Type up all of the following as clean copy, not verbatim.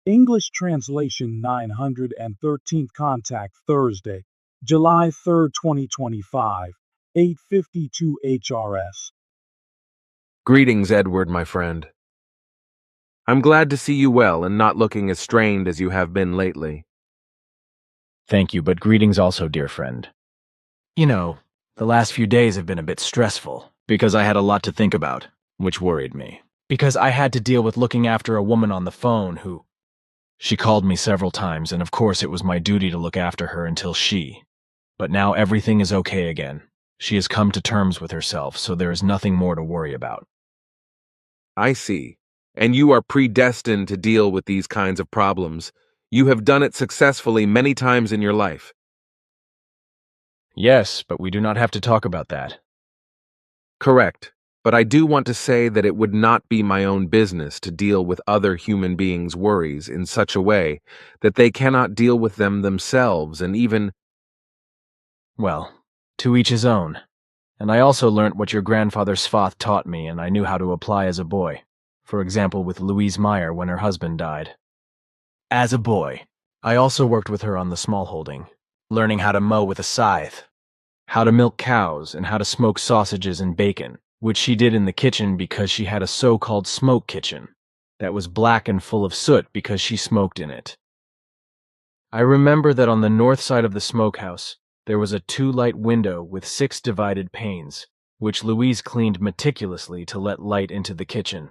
English translation 913th contact Thursday, July 3rd, 2025, 8:52 HRS. Greetings, Edward, my friend. I'm glad to see you well and not looking as strained as you have been lately. Thank you, but greetings also, dear friend. You know, the last few days have been a bit stressful, because I had a lot to think about, which worried me. Because I had to deal with looking after a woman on the phone who... She called me several times, and of course it was my duty to look after her until she... But now everything is okay again. She has come to terms with herself, so there is nothing more to worry about. I see. And you are predestined to deal with these kinds of problems. You have done it successfully many times in your life. Yes, but we do not have to talk about that. Correct. But I do want to say that it would not be my own business to deal with other human beings' worries in such a way that they cannot deal with them themselves and even... Well, to each his own. And I also learnt what your grandfather Svath taught me, and I knew how to apply as a boy. For example, with Louise Meier when her husband died. As a boy, I also worked with her on the smallholding, learning how to mow with a scythe, how to milk cows, and how to smoke sausages and bacon, which she did in the kitchen because she had a so-called smoke kitchen that was black and full of soot because she smoked in it. I remember that on the north side of the smokehouse, there was a 2-light window with 6 divided panes, which Louise cleaned meticulously to let light into the kitchen.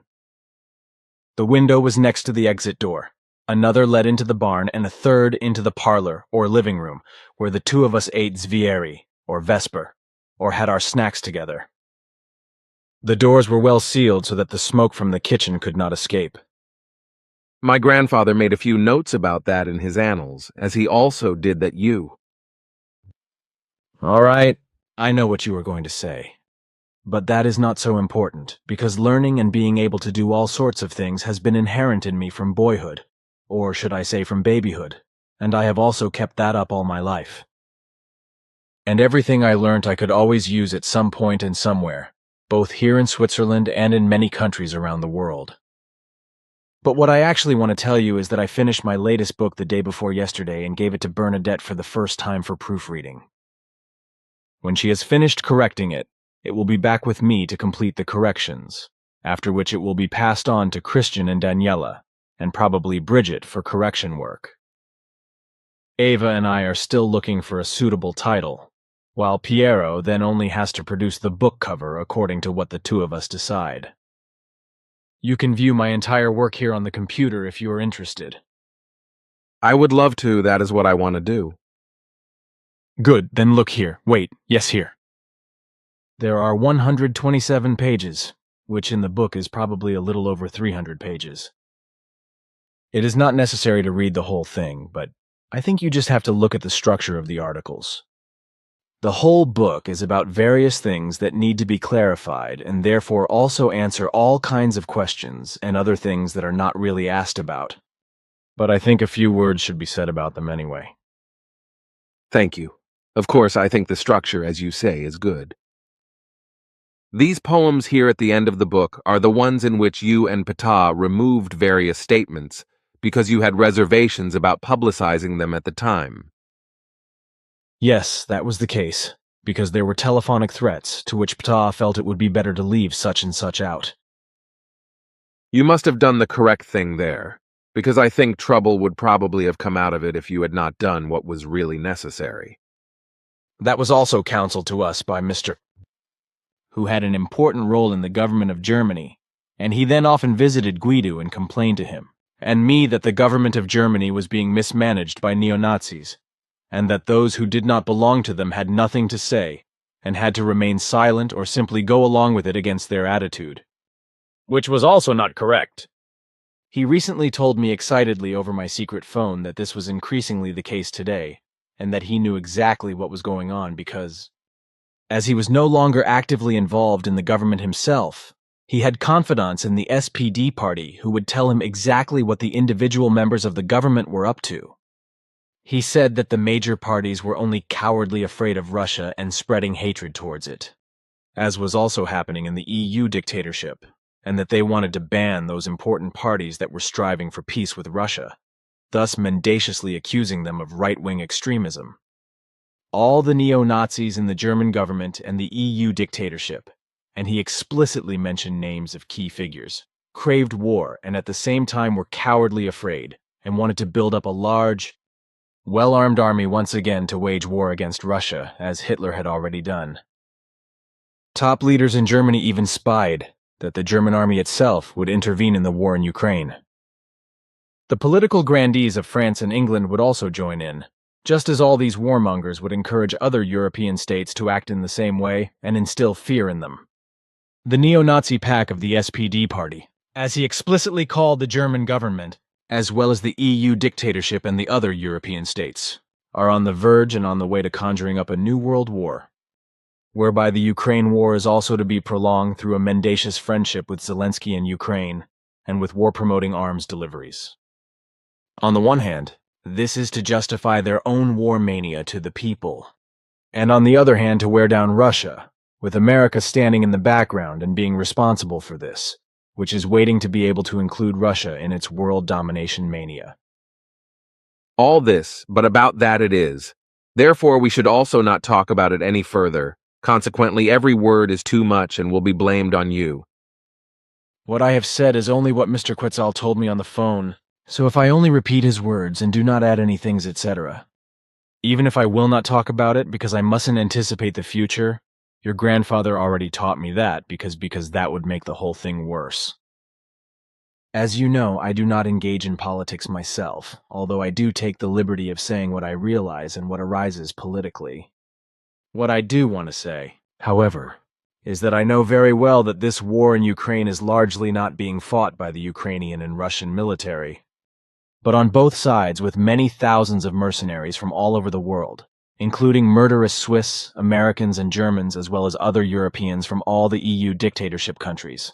The window was next to the exit door. Another led into the barn, and a third into the parlor, or living room, where the two of us ate zvieri, or vesper, or had our snacks together. The doors were well sealed so that the smoke from the kitchen could not escape. My grandfather made a few notes about that in his annals, as he also did that you... All right, I know what you were going to say. But that is not so important, because learning and being able to do all sorts of things has been inherent in me from boyhood, or should I say from babyhood, and I have also kept that up all my life. And everything I learnt I could always use at some point and somewhere, both here in Switzerland and in many countries around the world. But what I actually want to tell you is that I finished my latest book the day before yesterday and gave it to Bernadette for the first time for proofreading. When she has finished correcting it, it will be back with me to complete the corrections, after which it will be passed on to Christian and Daniela, and probably Bridget for correction work. Ava and I are still looking for a suitable title, while Piero then only has to produce the book cover according to what the two of us decide. You can view my entire work here on the computer if you are interested. I would love to, that is what I want to do. Good, then look here. Wait, yes, here. There are 127 pages, which in the book is probably a little over 300 pages. It is not necessary to read the whole thing, but I think you just have to look at the structure of the articles. The whole book is about various things that need to be clarified and therefore also answer all kinds of questions and other things that are not really asked about. But I think a few words should be said about them anyway. Thank you. Of course, I think the structure, as you say, is good. These poems here at the end of the book are the ones in which you and Ptah removed various statements because you had reservations about publicizing them at the time. Yes, that was the case, because there were telephonic threats to which Ptah felt it would be better to leave such and such out. You must have done the correct thing there, because I think trouble would probably have come out of it if you had not done what was really necessary. That was also counseled to us by Mr. who had an important role in the government of Germany, and he then often visited Guido and complained to him, and me that the government of Germany was being mismanaged by neo-Nazis, and that those who did not belong to them had nothing to say, and had to remain silent or simply go along with it against their attitude. Which was also not correct. He recently told me excitedly over my secret phone that this was increasingly the case today, and that he knew exactly what was going on because, as he was no longer actively involved in the government himself, he had confidants in the SPD party who would tell him exactly what the individual members of the government were up to. He said that the major parties were only cowardly afraid of Russia and spreading hatred towards it, as was also happening in the EU dictatorship, and that they wanted to ban those important parties that were striving for peace with Russia. thus mendaciously accusing them of right-wing extremism. All the neo-Nazis in the German government and the EU dictatorship, and he explicitly mentioned names of key figures, craved war and at the same time were cowardly afraid and wanted to build up a large, well-armed army once again to wage war against Russia, as Hitler had already done. Top leaders in Germany even spied that the German army itself would intervene in the war in Ukraine. The political grandees of France and England would also join in, just as all these warmongers would encourage other European states to act in the same way and instill fear in them. The neo-Nazi pack of the SPD party, as he explicitly called the German government, as well as the EU dictatorship and the other European states, are on the verge and on the way to conjuring up a new world war, whereby the Ukraine war is also to be prolonged through a mendacious friendship with Zelensky and Ukraine, and with war-promoting arms deliveries. On the one hand, this is to justify their own war mania to the people, and on the other hand to wear down Russia, with America standing in the background and being responsible for this, which is waiting to be able to include Russia in its world domination mania. All this, but about that it is. Therefore, we should also not talk about it any further. Consequently, every word is too much and will be blamed on you. What I have said is only what Mr. Quetzal told me on the phone, so if I only repeat his words and do not add any things, etc. Even if I will not talk about it because I mustn't anticipate the future, your grandfather already taught me that because that would make the whole thing worse. As you know, I do not engage in politics myself, although I do take the liberty of saying what I realize and what arises politically. What I do want to say, however, is that I know very well that this war in Ukraine is largely not being fought by the Ukrainian and Russian military, but on both sides with many thousands of mercenaries from all over the world, including murderous Swiss, Americans, and Germans, as well as other Europeans from all the EU dictatorship countries.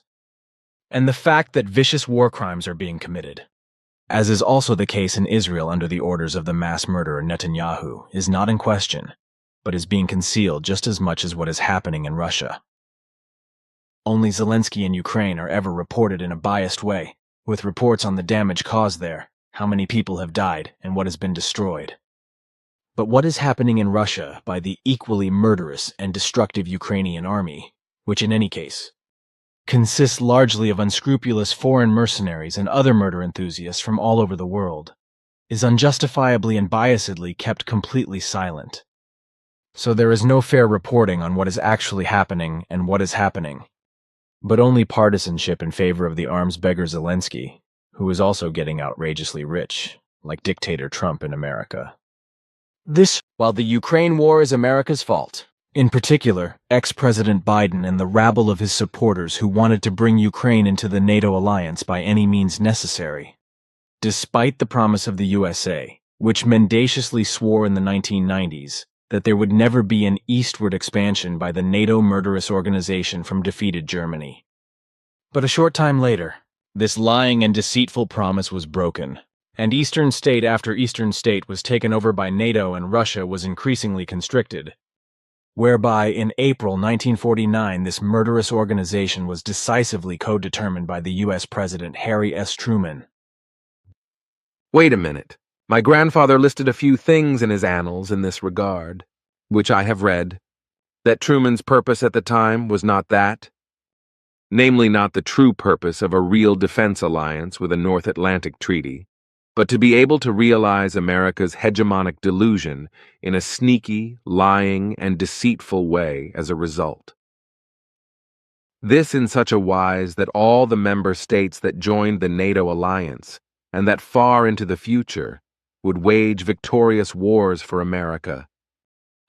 And the fact that vicious war crimes are being committed, as is also the case in Israel under the orders of the mass murderer Netanyahu, is not in question, but is being concealed just as much as what is happening in Russia. Only Zelensky and Ukraine are ever reported in a biased way, with reports on the damage caused there, how many people have died, and what has been destroyed. But what is happening in Russia by the equally murderous and destructive Ukrainian army, which in any case consists largely of unscrupulous foreign mercenaries and other murder enthusiasts from all over the world, is unjustifiably and biasedly kept completely silent. So there is no fair reporting on what is actually happening and what is happening, but only partisanship in favor of the arms beggar Zelensky, who is also getting outrageously rich, like dictator Trump in America. This, while the Ukraine war is America's fault. In particular, ex-President Biden and the rabble of his supporters who wanted to bring Ukraine into the NATO alliance by any means necessary. Despite the promise of the USA, which mendaciously swore in the 1990s that there would never be an eastward expansion by the NATO murderous organization from defeated Germany. But a short time later, this lying and deceitful promise was broken, and eastern state after eastern state was taken over by NATO and Russia was increasingly constricted, whereby in April 1949 this murderous organization was decisively co-determined by the U.S. President Harry S. Truman. Wait a minute. My grandfather listed a few things in his annals in this regard, which I have read, that Truman's purpose at the time was not that, namely not the true purpose of a real defense alliance with a North Atlantic treaty, but to be able to realize America's hegemonic delusion in a sneaky, lying, and deceitful way as a result. This in such a wise that all the member states that joined the NATO alliance, and that far into the future, would wage victorious wars for America,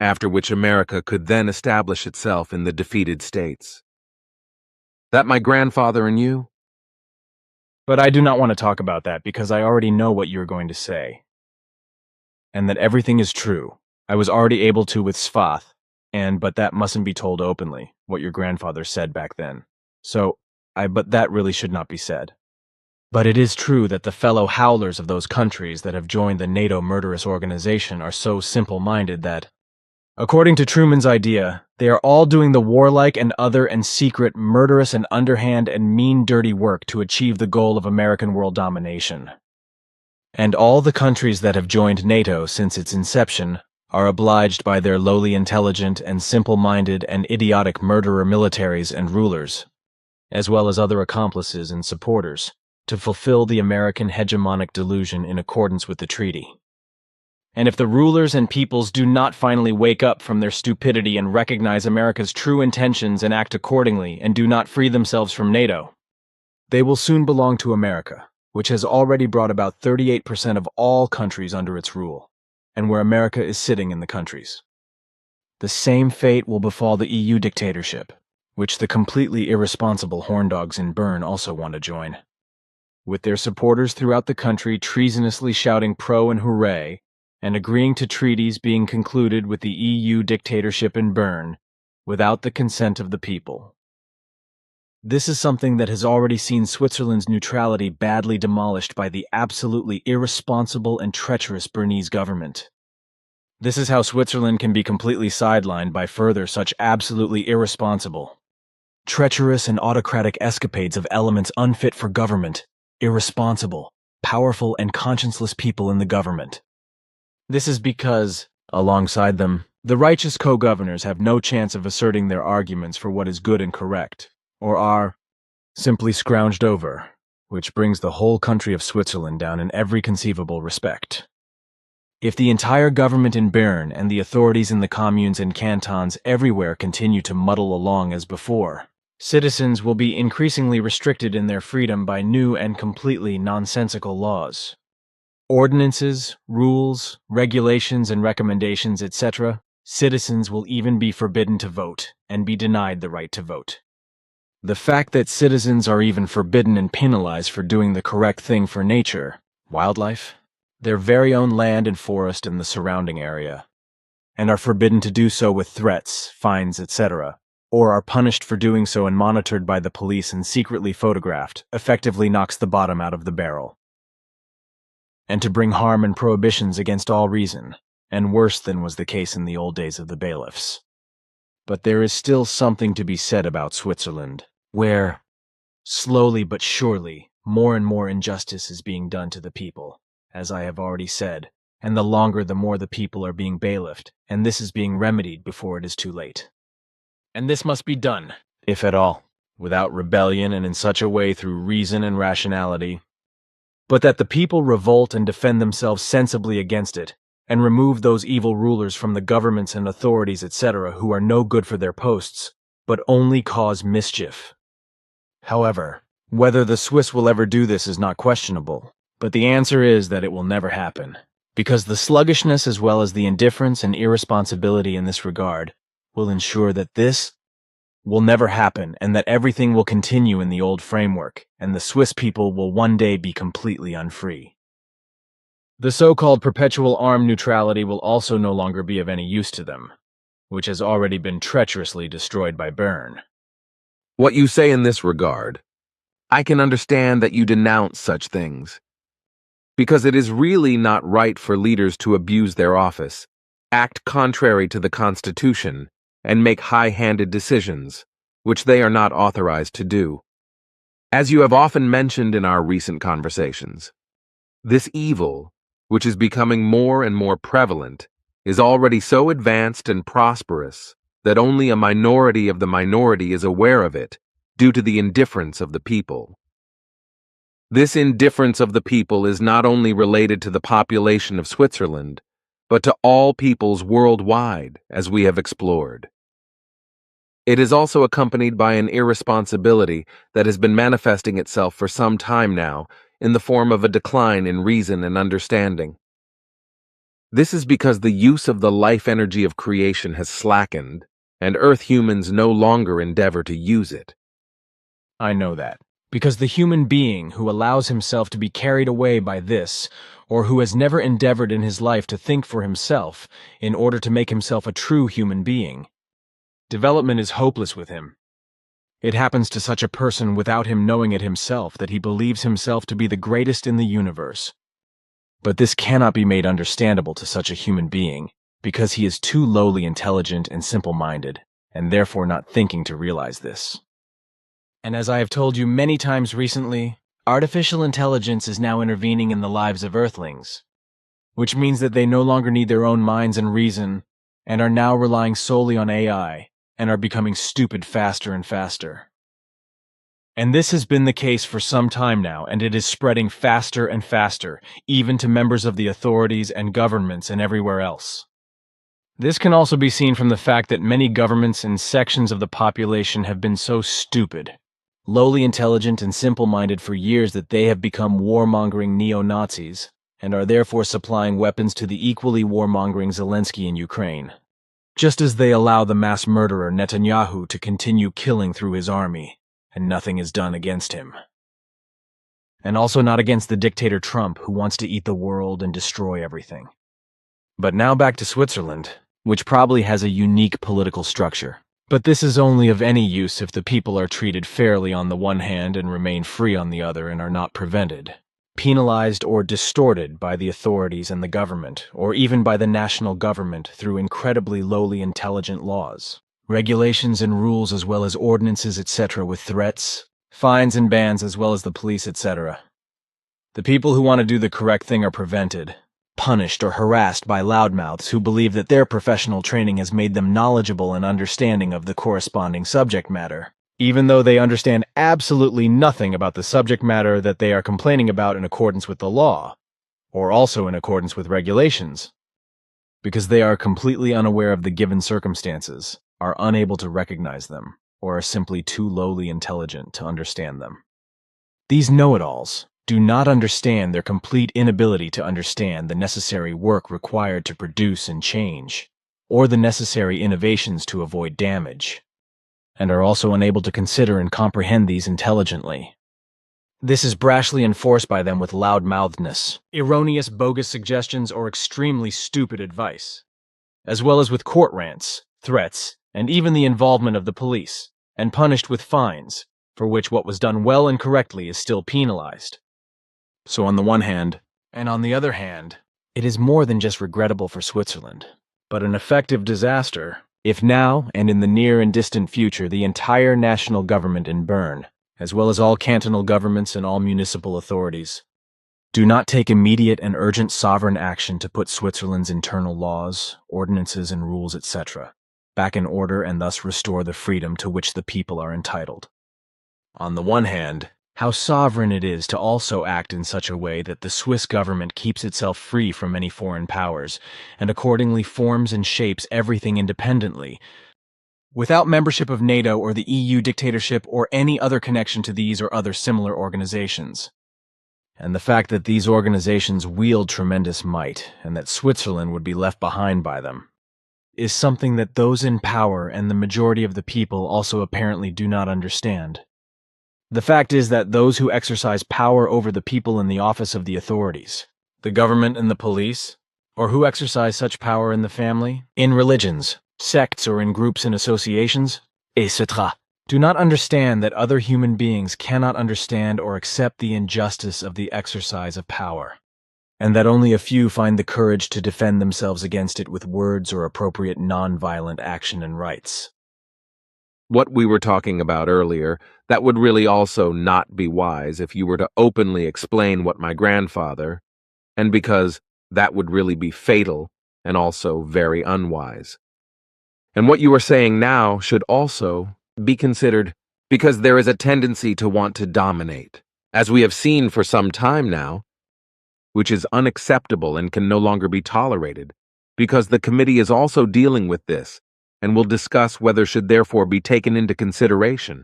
after which America could then establish itself in the defeated states. That my grandfather and you? But I do not want to talk about that because I already know what you're going to say. And that everything is true. I was already able to with Svath, but that mustn't be told openly, what your grandfather said back then. But that really should not be said. But it is true that the fellow howlers of those countries that have joined the NATO murderous organization are so simple-minded that, according to Truman's idea, they are all doing the warlike and other and secret, murderous and underhand and mean dirty work to achieve the goal of American world domination. And all the countries that have joined NATO since its inception are obliged by their lowly intelligent and simple-minded and idiotic murderer militaries and rulers, as well as other accomplices and supporters, to fulfill the American hegemonic delusion in accordance with the treaty. And if the rulers and peoples do not finally wake up from their stupidity and recognize America's true intentions and act accordingly and do not free themselves from NATO, they will soon belong to America, which has already brought about 38% of all countries under its rule, and where America is sitting in the countries. The same fate will befall the EU dictatorship, which the completely irresponsible horndogs in Bern also want to join. With their supporters throughout the country treasonously shouting pro and hooray, and agreeing to treaties being concluded with the EU dictatorship in Bern, without the consent of the people. This is something that has already seen Switzerland's neutrality badly demolished by the absolutely irresponsible and treacherous Bernese government. This is how Switzerland can be completely sidelined by further such absolutely irresponsible, treacherous and autocratic escapades of elements unfit for government, irresponsible, powerful and conscienceless people in the government. This is because, alongside them, the righteous co-governors have no chance of asserting their arguments for what is good and correct, or are simply scrounged over, which brings the whole country of Switzerland down in every conceivable respect. If the entire government in Bern and the authorities in the communes and cantons everywhere continue to muddle along as before, citizens will be increasingly restricted in their freedom by new and completely nonsensical laws. Ordinances, rules, regulations, and recommendations, etc., citizens will even be forbidden to vote and be denied the right to vote. The fact that citizens are even forbidden and penalized for doing the correct thing for nature, wildlife, their very own land and forest and the surrounding area, and are forbidden to do so with threats, fines, etc., or are punished for doing so and monitored by the police and secretly photographed, effectively knocks the bottom out of the barrel. And to bring harm and prohibitions against all reason, and worse than was the case in the old days of the bailiffs. But there is still something to be said about Switzerland, where, slowly but surely, more and more injustice is being done to the people, as I have already said, and the longer the more the people are being bailiffed, and this is being remedied before it is too late. And this must be done, if at all, without rebellion and in such a way through reason and rationality, but that the people revolt and defend themselves sensibly against it, and remove those evil rulers from the governments and authorities, etc., who are no good for their posts, but only cause mischief. However, whether the Swiss will ever do this is not questionable, but the answer is that it will never happen, because the sluggishness as well as the indifference and irresponsibility in this regard will ensure that this will never happen and that everything will continue in the old framework, and the Swiss people will one day be completely unfree. The so-called perpetual armed neutrality will also no longer be of any use to them, which has already been treacherously destroyed by Bern. What you say in this regard, I can understand that you denounce such things, because it is really not right for leaders to abuse their office, act contrary to the Constitution, and make high-handed decisions, which they are not authorized to do. As you have often mentioned in our recent conversations, this evil, which is becoming more and more prevalent, is already so advanced and prosperous that only a minority of the minority is aware of it due to the indifference of the people. This indifference of the people is not only related to the population of Switzerland, but to all peoples worldwide, as we have explored. It is also accompanied by an irresponsibility that has been manifesting itself for some time now in the form of a decline in reason and understanding. This is because the use of the life energy of creation has slackened, and Earth humans no longer endeavor to use it. I know that, because the human being who allows himself to be carried away by this, or who has never endeavored in his life to think for himself in order to make himself a true human being, development is hopeless with him. It happens to such a person without him knowing it himself that he believes himself to be the greatest in the universe. But this cannot be made understandable to such a human being, because he is too lowly intelligent and simple-minded, and therefore not thinking to realize this. And as I have told you many times recently, Artificial intelligence is now intervening in the lives of Earthlings, which means that they no longer need their own minds and reason, and are now relying solely on AI, and are becoming stupid faster and faster. And this has been the case for some time now, and it is spreading faster and faster, even to members of the authorities and governments and everywhere else. This can also be seen from the fact that many governments and sections of the population have been so stupid, lowly intelligent and simple-minded for years that they have become warmongering neo-Nazis, and are therefore supplying weapons to the equally warmongering Zelensky in Ukraine, just as they allow the mass murderer Netanyahu to continue killing through his army, and nothing is done against him. And also not against the dictator Trump, who wants to eat the world and destroy everything. But now back to Switzerland, which probably has a unique political structure. But this is only of any use if the people are treated fairly on the one hand and remain free on the other and are not prevented, penalized or distorted by the authorities and the government, or even by the national government through incredibly lowly intelligent laws, regulations and rules as well as ordinances, etc., with threats, fines and bans as well as the police, etc. The people who want to do the correct thing are prevented, punished or harassed by loudmouths who believe that their professional training has made them knowledgeable and understanding of the corresponding subject matter, even though they understand absolutely nothing about the subject matter that they are complaining about in accordance with the law, or also in accordance with regulations, because they are completely unaware of the given circumstances, are unable to recognize them, or are simply too lowly intelligent to understand them. These know-it-alls do not understand their complete inability to understand the necessary work required to produce and change, or the necessary innovations to avoid damage, and are also unable to consider and comprehend these intelligently. This is brashly enforced by them with loud-mouthedness, erroneous, bogus suggestions, or extremely stupid advice, as well as with court rants, threats, and even the involvement of the police, and punished with fines, for which what was done well and correctly is still penalized. So on the one hand, and on the other hand, it is more than just regrettable for Switzerland, but an effective disaster, if now and in the near and distant future the entire national government in Bern, as well as all cantonal governments and all municipal authorities, do not take immediate and urgent sovereign action to put Switzerland's internal laws, ordinances and rules, etc., back in order and thus restore the freedom to which the people are entitled. On the one hand, how sovereign it is to also act in such a way that the Swiss government keeps itself free from any foreign powers, and accordingly forms and shapes everything independently, without membership of NATO or the EU dictatorship or any other connection to these or other similar organizations. And the fact that these organizations wield tremendous might, and that Switzerland would be left behind by them, is something that those in power and the majority of the people also apparently do not understand. The fact is that those who exercise power over the people in the office of the authorities, the government and the police, or who exercise such power in the family, in religions, sects, or in groups and associations, etc., do not understand that other human beings cannot understand or accept the injustice of the exercise of power, and that only a few find the courage to defend themselves against it with words or appropriate non-violent action and rights. What we were talking about earlier, that would really also not be wise if you were to openly explain what my grandfather, and because that would really be fatal and also very unwise. And what you are saying now should also be considered because there is a tendency to want to dominate, as we have seen for some time now, which is unacceptable and can no longer be tolerated, because the committee is also dealing with this and will discuss whether should therefore be taken into consideration.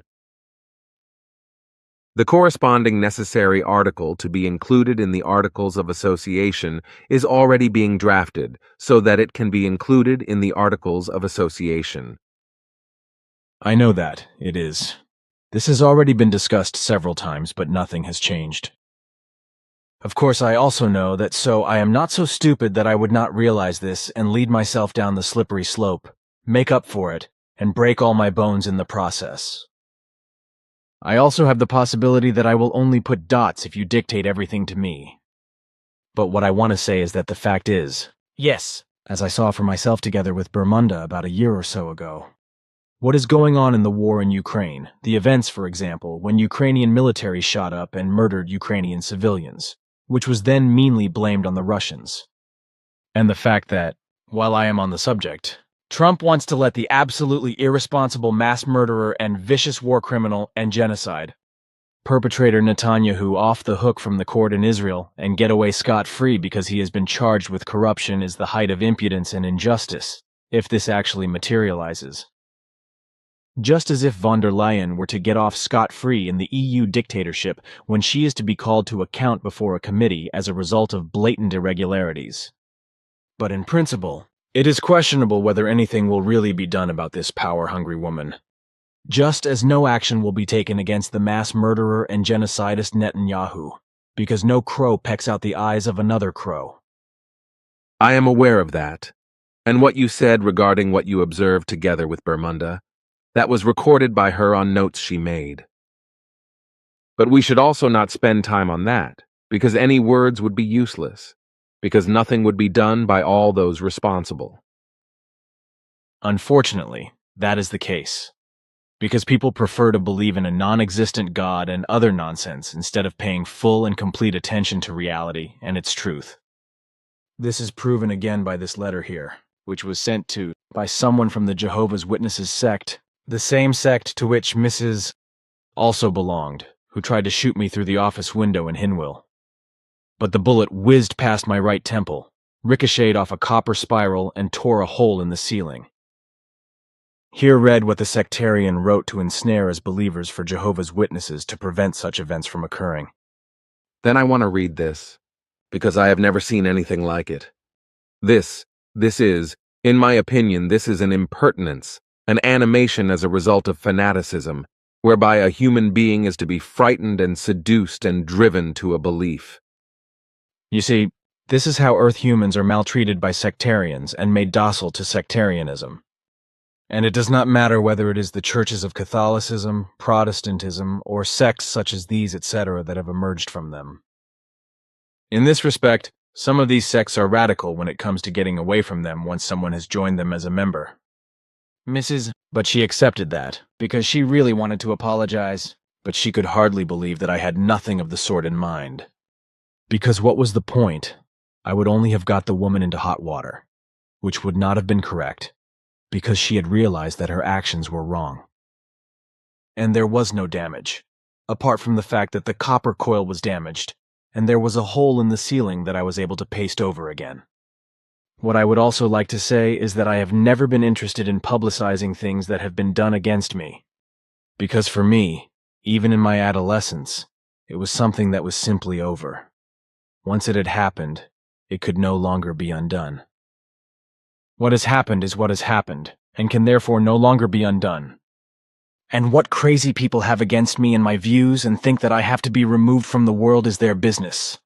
The corresponding necessary article to be included in the Articles of Association is already being drafted so that it can be included in the Articles of Association. I know that, it is. This has already been discussed several times, but nothing has changed. Of course, I also know that so I am not so stupid that I would not realize this and lead myself down the slippery slope, make up for it, and break all my bones in the process. I also have the possibility that I will only put dots if you dictate everything to me. But what I want to say is that the fact is, yes, as I saw for myself together with Bermunda about a year or so ago, What is going on in the war in Ukraine? The events, for example, when Ukrainian military shot up and murdered Ukrainian civilians, which was then meanly blamed on the Russians. And the fact that, while I am on the subject, Trump wants to let the absolutely irresponsible mass murderer and vicious war criminal and genocide perpetrator Netanyahu off the hook from the court in Israel and get away scot-free because he has been charged with corruption is the height of impudence and injustice, if this actually materializes. Just as if von der Leyen were to get off scot-free in the EU dictatorship when she is to be called to account before a committee as a result of blatant irregularities. But in principle, it is questionable whether anything will really be done about this power-hungry woman. Just as no action will be taken against the mass murderer and genocidist Netanyahu, because no crow pecks out the eyes of another crow. I am aware of that, and what you said regarding what you observed together with Bermunda, that was recorded by her on notes she made. But we should also not spend time on that, because any words would be useless, because nothing would be done by all those responsible. Unfortunately, that is the case. Because people prefer to believe in a non-existent God and other nonsense instead of paying full and complete attention to reality and its truth. This is proven again by this letter here, which was sent to by someone from the Jehovah's Witnesses sect, the same sect to which Mrs. also belonged, who tried to shoot me through the office window in Hinwil. But the bullet whizzed past my right temple, ricocheted off a copper spiral, and tore a hole in the ceiling. Here read what the sectarian wrote to ensnare as believers for Jehovah's Witnesses to prevent such events from occurring. Then I want to read this, because I have never seen anything like it. This is, in my opinion, this is an impertinence, an animation as a result of fanaticism, whereby a human being is to be frightened and seduced and driven to a belief. You see, this is how Earth humans are maltreated by sectarians and made docile to sectarianism. And it does not matter whether it is the churches of Catholicism, Protestantism, or sects such as these, etc., that have emerged from them. In this respect, some of these sects are radical when it comes to getting away from them once someone has joined them as a member. But she accepted that, because she really wanted to apologize, but she could hardly believe that I had nothing of the sort in mind. Because what was the point? I would only have got the woman into hot water, which would not have been correct, because she had realized that her actions were wrong. And there was no damage, apart from the fact that the copper coil was damaged, and there was a hole in the ceiling that I was able to paste over again. What I would also like to say is that I have never been interested in publicizing things that have been done against me, because for me, even in my adolescence, it was something that was simply over. Once it had happened, it could no longer be undone. What has happened is what has happened, and can therefore no longer be undone. And what crazy people have against me and my views and think that I have to be removed from the world is their business.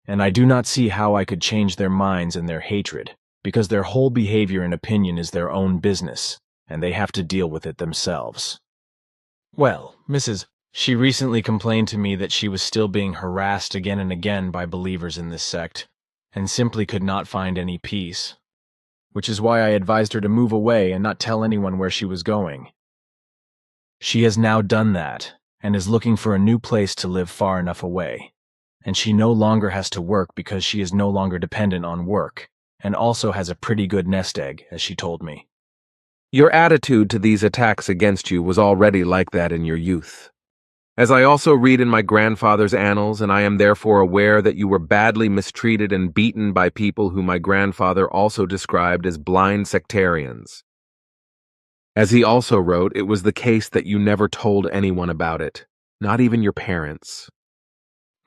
And I do not see how I could change their minds and their hatred, because their whole behavior and opinion is their own business, and they have to deal with it themselves. Well, she recently complained to me that she was still being harassed again and again by believers in this sect, and simply could not find any peace. Which is why I advised her to move away and not tell anyone where she was going. She has now done that, and is looking for a new place to live far enough away. And she no longer has to work because she is no longer dependent on work, and also has a pretty good nest egg, as she told me. Your attitude to these attacks against you was already like that in your youth. As I also read in my grandfather's annals, and I am therefore aware that you were badly mistreated and beaten by people whom my grandfather also described as blind sectarians. As he also wrote, it was the case that you never told anyone about it, not even your parents.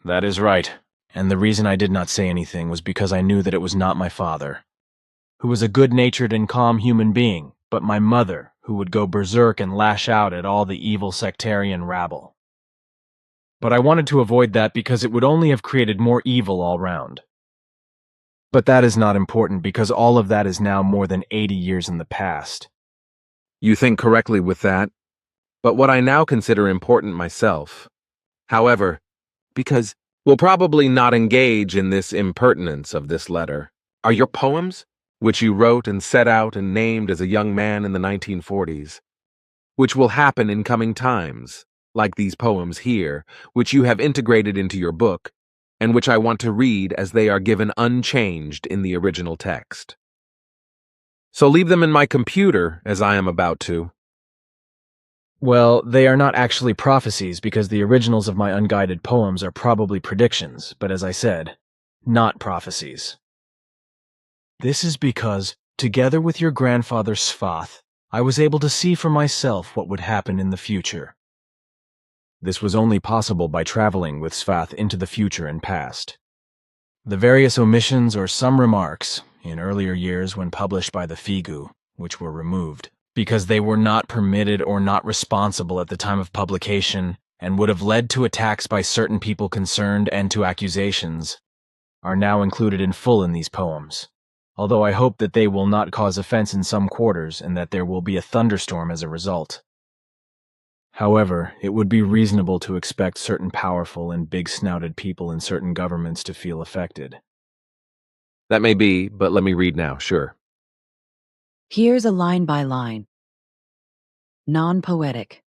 That is right, and the reason I did not say anything was because I knew that it was not my father, who was a good-natured and calm human being, but my mother, who would go berserk and lash out at all the evil sectarian rabble. But I wanted to avoid that because it would only have created more evil all round. But that is not important because all of that is now more than 80 years in the past. You think correctly with that, but what I now consider important myself. However, because we'll probably not engage in this impertinence of this letter, are your poems, which you wrote and set out and named as a young man in the 1940s. which will happen in coming times, like these poems here, which you have integrated into your book, and which I want to read as they are given unchanged in the original text. So leave them in my computer, as I am about to. Well, they are not actually prophecies because the originals of my unguided poems are probably predictions, but as I said, not prophecies. This is because, together with your grandfather Svath, I was able to see for myself what would happen in the future. This was only possible by traveling with Svath into the future and past. The various omissions or some remarks, in earlier years when published by the Figu, which were removed, because they were not permitted or not responsible at the time of publication and would have led to attacks by certain people concerned and to accusations, are now included in full in these poems, although I hope that they will not cause offense in some quarters and that there will be a thunderstorm as a result. However, it would be reasonable to expect certain powerful and big-snouted people in certain governments to feel affected. That may be, but let me read now, sure. Here's a line by line. Non-poetic.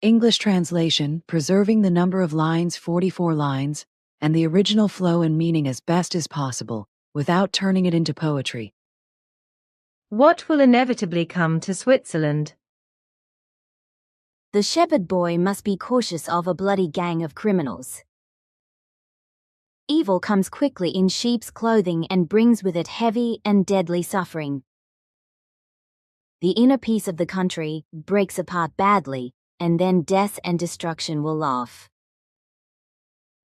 English translation, preserving the number of lines 44 lines, and the original flow and meaning as best as possible, without turning it into poetry. What will inevitably come to Switzerland? The shepherd boy must be cautious of a bloody gang of criminals. Evil comes quickly in sheep's clothing and brings with it heavy and deadly suffering. The inner peace of the country breaks apart badly, and then death and destruction will laugh.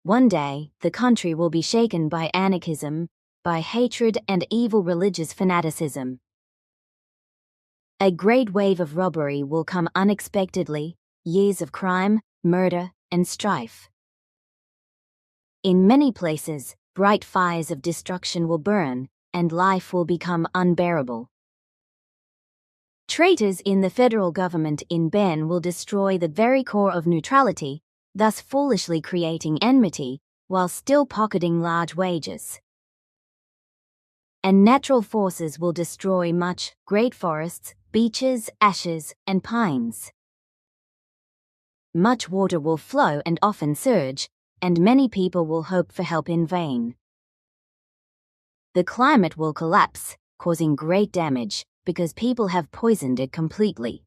One day, the country will be shaken by anarchism, by hatred and evil religious fanaticism. A great wave of robbery will come unexpectedly, years of crime, murder, and strife. In many places, bright fires of destruction will burn, and life will become unbearable. Traitors in the federal government in Ben will destroy the very core of neutrality, thus foolishly creating enmity, while still pocketing large wages. And natural forces will destroy much, great forests, beeches, ashes, and pines. Much water will flow and often surge, and many people will hope for help in vain. The climate will collapse, causing great damage, because people have poisoned it completely.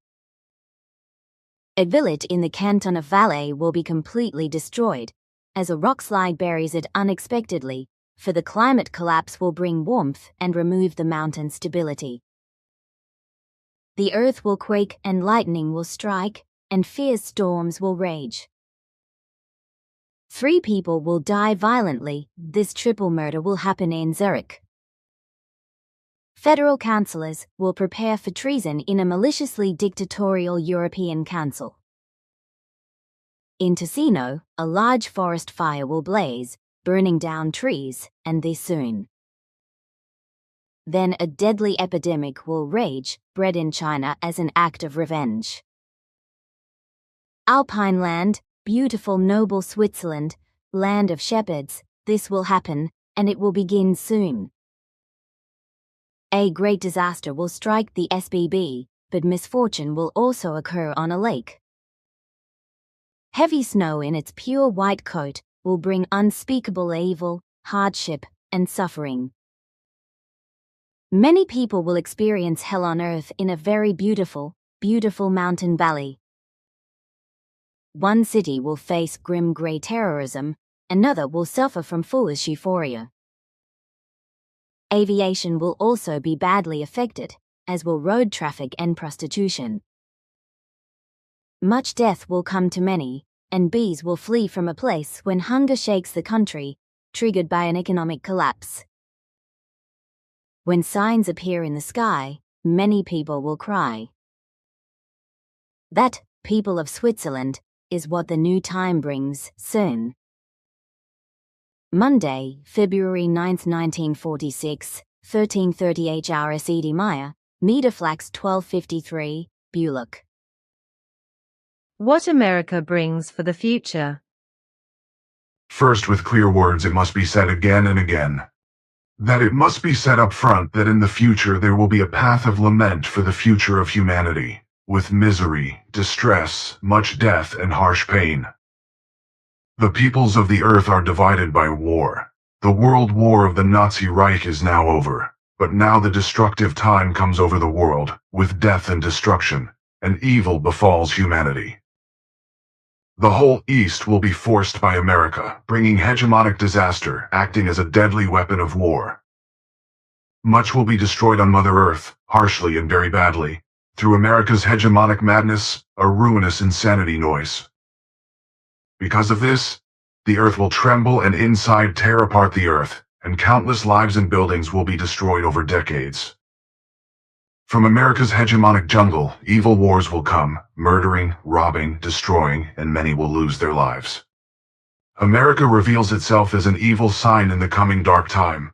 A village in the canton of Valais will be completely destroyed, as a rockslide buries it unexpectedly, for the climate collapse will bring warmth and remove the mountain stability. The earth will quake and lightning will strike, and fierce storms will rage. 3 people will die violently. This triple murder will happen in Zurich. Federal councillors will prepare for treason in a maliciously dictatorial European Council. In Ticino, a large forest fire will blaze, burning down trees, and this soon. Then a deadly epidemic will rage, bred in China as an act of revenge. Alpine land, beautiful noble Switzerland, land of shepherds, this will happen, and it will begin soon. A great disaster will strike the SBB, but misfortune will also occur on a lake. Heavy snow in its pure white coat will bring unspeakable evil, hardship, and suffering. Many people will experience hell on earth in a very beautiful, beautiful mountain valley. One city will face grim grey terrorism, another will suffer from foolish euphoria. Aviation will also be badly affected, as will road traffic and prostitution. Much death will come to many, and bees will flee from a place when hunger shakes the country, triggered by an economic collapse. When signs appear in the sky, many people will cry. That, people of Switzerland, is what the new time brings soon. Monday, February 9, 1946, 13:30 HRS Edie Meier, Meterflax 1253, Bullock. What America brings for the future. First, with clear words, it must be said again and again. That it must be said up front that in the future there will be a path of lament for the future of humanity. with misery, distress, much death, and harsh pain. The peoples of the earth are divided by war. The world war of the Nazi Reich is now over, but now the destructive time comes over the world, with death and destruction, and evil befalls humanity. The whole East will be forced by America, bringing hegemonic disaster, acting as a deadly weapon of war. Much will be destroyed on Mother Earth, harshly and very badly, through America's hegemonic madness, a ruinous insanity noise. Because of this, the earth will tremble and inside tear apart the earth, and countless lives and buildings will be destroyed over decades. From America's hegemonic jungle, evil wars will come, murdering, robbing, destroying, and many will lose their lives. America reveals itself as an evil sign in the coming dark time.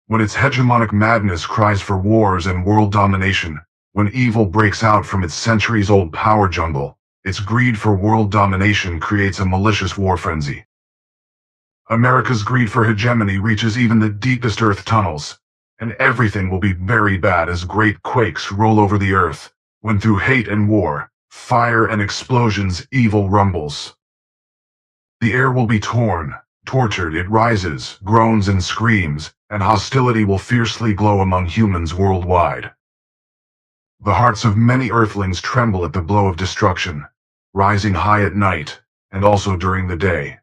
When its hegemonic madness cries for wars and world domination, when evil breaks out from its centuries-old power jungle, its greed for world domination creates a malicious war frenzy. America's greed for hegemony reaches even the deepest earth tunnels, and everything will be very bad as great quakes roll over the earth, when through hate and war, fire and explosions, evil rumbles. The air will be torn, tortured, it rises, groans and screams, and hostility will fiercely glow among humans worldwide. The hearts of many earthlings tremble at the blow of destruction, rising high at night, and also during the day.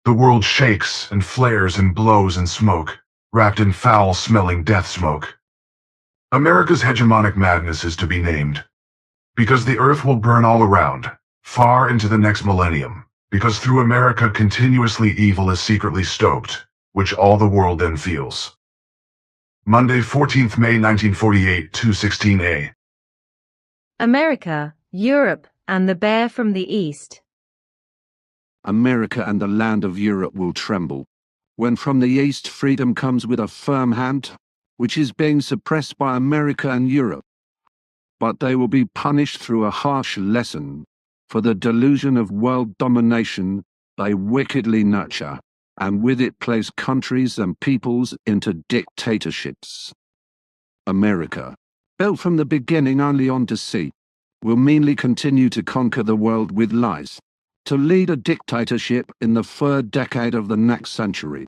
The world shakes and flares and blows in smoke, wrapped in foul-smelling death smoke. America's hegemonic madness is to be named, because the earth will burn all around, far into the next millennium, because through America continuously evil is secretly stoked, which all the world then feels. Monday, 14th May 1948, 2:16 a. America, Europe, and the bear from the east. America and the land of Europe will tremble, when from the east freedom comes with a firm hand, which is being suppressed by America and Europe. But they will be punished through a harsh lesson for the delusion of world domination they wickedly nurture, and with it place countries and peoples into dictatorships. America, built from the beginning only on deceit, will meanly continue to conquer the world with lies, to lead a dictatorship in the third decade of the next century,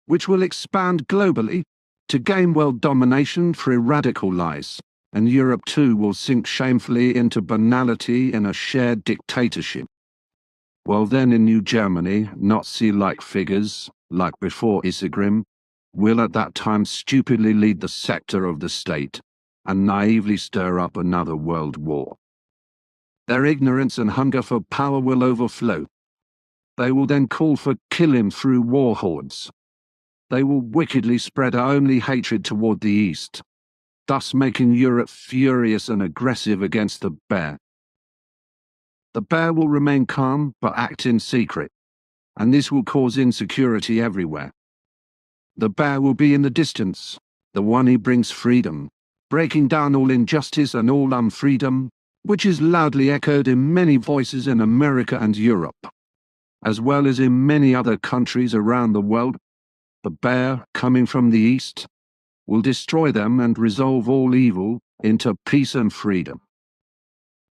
which will expand globally to gain world domination through radical lies, and Europe too will sink shamefully into banality in a shared dictatorship. While then in New Germany, Nazi-like figures, like before Isegrim, will at that time stupidly lead the sector of the state and naively stir up another world war. Their ignorance and hunger for power will overflow. They will then call for killing through war hordes. They will wickedly spread only hatred toward the east, thus making Europe furious and aggressive against the bear. The bear will remain calm but act in secret, and this will cause insecurity everywhere. The bear will be in the distance, the one who brings freedom, breaking down all injustice and all unfreedom, which is loudly echoed in many voices in America and Europe, as well as in many other countries around the world. The bear, coming from the east, will destroy them and resolve all evil into peace and freedom.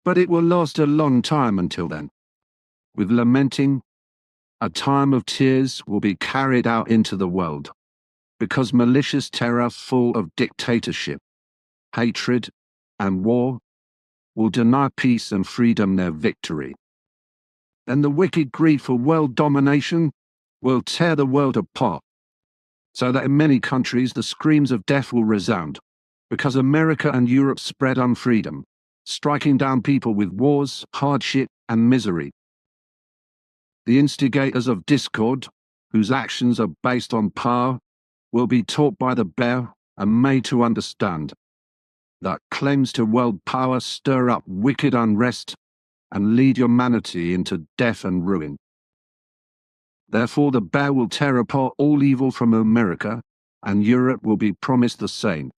But it will last a long time until then. With lamenting, a time of tears will be carried out into the world, because malicious terror full of dictatorship, hatred, and war will deny peace and freedom their victory. Then the wicked greed for world domination will tear the world apart, so that in many countries the screams of death will resound, because America and Europe spread unfreedom, striking down people with wars, hardship, and misery. The instigators of discord, whose actions are based on power, will be taught by the bear and made to understand that claims to world power stir up wicked unrest and lead humanity into death and ruin. Therefore the bear will tear apart all evil from America, and Europe will be promised the same.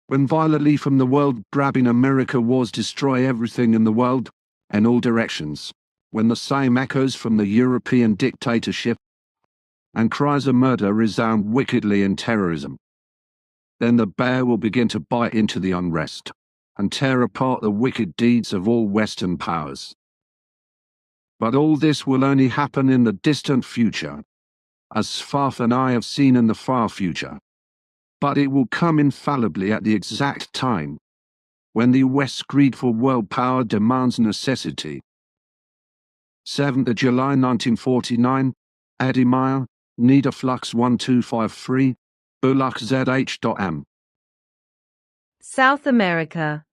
When violently from the world grabbing America wars destroy everything in the world, in all directions, when the same echoes from the European dictatorship and cries of murder resound wickedly in terrorism, then the bear will begin to bite into the unrest, and tear apart the wicked deeds of all Western powers. But all this will only happen in the distant future, as Sfath and I have seen in the far future. But it will come infallibly at the exact time when the West's greed for world power demands necessity. 7th of July 1949, Eddie Meier, Niederflux 1253, Bulach ZH.M. South America.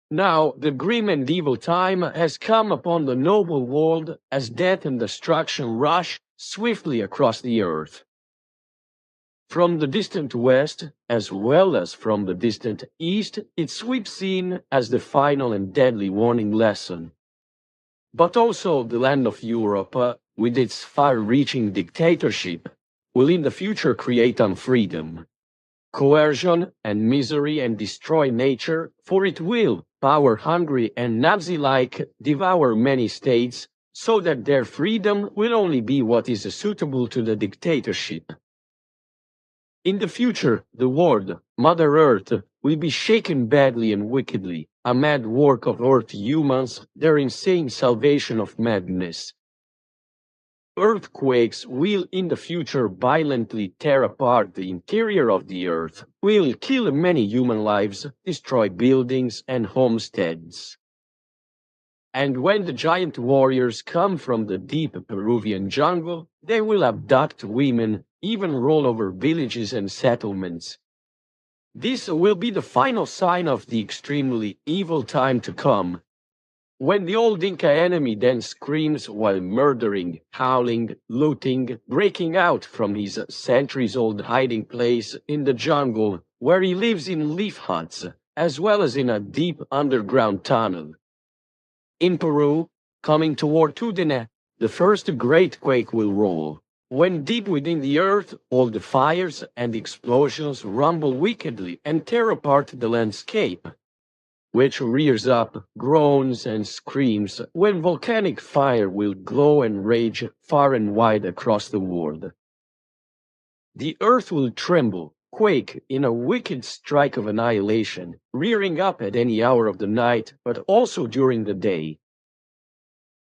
Now the grim and evil time has come upon the noble world as death and destruction rush swiftly across the earth. From the distant west, as well as from the distant east, it sweeps in as the final and deadly warning lesson. But also the land of Europe, with its far-reaching dictatorship, will in the future create unfreedom, coercion and misery and destroy nature, for it will, power-hungry and Nazi-like, devour many states, so that their freedom will only be what is suitable to the dictatorship. In the future, the world, Mother Earth, will be shaken badly and wickedly, a mad work of Earth humans, their insane salvation of madness. Earthquakes will in the future violently tear apart the interior of the Earth, will kill many human lives, destroy buildings and homesteads. And when the giant warriors come from the deep Peruvian jungle, they will abduct women, even roll over villages and settlements. This will be the final sign of the extremely evil time to come, when the old Inca enemy then screams while murdering, howling, looting, breaking out from his centuries-old hiding place in the jungle, where he lives in leaf huts, as well as in a deep underground tunnel. In Peru, coming toward Tudela, the first great quake will roll, when deep within the earth all the fires and explosions rumble wickedly and tear apart the landscape, which rears up, groans and screams when volcanic fire will glow and rage far and wide across the world. The earth will tremble, quake in a wicked strike of annihilation, rearing up at any hour of the night, but also during the day.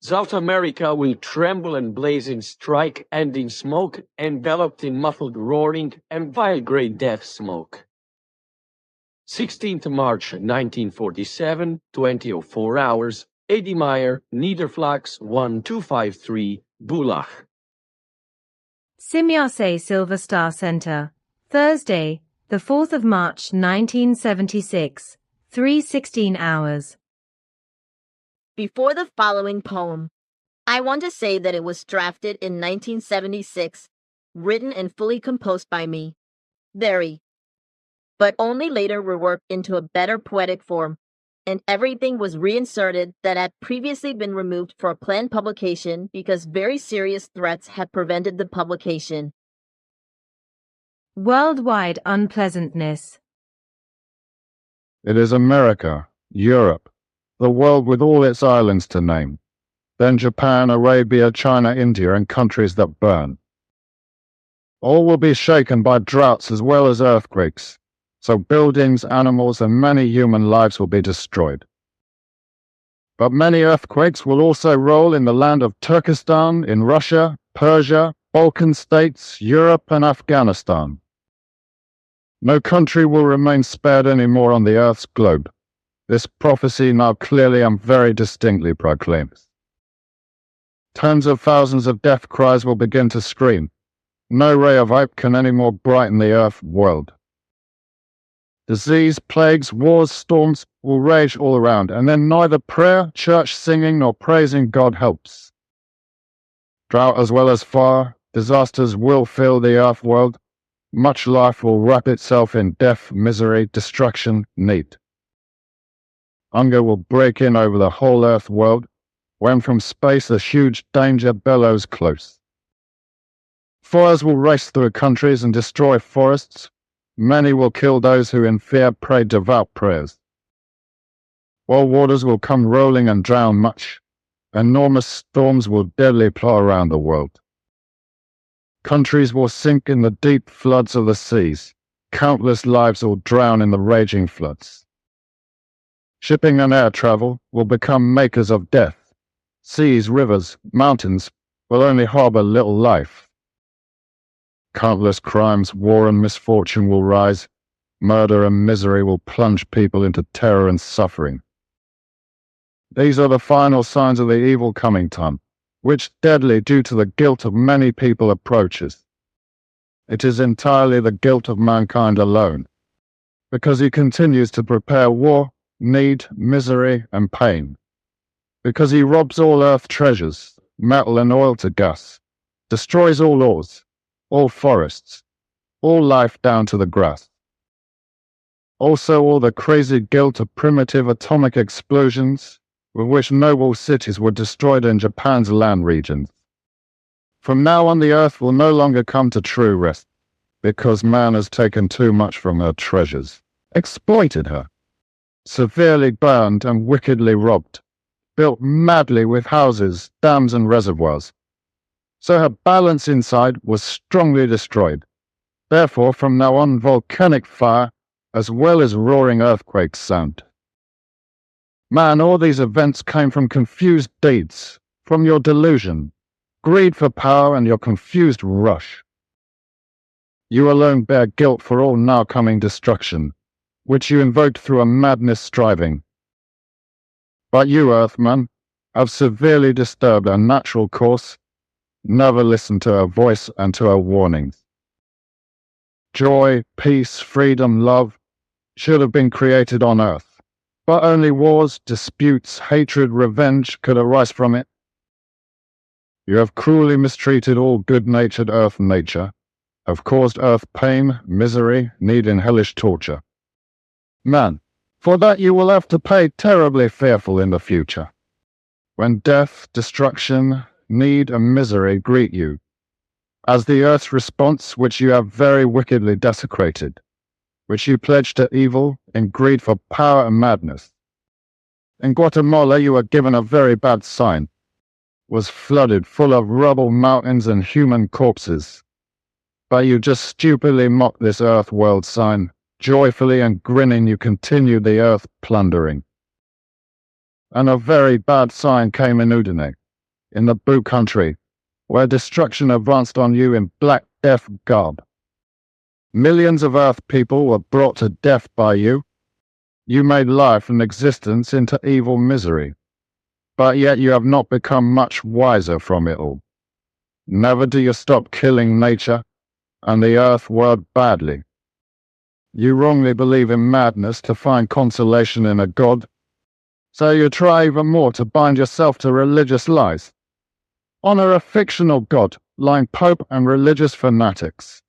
South America will tremble and blaze in strike and in smoke, enveloped in muffled roaring and vile grey death smoke. 16th March 1947, 20:04 hours, Eddie Meier, Niederflux 1253, Bulach. Simyase Silver Star Center, Thursday, the 4th of March 1976, 3:16 hours. Before the following poem, I want to say that it was drafted in 1976, written and fully composed by me, but only reworked reworked into a better poetic form, and everything was reinserted that had previously been removed for a planned publication because very serious threats had prevented the publication. Worldwide unpleasantness. It is America, Europe, the world with all its islands to name, then Japan, Arabia, China, India, and countries that burn. All will be shaken by droughts as well as earthquakes, so buildings, animals, and many human lives will be destroyed. But many earthquakes will also roll in the land of Turkestan, in Russia, Persia, Balkan states, Europe, and Afghanistan. No country will remain spared anymore on the Earth's globe. This prophecy now clearly and very distinctly proclaims. Tens of thousands of death cries will begin to scream. No ray of hope can anymore brighten the Earth world. Disease, plagues, wars, storms will rage all around, and then neither prayer, church singing, nor praising God helps. Drought as well as fire, disasters will fill the Earth world. Much life will wrap itself in death, misery, destruction, need. Hunger will break in over the whole Earth world, when from space a huge danger bellows close. Fires will race through countries and destroy forests. Many will kill those who in fear pray devout prayers. World waters will come rolling and drown much. Enormous storms will deadly plow around the world. Countries will sink in the deep floods of the seas. Countless lives will drown in the raging floods. Shipping and air travel will become makers of death. Seas, rivers, mountains will only harbor little life. Countless crimes, war and misfortune will rise. Murder and misery will plunge people into terror and suffering. These are the final signs of the evil coming time, which deadly due to the guilt of many people approaches. It is entirely the guilt of mankind alone, because he continues to prepare war, need, misery, and pain. Because he robs all earth treasures, metal and oil to gas, destroys all laws, all forests, all life down to the grass. Also all the crazy guilt of primitive atomic explosions with which noble cities were destroyed in Japan's land regions. From now on the earth will no longer come to true rest, because man has taken too much from her treasures, exploited her, severely burned and wickedly robbed, built madly with houses, dams and reservoirs. So her balance inside was strongly destroyed. Therefore, from now on, volcanic fire, as well as roaring earthquakes sound. Man, all these events came from confused deeds, from your delusion, greed for power and your confused rush. You alone bear guilt for all now coming destruction, which you invoked through a madness striving. But you, Earthman, have severely disturbed our natural course. Never listen to her voice and to her warnings. Joy, peace, freedom, love should have been created on earth, but only wars, disputes, hatred, revenge could arise from it. You have cruelly mistreated all good-natured earth nature, have caused earth pain, misery, need and hellish torture. Man, for that you will have to pay terribly fearful in the future, when death, destruction, need and misery greet you, as the earth's response which you have very wickedly desecrated, which you pledged to evil in greed for power and madness. In Guatemala you were given a very bad sign, was flooded full of rubble mountains and human corpses. But you just stupidly mocked this earth world sign, joyfully and grinning you continued the earth plundering. And a very bad sign came in Udine, in the Boo country, where destruction advanced on you in black death garb. Millions of earth people were brought to death by you. You made life and existence into evil misery, but yet you have not become much wiser from it all. Never do you stop killing nature and the earth world badly. You wrongly believe in madness to find consolation in a god, so you try even more to bind yourself to religious lies. Honor a fictional god, lying pope and religious fanatics.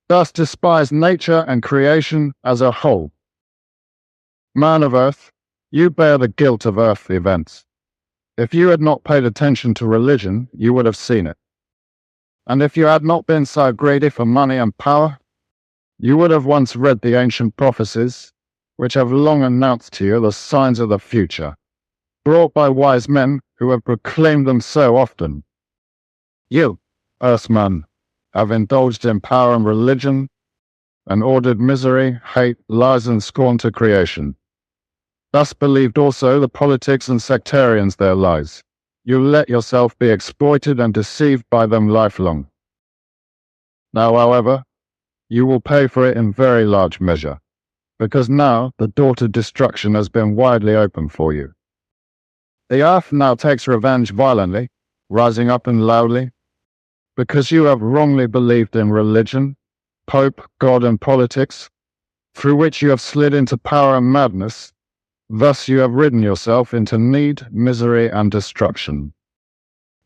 Thus despise nature and creation as a whole. Man of earth, you bear the guilt of earth events. If you had not paid attention to religion, you would have seen it. And if you had not been so greedy for money and power, you would have once read the ancient prophecies, which have long announced to you the signs of the future, brought by wise men who have proclaimed them so often. You, Earthman, have indulged in power and religion, and ordered misery, hate, lies and scorn to creation. Thus believed also the politics and sectarians their lies. You let yourself be exploited and deceived by them lifelong. Now, however, you will pay for it in very large measure, because now the door to destruction has been widely opened for you. The earth now takes revenge violently, rising up and loudly, because you have wrongly believed in religion, Pope, God and politics, through which you have slid into power and madness. Thus you have ridden yourself into need, misery and destruction.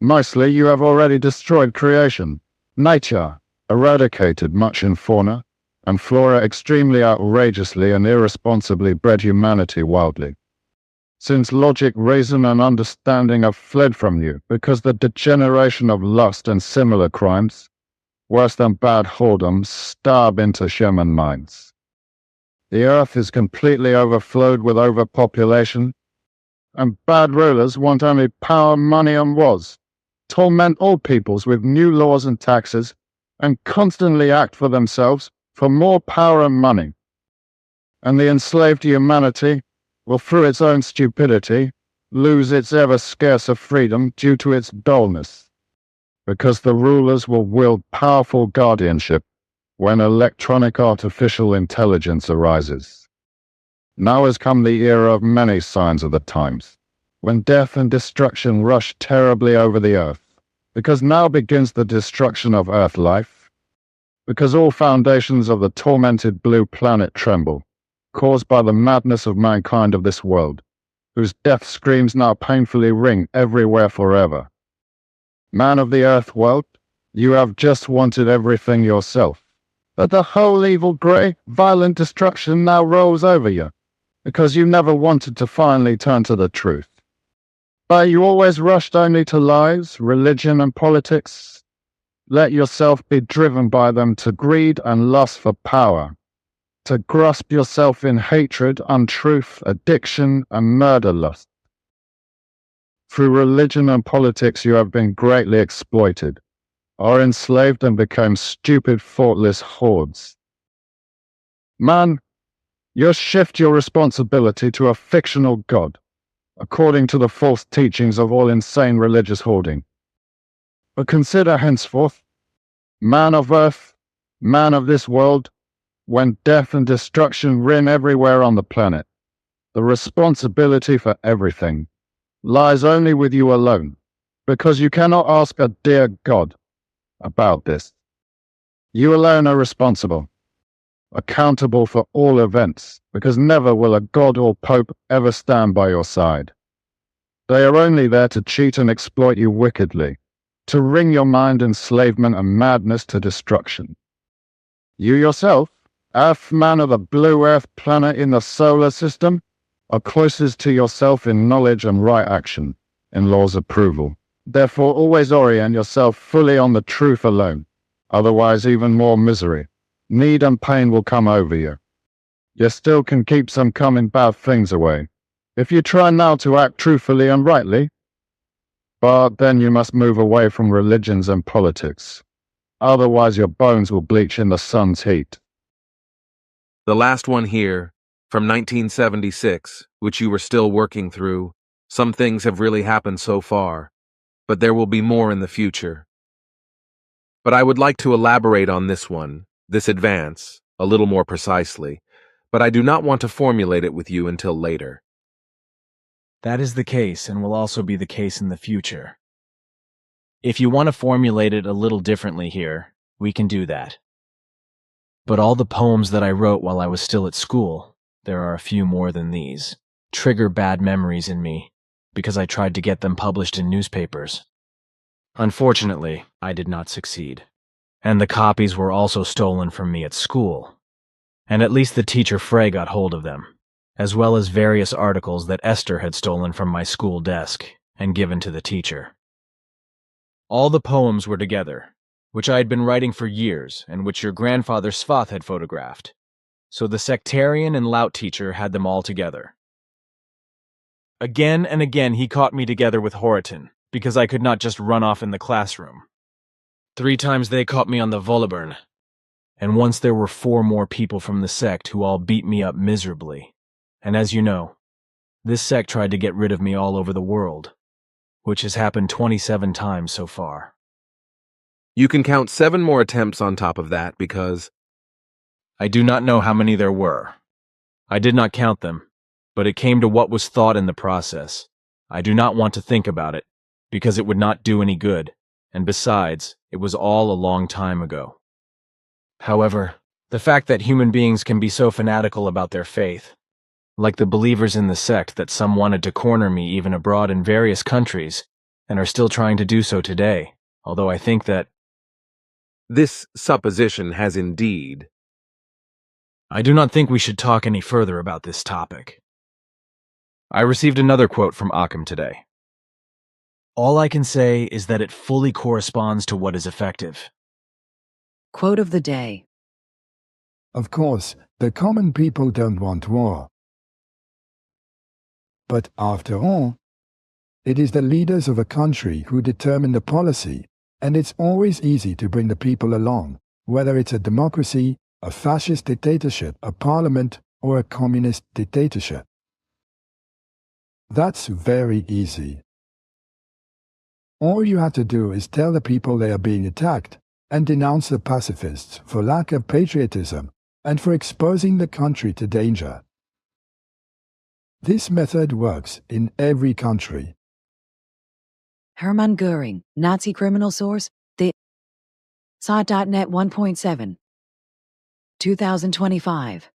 Mostly you have already destroyed creation, nature, eradicated much in fauna, and flora extremely outrageously and irresponsibly bred humanity wildly. Since logic, reason and understanding have fled from you because the degeneration of lust and similar crimes, worse than bad whoredoms, starve into human minds. The earth is completely overflowed with overpopulation, and bad rulers want only power, money and wars, torment all peoples with new laws and taxes, and constantly act for themselves for more power and money. And the enslaved humanity, will, through its own stupidity, lose its ever scarcer freedom due to its dullness, because the rulers will wield powerful guardianship when electronic artificial intelligence arises. Now has come the era of many signs of the times, when death and destruction rush terribly over the earth, because now begins the destruction of Earth life, because all foundations of the tormented blue planet tremble, caused by the madness of mankind of this world, whose death screams now painfully ring everywhere forever. Man of the earth world, you have just wanted everything yourself, but the whole evil grey, violent destruction now rolls over you, because you never wanted to finally turn to the truth. But you always rushed only to lies, religion, and politics. Let yourself be driven by them to greed and lust for power, to grasp yourself in hatred, untruth, addiction, and murder lust. Through religion and politics you have been greatly exploited, are enslaved and become stupid, thoughtless hordes. Man, you shift your responsibility to a fictional God, according to the false teachings of all insane religious hoarding. But consider henceforth, man of earth, man of this world, when death and destruction reign everywhere on the planet, the responsibility for everything lies only with you alone, because you cannot ask a dear God about this. You alone are responsible, accountable for all events, because never will a God or Pope ever stand by your side. They are only there to cheat and exploit you wickedly, to wring your mind enslavement and madness to destruction. You yourself, Earthman of the blue Earth planet in the solar system, are closest to yourself in knowledge and right action, in law's approval. Therefore always orient yourself fully on the truth alone, otherwise even more misery, need and pain will come over you. You still can keep some coming bad things away, if you try now to act truthfully and rightly, but then you must move away from religions and politics. Otherwise your bones will bleach in the sun's heat. The last one here, from 1976, which you were still working through, some things have really happened so far, but there will be more in the future. But I would like to elaborate on this one, this advance, a little more precisely, but I do not want to formulate it with you until later. That is the case and will also be the case in the future. If you want to formulate it a little differently here, we can do that. But all the poems that I wrote while I was still at school, there are a few more than these, trigger bad memories in me, because I tried to get them published in newspapers. Unfortunately, I did not succeed, and the copies were also stolen from me at school, and at least the teacher Frey got hold of them, as well as various articles that Esther had stolen from my school desk and given to the teacher. All the poems were together, which I had been writing for years and which your grandfather Svath had photographed, so the sectarian and lout teacher had them all together. Again and again he caught me together with Horiton, because I could not just run off in the classroom. 3 times they caught me on the Volleybern, and once there were 4 more people from the sect who all beat me up miserably. And as you know, this sect tried to get rid of me all over the world, which has happened 27 times so far. You can count 7 more attempts on top of that because I do not know how many there were. I did not count them, but it came to what was thought in the process. I do not want to think about it, because it would not do any good, and besides, it was all a long time ago. However, the fact that human beings can be so fanatical about their faith, like the believers in the sect that some wanted to corner me even abroad in various countries, and are still trying to do so today, although I think that this supposition has indeed. I do not think we should talk any further about this topic. I received another quote from Occam today. All I can say is that it fully corresponds to what is effective. Quote of the day. Of course, the common people don't want war. But after all, it is the leaders of a country who determine the policy, and it's always easy to bring the people along, whether it's a democracy, a fascist dictatorship, a parliament, or a communist dictatorship. That's very easy. All you have to do is tell the people they are being attacked and denounce the pacifists for lack of patriotism and for exposing the country to danger. This method works in every country. Hermann Göring, Nazi criminal source, the Site.net 1.7. 2025.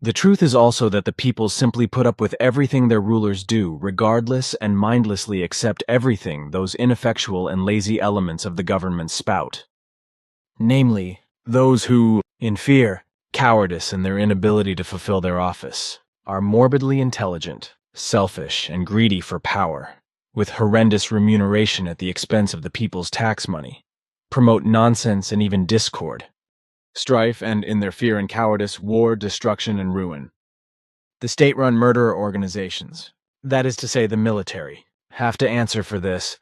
The truth is also that the people simply put up with everything their rulers do, regardless, and mindlessly accept everything those ineffectual and lazy elements of the government spout. Namely, those who, in fear, cowardice, and their inability to fulfill their office, are morbidly intelligent, selfish, and greedy for power, with horrendous remuneration at the expense of the people's tax money, promote nonsense and even discord, strife, and, in their fear and cowardice, war, destruction, and ruin. The state-run murderer organizations, that is to say the military, have to answer for this,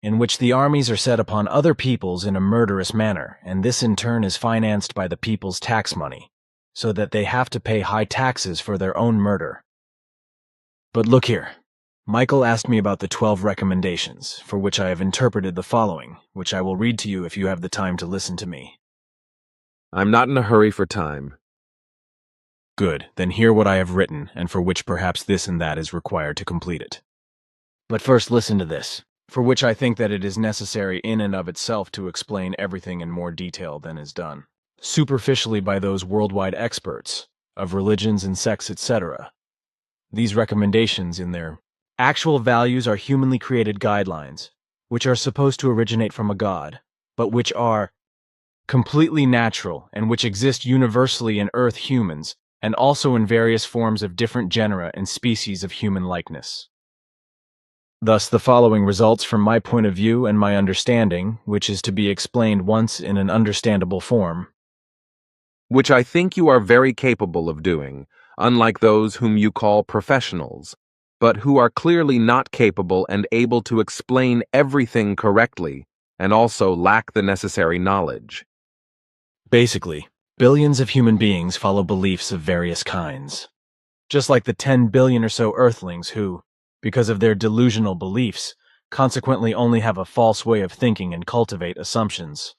in which the armies are set upon other peoples in a murderous manner, and this in turn is financed by the people's tax money, so that they have to pay high taxes for their own murder. But look here. Michael asked me about the 12 recommendations, for which I have interpreted the following, which I will read to you if you have the time to listen to me. I'm not in a hurry for time. Good, then hear what I have written, and for which perhaps this and that is required to complete it. But first listen to this, for which I think that it is necessary in and of itself to explain everything in more detail than is done, superficially by those worldwide experts, of religions and sects, etc. These recommendations, in their actual values, are humanly created guidelines, which are supposed to originate from a God, but which are completely natural and which exist universally in Earth humans, and also in various forms of different genera and species of human likeness. Thus, the following results from my point of view and my understanding, which is to be explained once in an understandable form. Which I think you are very capable of doing, unlike those whom you call professionals, but who are clearly not capable and able to explain everything correctly, and also lack the necessary knowledge. Basically, billions of human beings follow beliefs of various kinds. Just like the 10 billion or so Earthlings who, because of their delusional beliefs, consequently only have a false way of thinking and cultivate assumptions.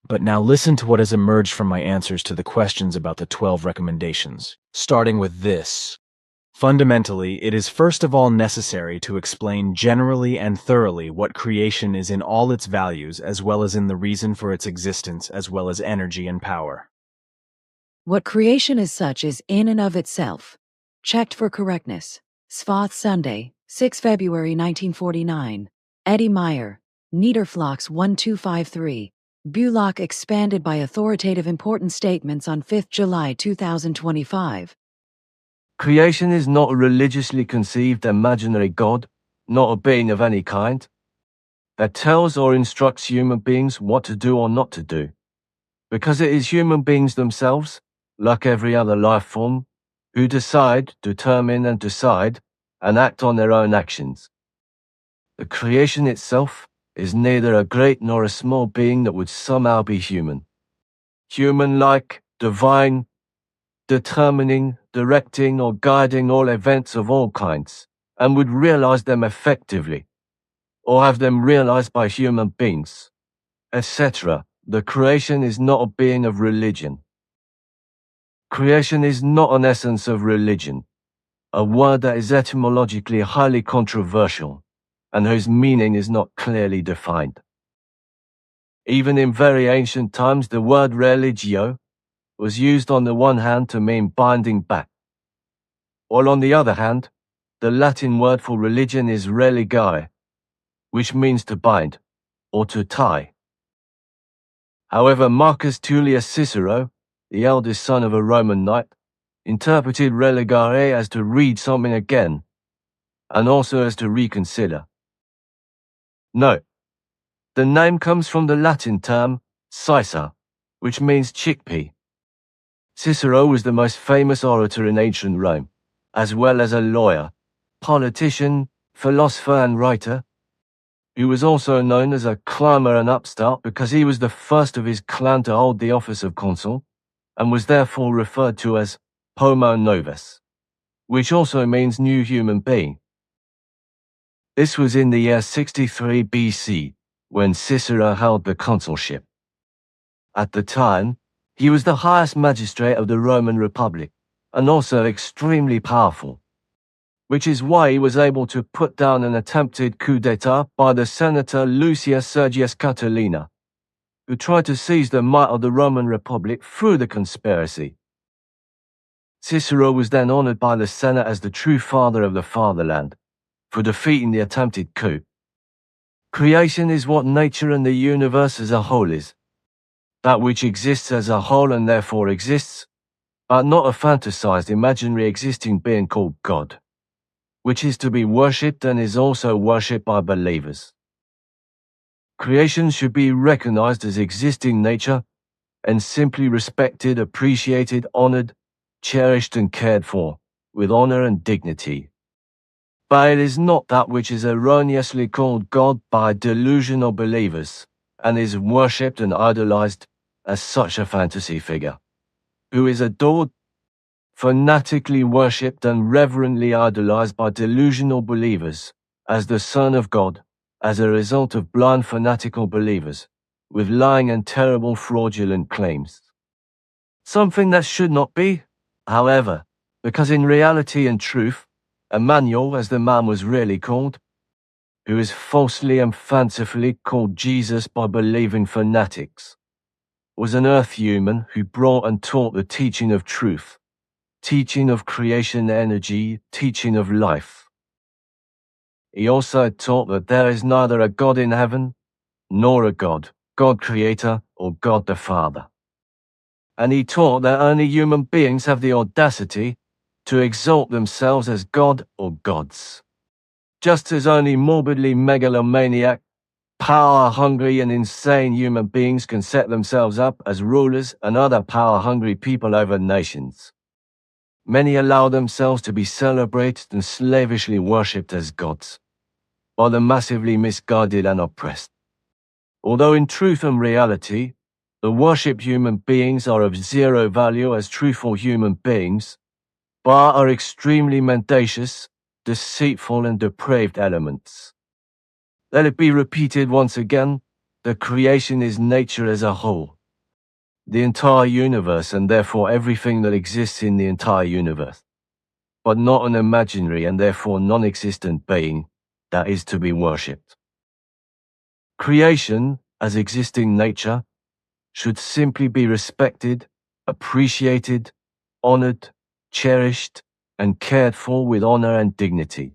But now listen to what has emerged from my answers to the questions about the 12 recommendations, starting with this. Fundamentally, it is first of all necessary to explain generally and thoroughly what creation is in all its values, as well as in the reason for its existence, as well as energy and power. What creation is such is in and of itself. Checked for correctness. Svath Sunday, 6 February 1949. Eddie Meier, Niederflachs 1253. Bullock expanded by authoritative important statements on 5 July 2025. Creation is not a religiously conceived imaginary God, not a being of any kind, that tells or instructs human beings what to do or not to do, because it is human beings themselves, like every other life form, who decide, determine and decide, and act on their own actions. The creation itself is neither a great nor a small being that would somehow be human. Human-like, divine, determining, directing or guiding all events of all kinds, and would realize them effectively, or have them realized by human beings, etc. The creation is not a being of religion. Creation is not an essence of religion, a word that is etymologically highly controversial, and whose meaning is not clearly defined. Even in very ancient times, the word religio was used on the one hand to mean binding back, while on the other hand, the Latin word for religion is religare, which means to bind, or to tie. However, Marcus Tullius Cicero, the eldest son of a Roman knight, interpreted religare as to read something again, and also as to reconsider. Note, the name comes from the Latin term "cisa," which means chickpea. Cicero was the most famous orator in ancient Rome, as well as a lawyer, politician, philosopher and writer. He was also known as a climber and upstart because he was the first of his clan to hold the office of consul, and was therefore referred to as homo novus. which also means new human being. This was in the year 63 BC, when Cicero held the consulship. At the time, he was the highest magistrate of the Roman Republic, and also extremely powerful, which is why he was able to put down an attempted coup d'etat by the senator Lucius Sergius Catilina, who tried to seize the might of the Roman Republic through the conspiracy. Cicero was then honored by the Senate as the true father of the fatherland, for defeating the attempted coup. Creation is what nature and the universe as a whole is, that which exists as a whole and therefore exists, but not a fantasized imaginary existing being called God, which is to be worshipped and is also worshipped by believers. Creation should be recognized as existing nature and simply respected, appreciated, honored, cherished and cared for, with honor and dignity. But it is not that which is erroneously called God by delusional believers, and is worshipped and idolized as such a fantasy figure, who is adored, fanatically worshipped and reverently idolized by delusional believers as the Son of God, as a result of blind fanatical believers, with lying and terrible fraudulent claims. Something that should not be, however, because in reality and truth, Emmanuel, as the man was really called, who is falsely and fancifully called Jesus by believing fanatics, was an earth human who brought and taught the teaching of truth, teaching of creation energy, teaching of life. He also taught that there is neither a God in heaven, nor a God, God Creator, or God the Father. And he taught that only human beings have the audacity to exalt themselves as God or gods. Just as only morbidly megalomaniac, power-hungry and insane human beings can set themselves up as rulers and other power-hungry people over nations. Many allow themselves to be celebrated and slavishly worshipped as gods, by the massively misguided and oppressed. Although in truth and reality, the worshipped human beings are of zero value as truthful human beings, but are extremely mendacious, deceitful and depraved elements. Let it be repeated once again, the creation is nature as a whole. The entire universe and therefore everything that exists in the entire universe, but not an imaginary and therefore non-existent being that is to be worshipped. Creation, as existing nature, should simply be respected, appreciated, honored, cherished, and cared for with honor and dignity.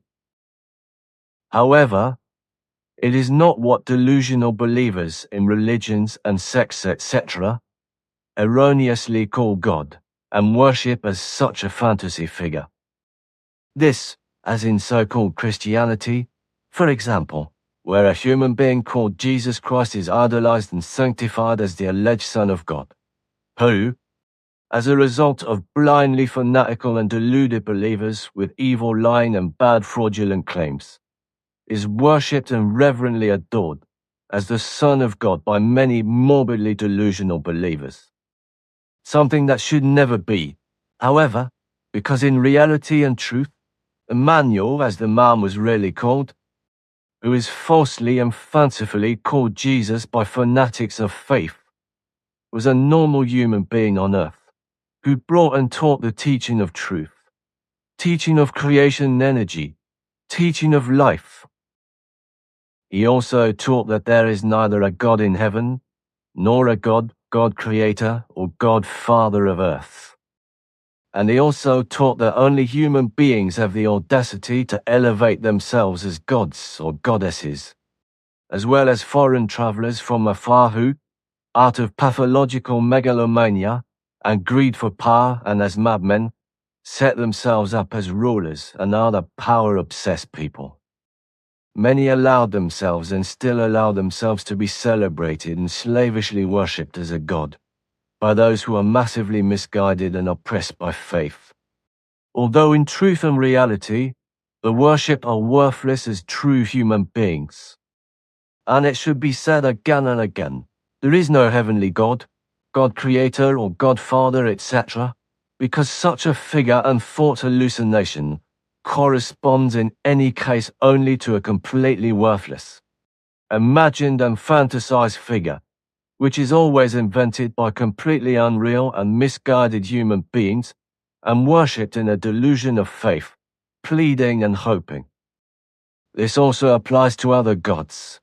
However, it is not what delusional believers in religions and sects, etc., erroneously call God and worship as such a fantasy figure. This, as in so-called Christianity, for example, where a human being called Jesus Christ is idolized and sanctified as the alleged Son of God, who, as a result of blindly fanatical and deluded believers with evil lying and bad fraudulent claims, is worshipped and reverently adored as the Son of God by many morbidly delusional believers. Something that should never be, however, because in reality and truth, Emmanuel, as the man was really called, who is falsely and fancifully called Jesus by fanatics of faith, was a normal human being on earth, who brought and taught the teaching of truth, teaching of creation energy, teaching of life. He also taught that there is neither a God in heaven, nor a God, God Creator, or God Father of earth. And he also taught that only human beings have the audacity to elevate themselves as gods or goddesses, as well as foreign travelers from afar who, out of pathological megalomania and greed for power and as madmen, set themselves up as rulers and other power-obsessed people. Many allowed themselves and still allow themselves to be celebrated and slavishly worshipped as a god by those who are massively misguided and oppressed by faith. Although in truth and reality, the worshipped are worthless as true human beings. And it should be said again and again, there is no heavenly God, God Creator or God Father, etc., because such a figure and thought hallucination corresponds in any case only to a completely worthless, imagined and fantasized figure, which is always invented by completely unreal and misguided human beings and worshipped in a delusion of faith, pleading and hoping. This also applies to other gods.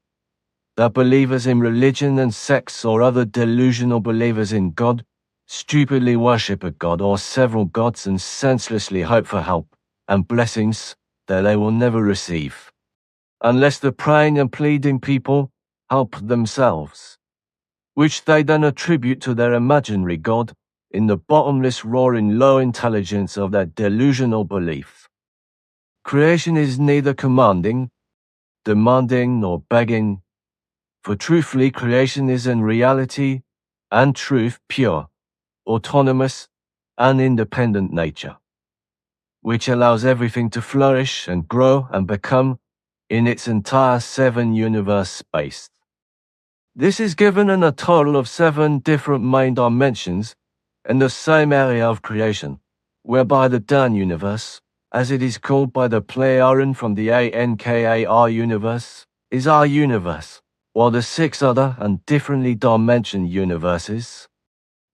That believers in religion and sects or other delusional believers in God stupidly worship a god or several gods and senselessly hope for help and blessings that they will never receive, unless the praying and pleading people help themselves, which they then attribute to their imaginary god in the bottomless roaring low intelligence of their delusional belief. Creation is neither commanding, demanding, nor begging, for truthfully creation is in reality and truth pure, autonomous, and independent nature, which allows everything to flourish and grow and become in its entire 7-universe space. This is given in a total of 7 different main dimensions in the same area of creation, whereby the Dan universe, as it is called by the Pleiaren from the ANKAR universe, is our universe, while the 6 other and differently dimensioned universes,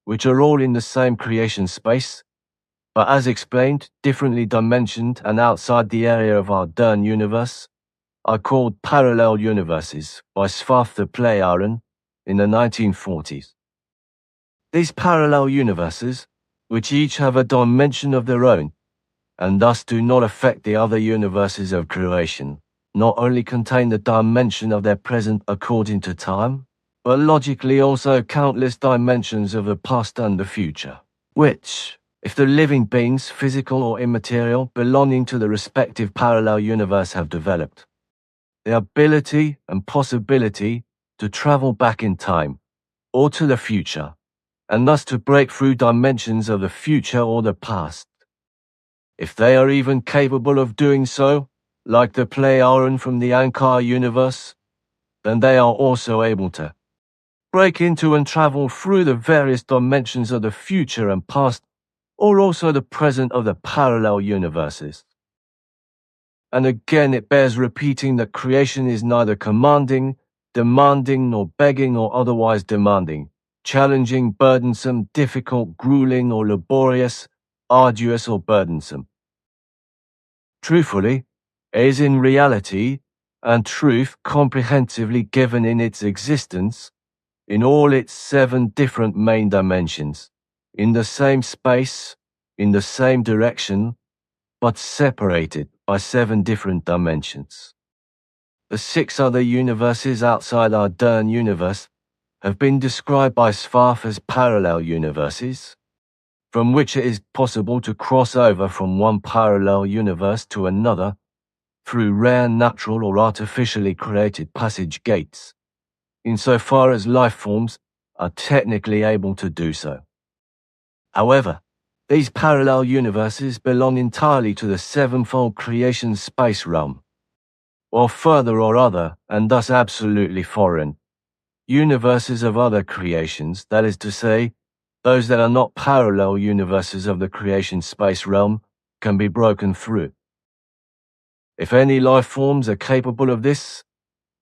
which are all in the same creation space, but as explained, differently dimensioned and outside the area of our Dern universe, are called parallel universes by Svarthe Pleiaren in the 1940s. These parallel universes, which each have a dimension of their own, and thus do not affect the other universes of creation, not only contain the dimension of their present according to time, but logically also countless dimensions of the past and the future, which, if the living beings, physical or immaterial, belonging to the respective parallel universe have developed, the ability and possibility to travel back in time, or to the future, and thus to break through dimensions of the future or the past. If they are even capable of doing so, like the Pleiaren from the Ankar universe, then they are also able to break into and travel through the various dimensions of the future and past, or also the present of the parallel universes. And again, it bears repeating that creation is neither commanding, demanding, nor begging or otherwise demanding, challenging, burdensome, difficult, grueling, or laborious, arduous, or burdensome. Truthfully, it is in reality and truth comprehensively given in its existence, in all its 7 different main dimensions, in the same space, in the same direction, but separated by 7 different dimensions. The 6 other universes outside our Dern universe have been described by Svarthe as parallel universes, from which it is possible to cross over from one parallel universe to another through rare natural or artificially created passage gates, insofar as life forms are technically able to do so. However, these parallel universes belong entirely to the 7-fold creation space realm, or further or other, and thus absolutely foreign, universes of other creations, that is to say, those that are not parallel universes of the creation space realm, can be broken through. If any life forms are capable of this,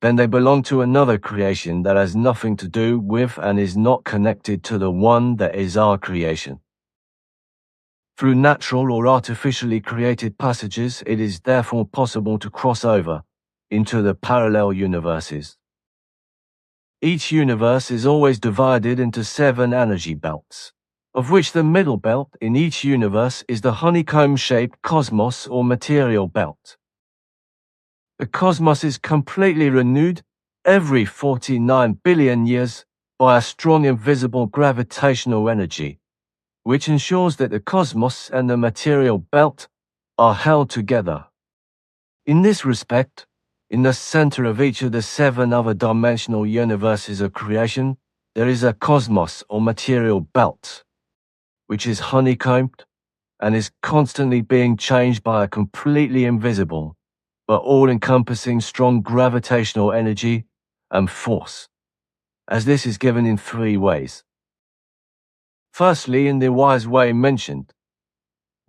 then they belong to another creation that has nothing to do with and is not connected to the one that is our creation. Through natural or artificially created passages, it is therefore possible to cross over into the parallel universes. Each universe is always divided into 7 energy belts, of which the middle belt in each universe is the honeycomb-shaped cosmos or material belt. The cosmos is completely renewed every 49 billion years by a strong invisible gravitational energy, which ensures that the cosmos and the material belt are held together. In this respect, in the center of each of the 7 other dimensional universes of creation, there is a cosmos or material belt, which is honeycombed and is constantly being changed by a completely invisible, but all-encompassing strong gravitational energy and force, as this is given in 3 ways. Firstly, in the wise way mentioned,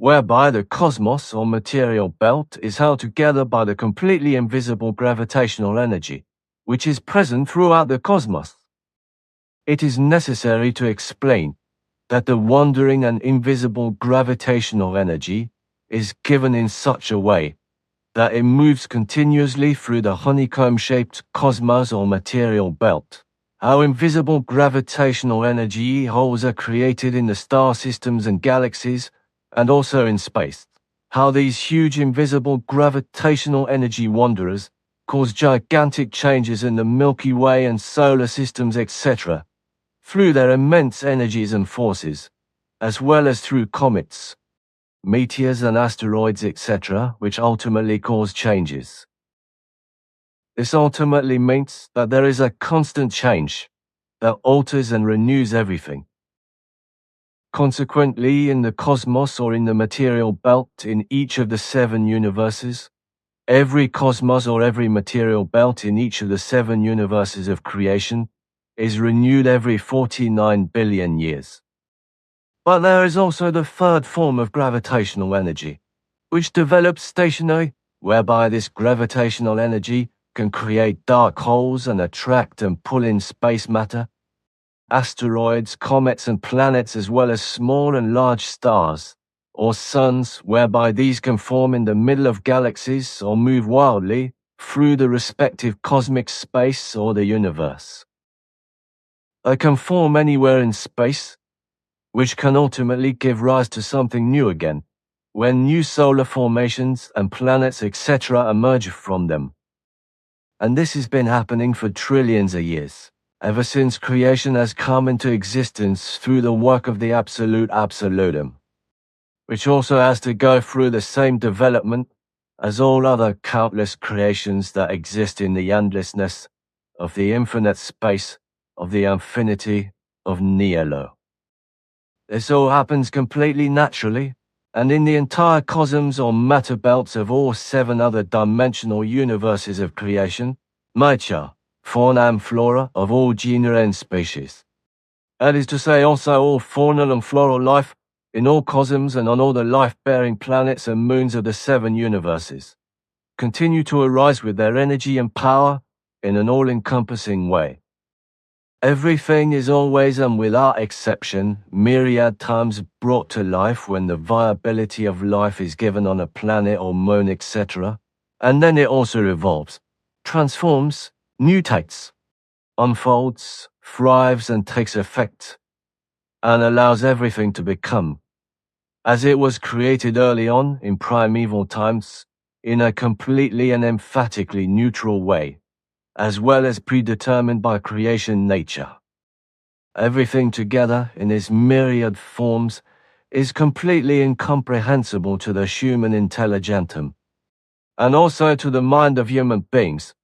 whereby the cosmos or material belt is held together by the completely invisible gravitational energy, which is present throughout the cosmos. It is necessary to explain that the wandering and invisible gravitational energy is given in such a way that it moves continuously through the honeycomb-shaped cosmos or material belt. How invisible gravitational energy holes are created in the star systems and galaxies, and also in space. How these huge invisible gravitational energy wanderers cause gigantic changes in the Milky Way and solar systems, etc., through their immense energies and forces, as well as through comets, meteors and asteroids, etc., which ultimately cause changes. This ultimately means that there is a constant change that alters and renews everything. Consequently, in the cosmos or in the material belt in each of the 7 universes, every cosmos or every material belt in each of the 7 universes of creation is renewed every 49 billion years. But there is also the third form of gravitational energy, which develops stationary, whereby this gravitational energy can create dark holes and attract and pull in space matter, asteroids, comets and planets, as well as small and large stars, or suns, whereby these can form in the middle of galaxies or move wildly through the respective cosmic space or the universe. They can form anywhere in space, which can ultimately give rise to something new again, when new solar formations and planets, etc., emerge from them. And this has been happening for trillions of years, ever since creation has come into existence through the work of the absolute absolutum, which also has to go through the same development as all other countless creations that exist in the endlessness of the infinite space of the infinity of Nihilo. This all happens completely naturally, and in the entire cosmos or matter belts of all 7 other dimensional universes of creation, nature, fauna and flora of all genera and species. That is to say, also all faunal and floral life in all cosmos and on all the life-bearing planets and moons of the 7 universes, continue to arise with their energy and power in an all-encompassing way. Everything is always and without exception myriad times brought to life when the viability of life is given on a planet or moon, etc., and then it also evolves, transforms, mutates, unfolds, thrives and takes effect, and allows everything to become, as it was created early on in primeval times, in a completely and emphatically neutral way, as well as predetermined by creation nature. Everything together in its myriad forms is completely incomprehensible to the human intelligentum, and also to the mind of human beings,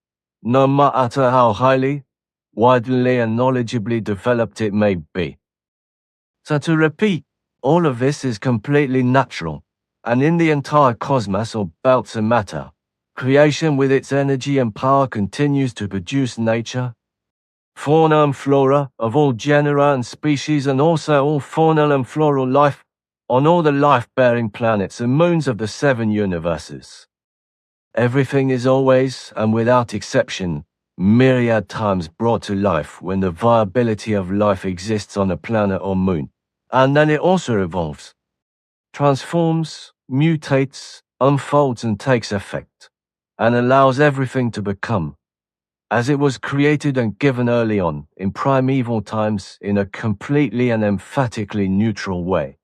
no matter how highly, widely and knowledgeably developed it may be. So to repeat, all of this is completely natural, and in the entire cosmos or belts of matter, creation with its energy and power continues to produce nature, fauna and flora of all genera and species, and also all faunal and floral life on all the life-bearing planets and moons of the 7 universes. Everything is always, and without exception, myriad times brought to life when the viability of life exists on a planet or moon, and then it also evolves, transforms, mutates, unfolds and takes effect, and allows everything to become, as it was created and given early on in primeval times in a completely and emphatically neutral way.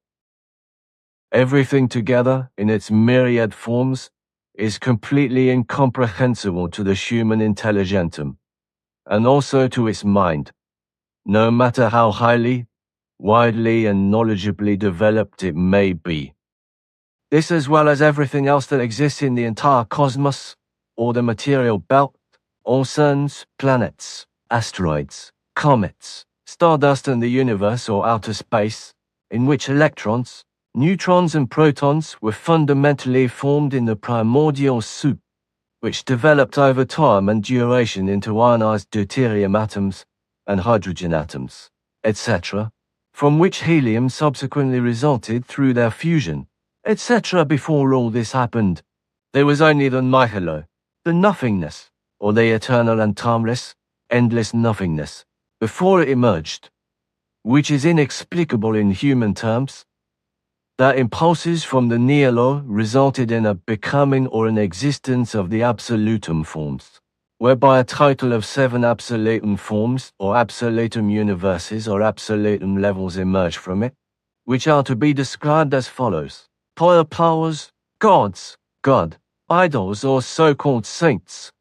Everything together in its myriad forms is completely incomprehensible to the human intelligentum, and also to its mind, no matter how highly, widely and knowledgeably developed it may be. This, as well as everything else that exists in the entire cosmos, or the material belt, all suns, planets, asteroids, comets, stardust and the universe or outer space, in which electrons, neutrons and protons were fundamentally formed in the primordial soup, which developed over time and duration into ionized deuterium atoms and hydrogen atoms, etc., from which helium subsequently resulted through their fusion, etc. Before all this happened, there was only the nihilo, the nothingness, or the eternal and timeless, endless nothingness, before it emerged, which is inexplicable in human terms. That impulses from the nihilo resulted in a becoming or an existence of the absolutum forms, whereby a total of 7 absolutum forms or absolutum universes or absolutum levels emerge from it, which are to be described as follows: higher powers, gods, God, idols or so-called saints,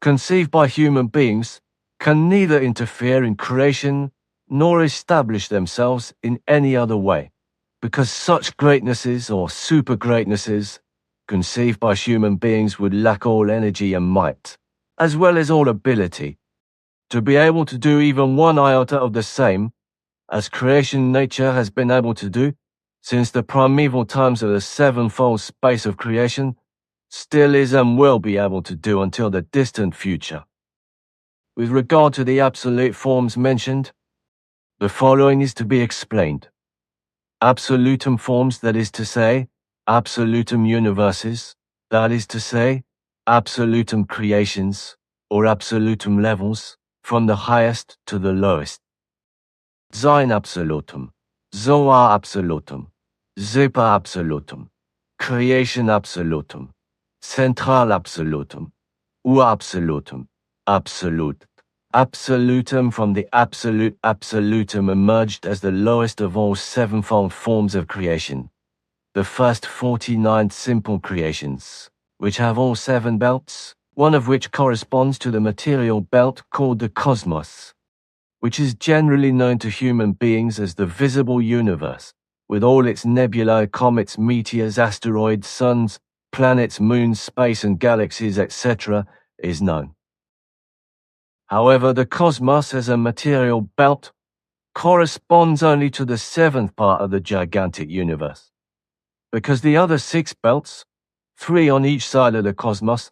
conceived by human beings, can neither interfere in creation nor establish themselves in any other way, because such greatnesses or super greatnesses, conceived by human beings, would lack all energy and might, as well as all ability, to be able to do even one iota of the same, as creation nature has been able to do, since the primeval times of the sevenfold space of creation, still is and will be able to do until the distant future. With regard to the absolute forms mentioned, the following is to be explained. Absolutum forms, that is to say, absolutum universes, that is to say, absolutum creations, or absolutum levels, from the highest to the lowest. Sein absolutum, Zoa absolutum, Super absolutum, Creation absolutum, Central absolutum, Ur absolutum, Absolute. Absolutum from the absolute absolutum emerged as the lowest of all sevenfold forms of creation. The first 49 simple creations, which have all 7 belts, one of which corresponds to the material belt called the cosmos, which is generally known to human beings as the visible universe, with all its nebulae, comets, meteors, asteroids, suns, planets, moons, space and galaxies, etc., is known. However, the cosmos as a material belt corresponds only to the 7th part of the gigantic universe, because the other 6 belts, 3 on each side of the cosmos,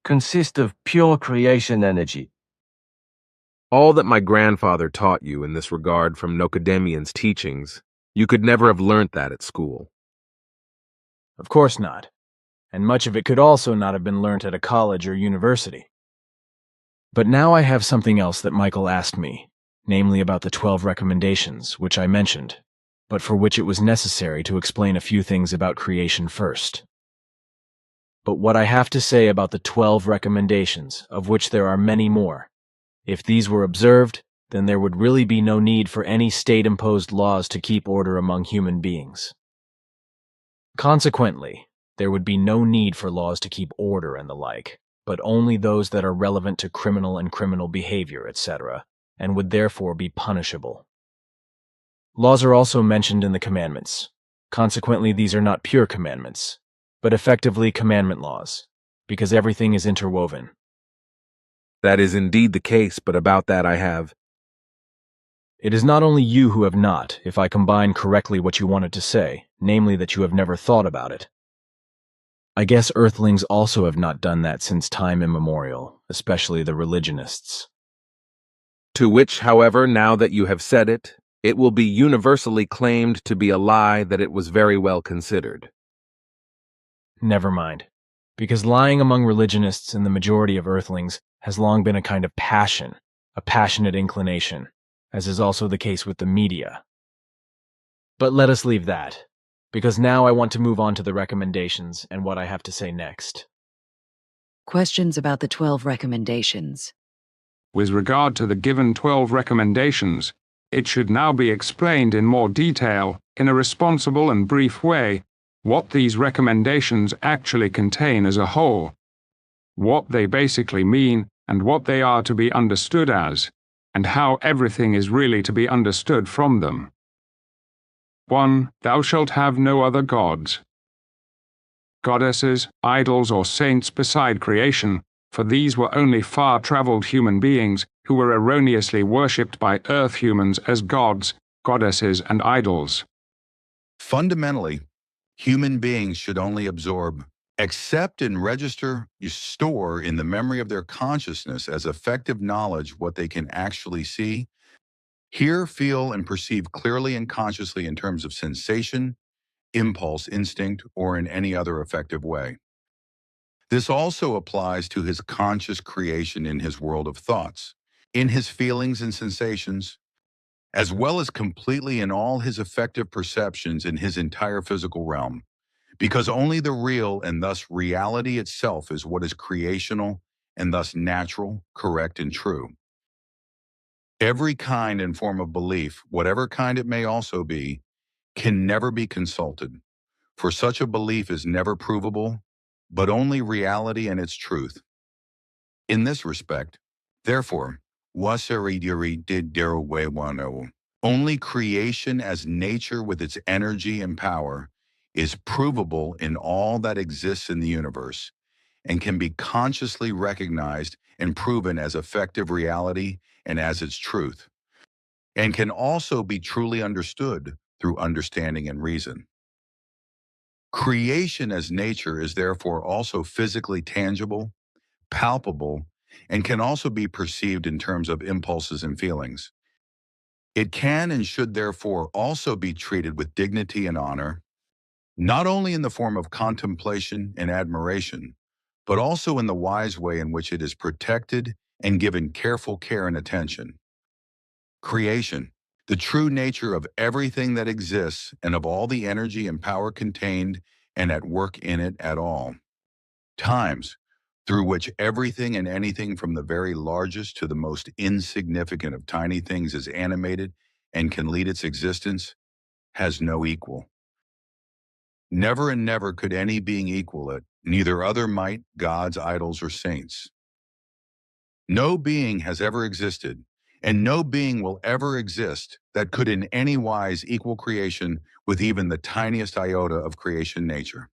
consist of pure creation energy. All that my grandfather taught you in this regard from Nocedemian's teachings, you could never have learnt that at school. Of course not. And much of it could also not have been learnt at a college or university. But now I have something else that Michael asked me, namely about the 12 recommendations, which I mentioned, but for which it was necessary to explain a few things about creation first. But what I have to say about the 12 recommendations, of which there are many more, if these were observed, then there would really be no need for any state-imposed laws to keep order among human beings. Consequently, there would be no need for laws to keep order and the like, but only those that are relevant to criminal and criminal behavior, etc., and would therefore be punishable. Laws are also mentioned in the commandments. Consequently, these are not pure commandments, but effectively commandment laws, because everything is interwoven. That is indeed the case, but about that I have. It is not only you who have not, if I combine correctly what you wanted to say, namely that you have never thought about it. I guess Earthlings also have not done that since time immemorial, especially the religionists. To which, however, now that you have said it, it will be universally claimed to be a lie that it was very well considered. Never mind, because lying among religionists and the majority of Earthlings has long been a kind of passion, a passionate inclination, as is also the case with the media. But let us leave that, because now I want to move on to the recommendations and what I have to say next. Questions about the 12 recommendations. With regard to the given 12 recommendations, it should now be explained in more detail, in a responsible and brief way, what these recommendations actually contain as a whole, what they basically mean, and what they are to be understood as, and how everything is really to be understood from them. 1. Thou shalt have no other gods. Goddesses, idols, or saints beside creation, for these were only far-travelled human beings who were erroneously worshipped by earth humans as gods, goddesses, and idols. Fundamentally, human beings should only absorb, accept, and register, store in the memory of their consciousness as effective knowledge what they can actually see, hear, feel, and perceive clearly and consciously in terms of sensation, impulse, instinct, or in any other effective way. This also applies to his conscious creation in his world of thoughts, in his feelings and sensations, as well as completely in all his effective perceptions in his entire physical realm, because only the real and thus reality itself is what is creational and thus natural, correct, and true. Every kind and form of belief, whatever kind it may also be, can never be consulted, for such a belief is never provable, but only reality and its truth. In this respect, therefore, only creation as nature with its energy and power is provable in all that exists in the universe and can be consciously recognized and proven as effective reality and as its truth, and can also be truly understood through understanding and reason. Creation as nature is therefore also physically tangible, palpable, and can also be perceived in terms of impulses and feelings. It can and should therefore also be treated with dignity and honor, not only in the form of contemplation and admiration, but also in the wise way in which it is protected and given careful care and attention. Creation, the true nature of everything that exists and of all the energy and power contained and at work in it at all times, through which everything and anything from the very largest to the most insignificant of tiny things is animated and can lead its existence, has no equal. Never and never could any being equal it, neither other might, gods, idols, or saints. No being has ever existed, and no being will ever exist that could in any wise equal creation with even the tiniest iota of creation nature.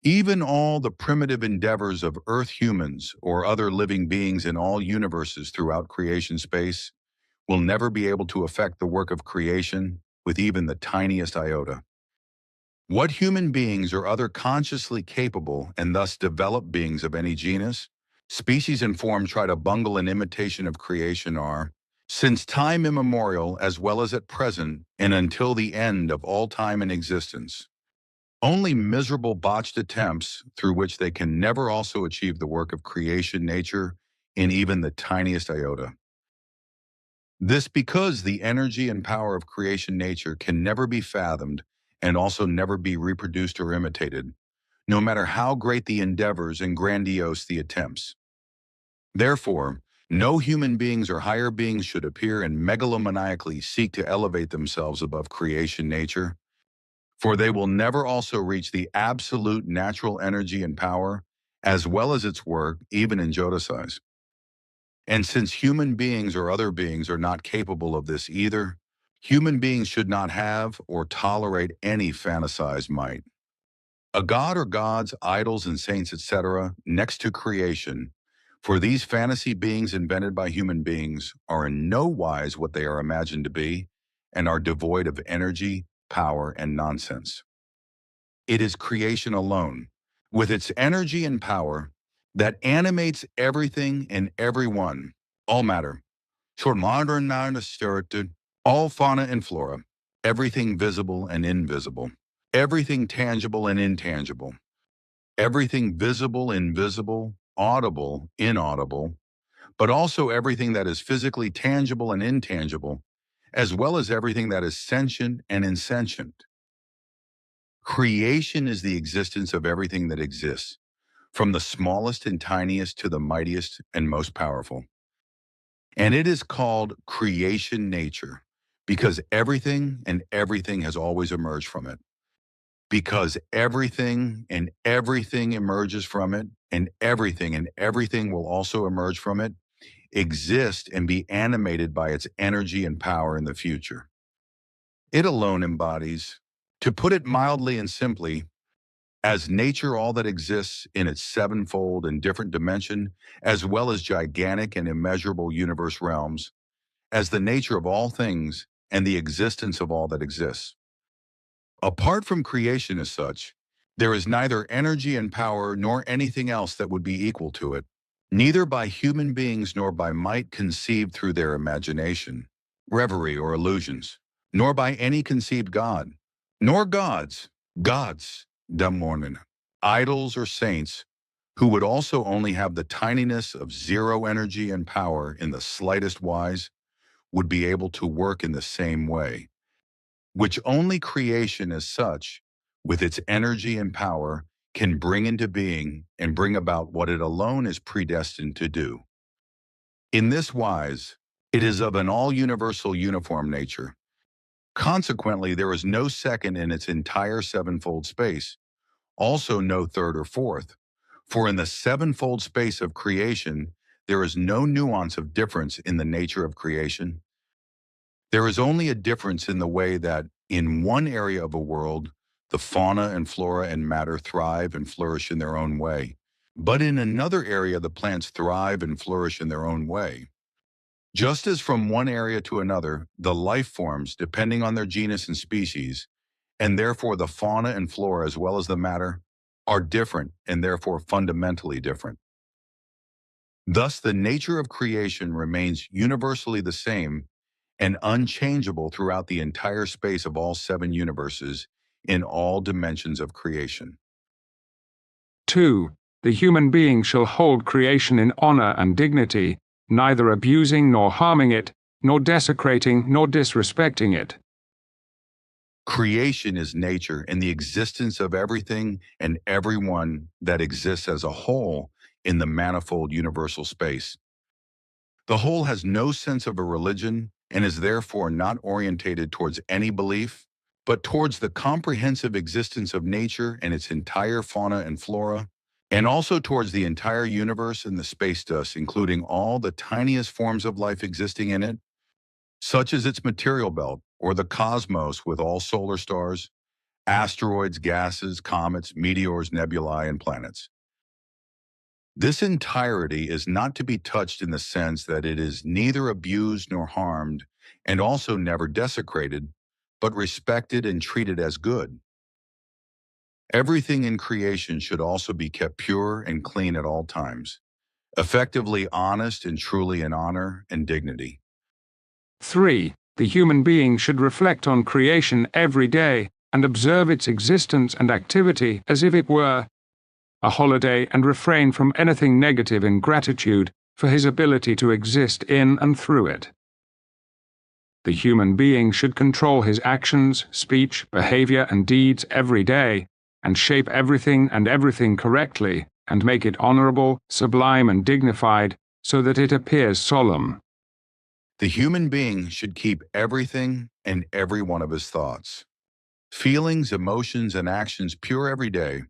Even all the primitive endeavors of Earth humans or other living beings in all universes throughout creation space will never be able to affect the work of creation with even the tiniest iota. What human beings or other consciously capable and thus developed beings of any genus, species, and form try to bungle an imitation of creation are, since time immemorial as well as at present and until the end of all time and existence, only miserable botched attempts through which they can never also achieve the work of creation nature in even the tiniest iota. This because the energy and power of creation nature can never be fathomed and also never be reproduced or imitated, no matter how great the endeavors and grandiose the attempts. Therefore, no human beings or higher beings should appear and megalomaniacally seek to elevate themselves above creation nature, for they will never also reach the absolute natural energy and power, as well as its work, even in Jota size. And since human beings or other beings are not capable of this either, human beings should not have or tolerate any fantasized might. A god or gods, idols, and saints, etc., next to creation, for these fantasy beings invented by human beings are in no wise what they are imagined to be and are devoid of energy, power, and nonsense. It is creation alone, with its energy and power, that animates everything and everyone, all matter, short modern non-asserted, all fauna and flora, everything visible and invisible, everything tangible and intangible, everything visible, invisible, audible, inaudible, but also everything that is physically tangible and intangible, as well as everything that is sentient and insentient. Creation is the existence of everything that exists, from the smallest and tiniest to the mightiest and most powerful. And it is called creation nature because everything and everything has always emerged from it. Because everything and everything emerges from it, and everything will also emerge from it, exist and be animated by its energy and power in the future. It alone embodies, to put it mildly and simply, as nature all that exists in its sevenfold and different dimension, as well as gigantic and immeasurable universe realms, as the nature of all things and the existence of all that exists. Apart from creation as such, there is neither energy and power nor anything else that would be equal to it, neither by human beings nor by might conceived through their imagination, reverie, or illusions, nor by any conceived God, nor gods, dumb morning, idols or saints, who would also only have the tininess of zero energy and power in the slightest wise, would be able to work in the same way, which only creation as such, with its energy and power, can bring into being and bring about what it alone is predestined to do. In this wise, it is of an all-universal uniform nature. Consequently, there is no second in its entire sevenfold space, also no third or fourth, for in the sevenfold space of creation, there is no nuance of difference in the nature of creation. There is only a difference in the way that, in one area of a world, the fauna and flora and matter thrive and flourish in their own way, but in another area the plants thrive and flourish in their own way. Just as from one area to another, the life forms, depending on their genus and species, and therefore the fauna and flora as well as the matter, are different and therefore fundamentally different. Thus, the nature of creation remains universally the same and unchangeable throughout the entire space of all seven universes in all dimensions of creation. 2. The human being shall hold creation in honor and dignity, neither abusing nor harming it, nor desecrating nor disrespecting it. Creation is nature and the existence of everything and everyone that exists as a whole in the manifold universal space. The whole has no sense of a religion and is therefore not orientated towards any belief, but towards the comprehensive existence of nature and its entire fauna and flora, and also towards the entire universe and the space dust, including all the tiniest forms of life existing in it, such as its material belt or the cosmos with all solar stars, asteroids, gases, comets, meteors, nebulae, and planets. This entirety is not to be touched in the sense that it is neither abused nor harmed, and also never desecrated, but respected and treated as good. Everything in creation should also be kept pure and clean at all times, effectively honest and truly in honor and dignity. 3. The human being should reflect on creation every day and observe its existence and activity as if it were a holiday and refrain from anything negative in gratitude for his ability to exist in and through it. The human being should control his actions, speech, behavior, and deeds every day, and shape everything and everything correctly, and make it honorable, sublime, and dignified, so that it appears solemn. The human being should keep everything and every one of his thoughts, feelings, emotions, and actions pure every day,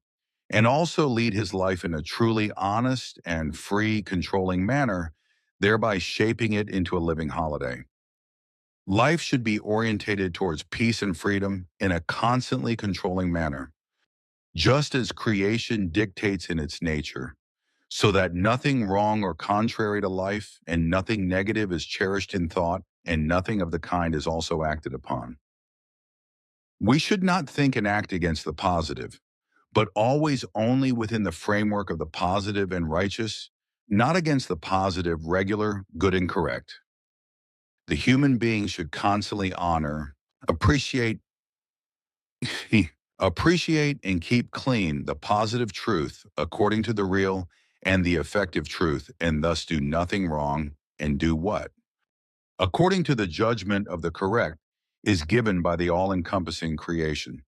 and also lead his life in a truly honest and free, controlling manner, thereby shaping it into a living holiday. Life should be orientated towards peace and freedom in a constantly controlling manner, just as creation dictates in its nature, so that nothing wrong or contrary to life and nothing negative is cherished in thought and nothing of the kind is also acted upon. We should not think and act against the positive, but always only within the framework of the positive and righteous, not against the positive, regular, good and correct. The human being should constantly honor, appreciate and keep clean the positive truth according to the real and the effective truth, and thus do nothing wrong and do what? According to the judgment of the correct is given by the all-encompassing creation.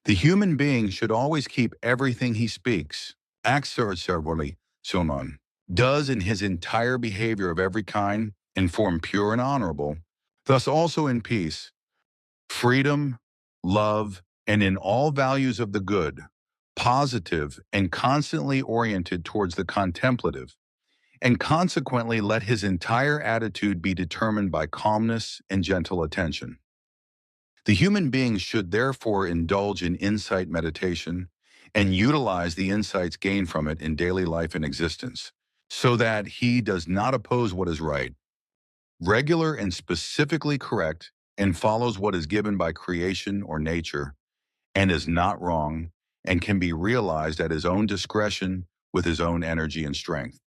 The human being should always keep everything he speaks, acts servantly, does in his entire behavior of every kind, in form pure and honorable, thus also in peace, freedom, love, and in all values of the good, positive and constantly oriented towards the contemplative, and consequently let his entire attitude be determined by calmness and gentle attention. The human being should therefore indulge in insight meditation and utilize the insights gained from it in daily life and existence, so that he does not oppose what is right, regular and specifically correct, and follows what is given by creation or nature, and is not wrong, and can be realized at his own discretion with his own energy and strength.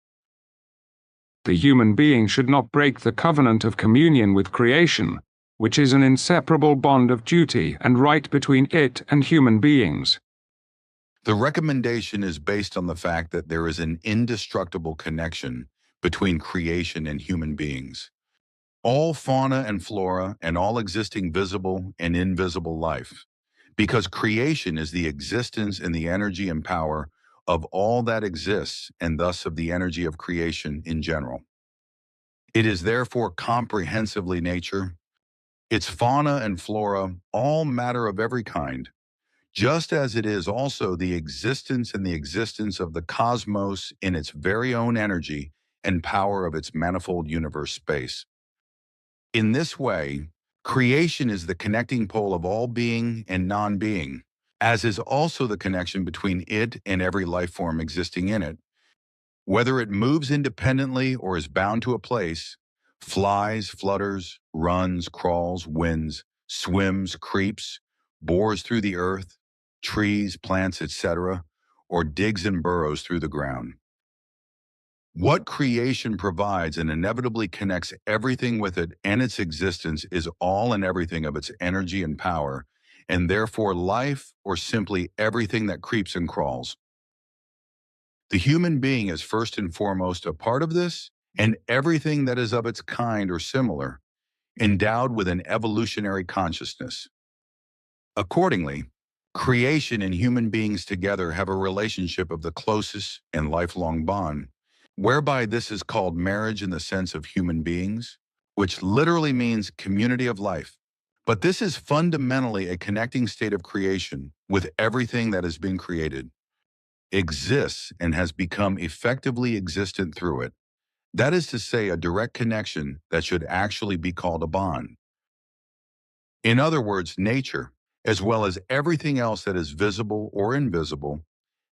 The human being should not break the covenant of communion with creation, which is an inseparable bond of duty and right between it and human beings. The recommendation is based on the fact that there is an indestructible connection between creation and human beings. All fauna and flora and all existing visible and invisible life, because creation is the existence and the energy and power of all that exists and thus of the energy of creation in general. It is therefore comprehensively nature. Its fauna and flora, all matter of every kind, just as it is also the existence and the existence of the cosmos in its very own energy and power of its manifold universe space. In this way, creation is the connecting pole of all being and non-being, as is also the connection between it and every life form existing in it. Whether it moves independently or is bound to a place, flies, flutters, runs, crawls, wins, swims, creeps, bores through the earth, trees, plants, etc., or digs and burrows through the ground. What creation provides and inevitably connects everything with it and its existence is all and everything of its energy and power, and therefore life or simply everything that creeps and crawls. The human being is first and foremost a part of this, and everything that is of its kind or similar, endowed with an evolutionary consciousness. Accordingly, creation and human beings together have a relationship of the closest and lifelong bond, whereby this is called marriage in the sense of human beings, which literally means community of life. But this is fundamentally a connecting state of creation with everything that has been created, exists, and has become effectively existent through it. That is to say, a direct connection that should actually be called a bond. In other words, nature, as well as everything else that is visible or invisible,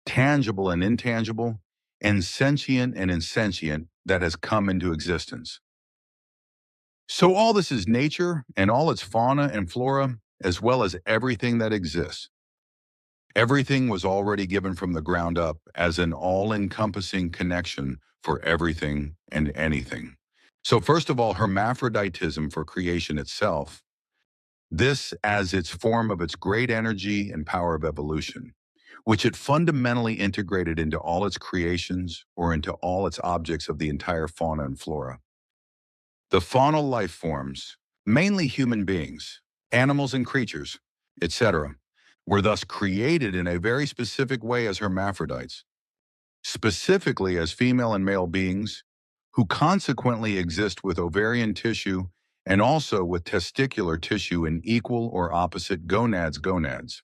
tangible and intangible, and sentient and insentient that has come into existence. So all this is nature and all its fauna and flora, as well as everything that exists. Everything was already given from the ground up as an all-encompassing connection for everything and anything. So first of all, hermaphroditism for creation itself, this as its form of its great energy and power of evolution, which it fundamentally integrated into all its creations or into all its objects of the entire fauna and flora. The faunal life forms, mainly human beings, animals and creatures, etc., were thus created in a very specific way as hermaphrodites, specifically as female and male beings, who consequently exist with ovarian tissue and also with testicular tissue in equal or opposite gonads.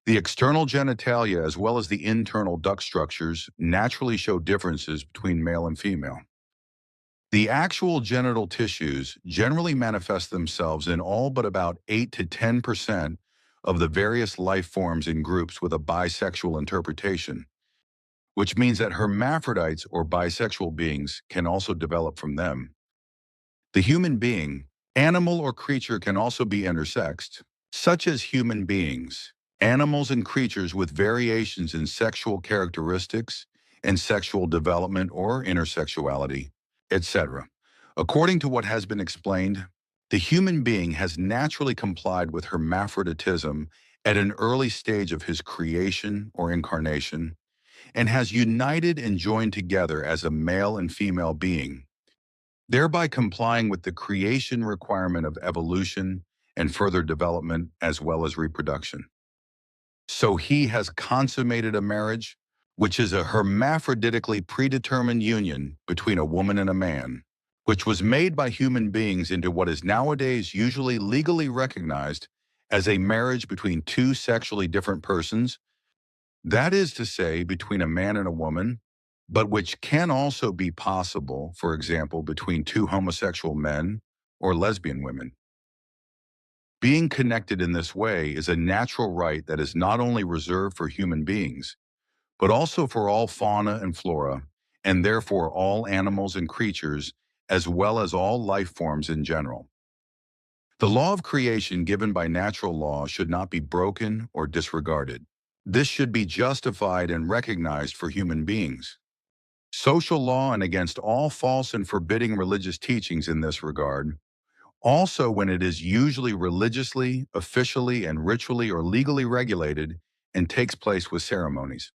The external genitalia as well as the internal duct structures naturally show differences between male and female. The actual genital tissues generally manifest themselves in all but about 8 to 10% of the various life forms in groups with a bisexual interpretation, which means that hermaphrodites or bisexual beings can also develop from them. The human being, animal or creature can also be intersexed, such as human beings, animals and creatures with variations in sexual characteristics and sexual development or intersexuality, etc. According to what has been explained, the human being has naturally complied with hermaphroditism at an early stage of his creation or incarnation, and has united and joined together as a male and female being, thereby complying with the creation requirement of evolution and further development as well as reproduction. So he has consummated a marriage, which is a hermaphroditically predetermined union between a woman and a man, which was made by human beings into what is nowadays usually legally recognized as a marriage between two sexually different persons, that is to say, between a man and a woman, but which can also be possible, for example, between two homosexual men or lesbian women. Being connected in this way is a natural right that is not only reserved for human beings, but also for all fauna and flora, and therefore all animals and creatures, as well as all life forms in general. The law of creation given by natural law should not be broken or disregarded. This should be justified and recognized for human beings. Social law and against all false and forbidding religious teachings in this regard, Also when it is usually religiously, officially, and ritually or legally regulated and takes place with ceremonies.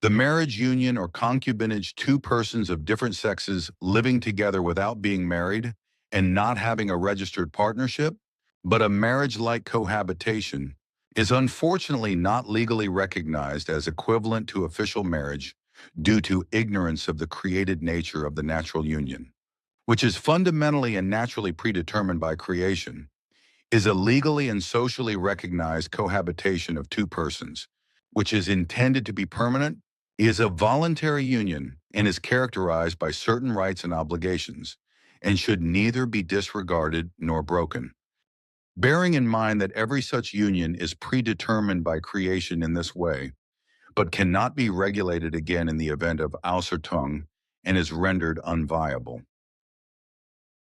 The marriage union or concubinage, two persons of different sexes living together without being married and not having a registered partnership, but a marriage-like cohabitation, is unfortunately not legally recognized as equivalent to official marriage due to ignorance of the created nature of the natural union, which is fundamentally and naturally predetermined by creation, is a legally and socially recognized cohabitation of two persons, which is intended to be permanent, is a voluntary union, and is characterized by certain rights and obligations, and should neither be disregarded nor broken. Bearing in mind that every such union is predetermined by creation in this way, but cannot be regulated again in the event of Ausertung and is rendered unviable.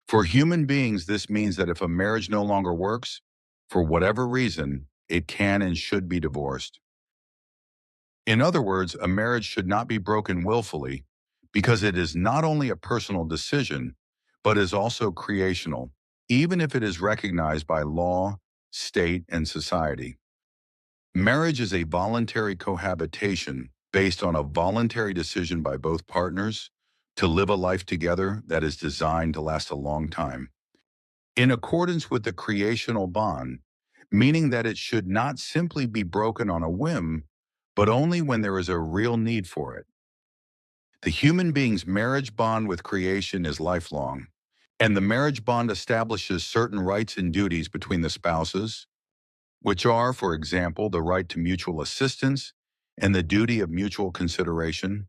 For human beings, this means that if a marriage no longer works, for whatever reason, it can and should be divorced. In other words, a marriage should not be broken willfully because it is not only a personal decision, but is also creational, even if it is recognized by law, state, and society. Marriage is a voluntary cohabitation based on a voluntary decision by both partners to live a life together that is designed to last a long time. In accordance with the creational bond, meaning that it should not simply be broken on a whim, but only when there is a real need for it. The human being's marriage bond with creation is lifelong, and the marriage bond establishes certain rights and duties between the spouses, which are, for example, the right to mutual assistance and the duty of mutual consideration,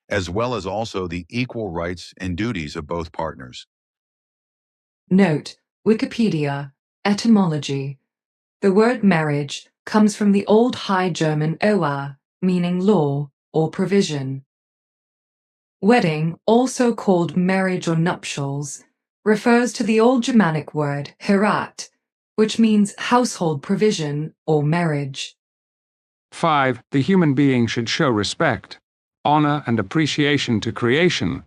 as well as also the equal rights and duties of both partners. Note: Wikipedia, etymology. The word marriage comes from the Old High German oa, meaning law or provision. Wedding, also called marriage or nuptials, refers to the Old Germanic word herat, which means household provision or marriage. 5. The human being should show respect, honor, and appreciation to creation,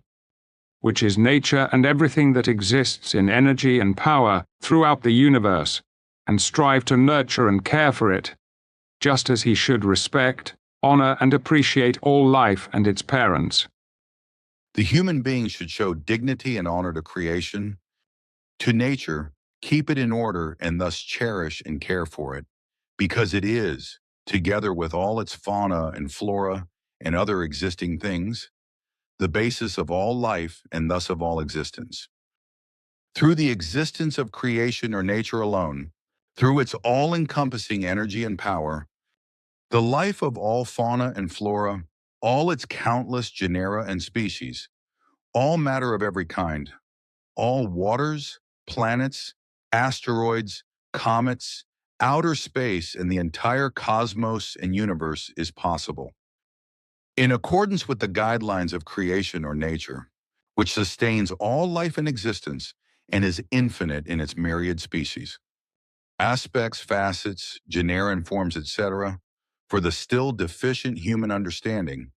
which is nature and everything that exists in energy and power throughout the universe, and strive to nurture and care for it, just as he should respect, honor, and appreciate all life and its parents. The human being should show dignity and honor to creation, to nature, keep it in order, and thus cherish and care for it, because it is, together with all its fauna and flora and other existing things, the basis of all life and thus of all existence. Through the existence of creation or nature alone, through its all-encompassing energy and power, the life of all fauna and flora, all its countless genera and species, all matter of every kind, all waters, planets, asteroids, comets, outer space, and the entire cosmos and universe is possible. In accordance with the guidelines of creation or nature, which sustains all life in existence and is infinite in its myriad species, aspects, facets, genera, and forms, etc., for the still deficient human understanding,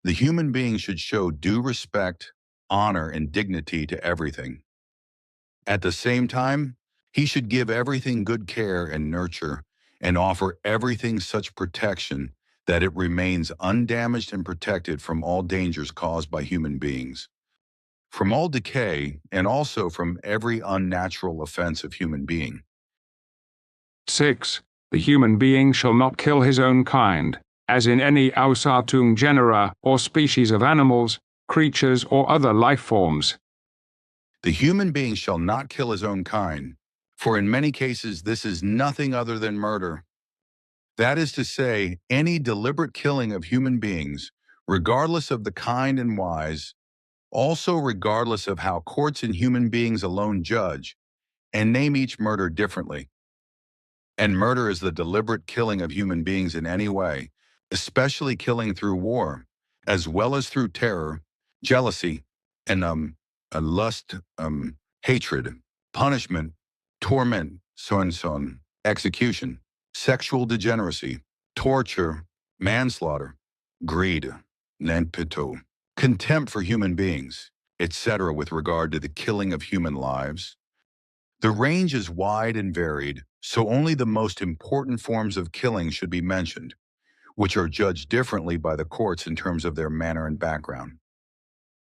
the human being should show due respect, honor, and dignity to everything. At the same time, he should give everything good care and nurture and offer everything such protection that it remains undamaged and protected from all dangers caused by human beings, from all decay, and also from every unnatural offense of human being. 6. The human being shall not kill his own kind, as in any Ausertung genera or species of animals, creatures, or other life forms. The human being shall not kill his own kind, for in many cases this is nothing other than murder. That is to say, any deliberate killing of human beings, regardless of the kind and wise, also regardless of how courts and human beings alone judge, and name each murder differently. And murder is the deliberate killing of human beings in any way, especially killing through war, as well as through terror, jealousy, and lust, hatred, punishment, torment, son, execution, sexual degeneracy, torture, manslaughter, greed, nanpito, contempt for human beings, etc. with regard to the killing of human lives. The range is wide and varied, so only the most important forms of killing should be mentioned, which are judged differently by the courts in terms of their manner and background.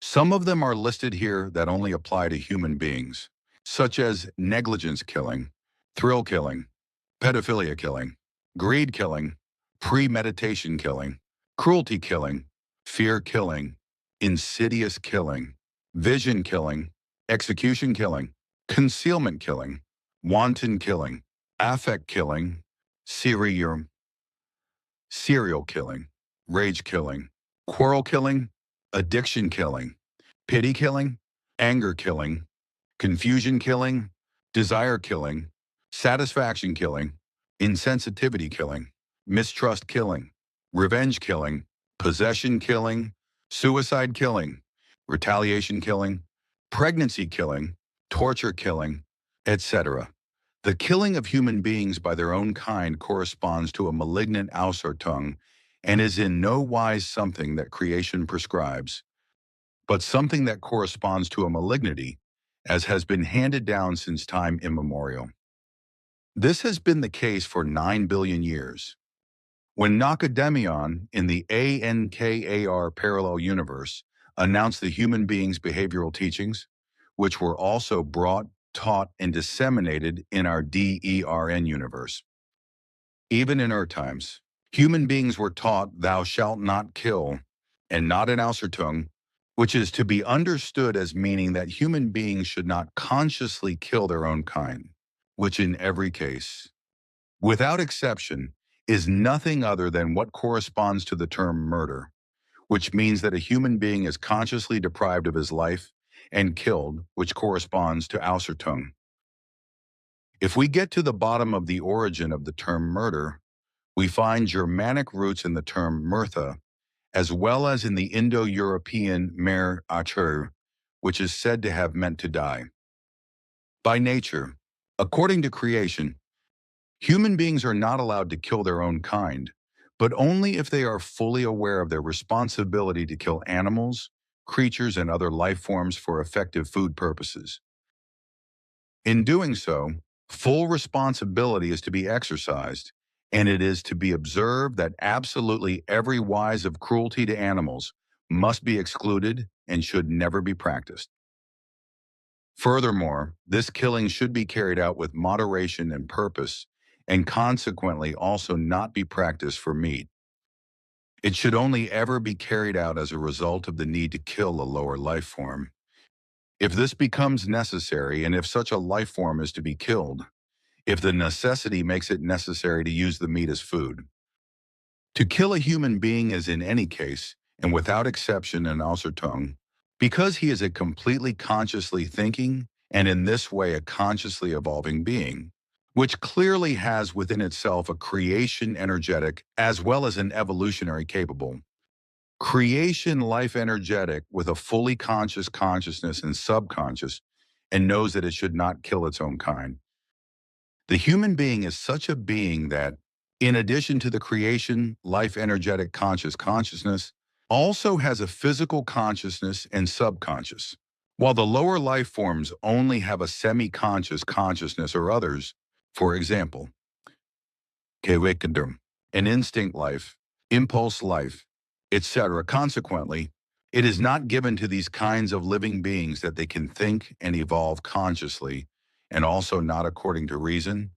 Some of them are listed here that only apply to human beings, such as negligence killing, thrill killing, pedophilia killing, greed killing, premeditation killing, cruelty killing, fear killing, insidious killing, vision killing, execution killing, concealment killing, wanton killing, affect killing, serial killing, rage killing, quarrel killing, addiction killing, pity killing, anger killing, confusion killing, desire killing, satisfaction killing, insensitivity killing, mistrust killing, revenge killing, possession killing, suicide killing, retaliation killing, pregnancy killing, torture killing, etc. The killing of human beings by their own kind corresponds to a malignant Ausartung and is in no wise something that creation prescribes, but something that corresponds to a malignity, as has been handed down since time immemorial. This has been the case for 9 billion years. When Nakademion in the ANKAR parallel universe announced the human being's behavioral teachings, which were also brought, taught, and disseminated in our DERN universe. Even in our times, human beings were taught thou shalt not kill, and not in Ausartung, which is to be understood as meaning that human beings should not consciously kill their own kind, which in every case, without exception, is nothing other than what corresponds to the term murder, which means that a human being is consciously deprived of his life and killed, which corresponds to Ausartung. If we get to the bottom of the origin of the term murder, we find Germanic roots in the term murtha, as well as in the Indo-European mer acher, which is said to have meant to die. By nature, according to creation, human beings are not allowed to kill their own kind, but only if they are fully aware of their responsibility to kill animals, creatures, and other life forms for effective food purposes. In doing so, full responsibility is to be exercised, and it is to be observed that absolutely every wise of cruelty to animals must be excluded and should never be practiced. Furthermore, this killing should be carried out with moderation and purpose, and consequently also not be practiced for meat. It should only ever be carried out as a result of the need to kill a lower life form. If this becomes necessary, and if such a life form is to be killed, if the necessity makes it necessary to use the meat as food. To kill a human being is in any case, and without exception in Ausartung, because he is a completely consciously thinking, and in this way a consciously evolving being, which clearly has within itself a creation energetic as well as an evolutionary capable. Creation life energetic with a fully conscious consciousness and subconscious, and knows that it should not kill its own kind. The human being is such a being that, in addition to the creation, life energetic conscious consciousness, also has a physical consciousness and subconscious. While the lower life forms only have a semi-conscious consciousness or others, for example, an instinct life, impulse life, etc. Consequently, it is not given to these kinds of living beings that they can think and evolve consciously, and also not according to reason,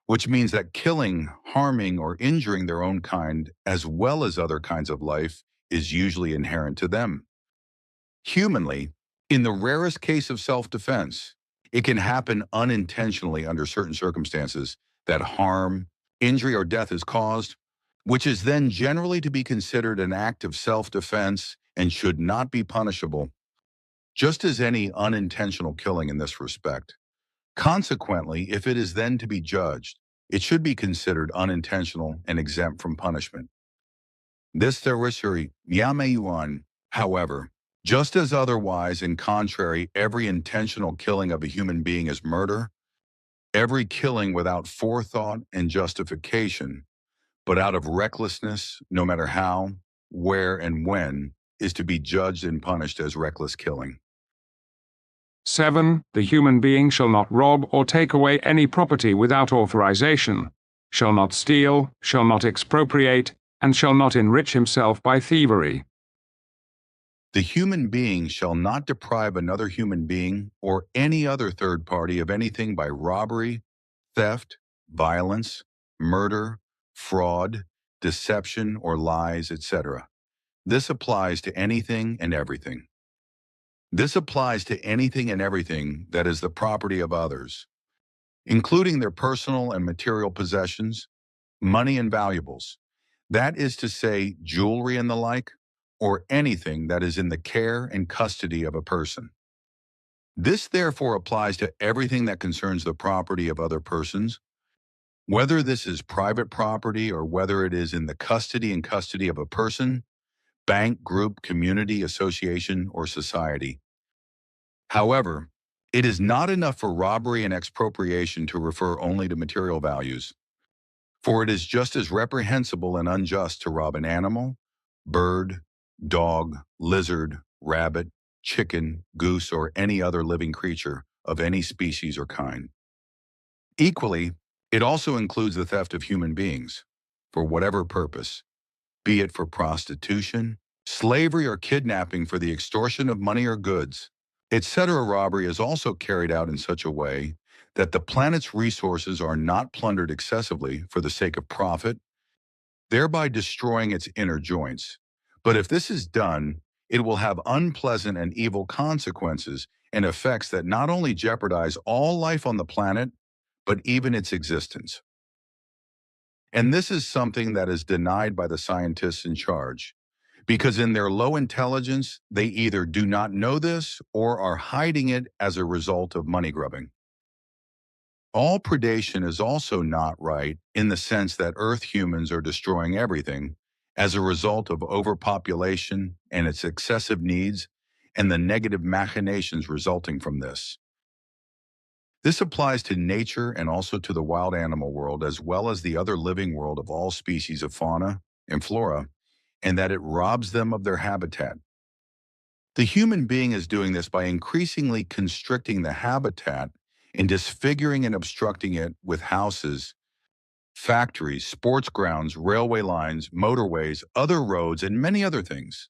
which means that killing, harming, or injuring their own kind, as well as other kinds of life, is usually inherent to them. Humanly, in the rarest case of self-defense, it can happen unintentionally under certain circumstances that harm, injury, or death is caused, which is then generally to be considered an act of self-defense and should not be punishable, just as any unintentional killing in this respect. Consequently, if it is then to be judged, it should be considered unintentional and exempt from punishment. This theory, Yameyuan, however, just as otherwise and contrary, every intentional killing of a human being is murder, every killing without forethought and justification, but out of recklessness, no matter how, where, and when, is to be judged and punished as reckless killing. 7. The human being shall not rob or take away any property without authorization, shall not steal, shall not expropriate, and shall not enrich himself by thievery. The human being shall not deprive another human being or any other third party of anything by robbery, theft, violence, murder, fraud, deception, or lies, etc. This applies to anything and everything. This applies to anything and everything that is the property of others, including their personal and material possessions, money and valuables. That is to say, jewelry and the like, or anything that is in the care and custody of a person. This therefore applies to everything that concerns the property of other persons, whether this is private property or whether it is in the custody and custody of a person, bank, group, community, association, or society. However, it is not enough for robbery and expropriation to refer only to material values, for it is just as reprehensible and unjust to rob an animal, bird, dog, lizard, rabbit, chicken, goose, or any other living creature of any species or kind. Equally, it also includes the theft of human beings, for whatever purpose, be it for prostitution, slavery, or kidnapping for the extortion of money or goods, etc. Robbery is also carried out in such a way that the planet's resources are not plundered excessively for the sake of profit, thereby destroying its inner joints. But if this is done, it will have unpleasant and evil consequences and effects that not only jeopardize all life on the planet, but even its existence. And this is something that is denied by the scientists in charge, because in their low intelligence, they either do not know this or are hiding it as a result of money grubbing. All predation is also not right in the sense that Earth humans are destroying everything as a result of overpopulation and its excessive needs and the negative machinations resulting from this. This applies to nature and also to the wild animal world as well as the other living world of all species of fauna and flora, and that it robs them of their habitat. The human being is doing this by increasingly constricting the habitat and disfiguring and obstructing it with houses, factories, sports grounds, railway lines, motorways, other roads, and many other things.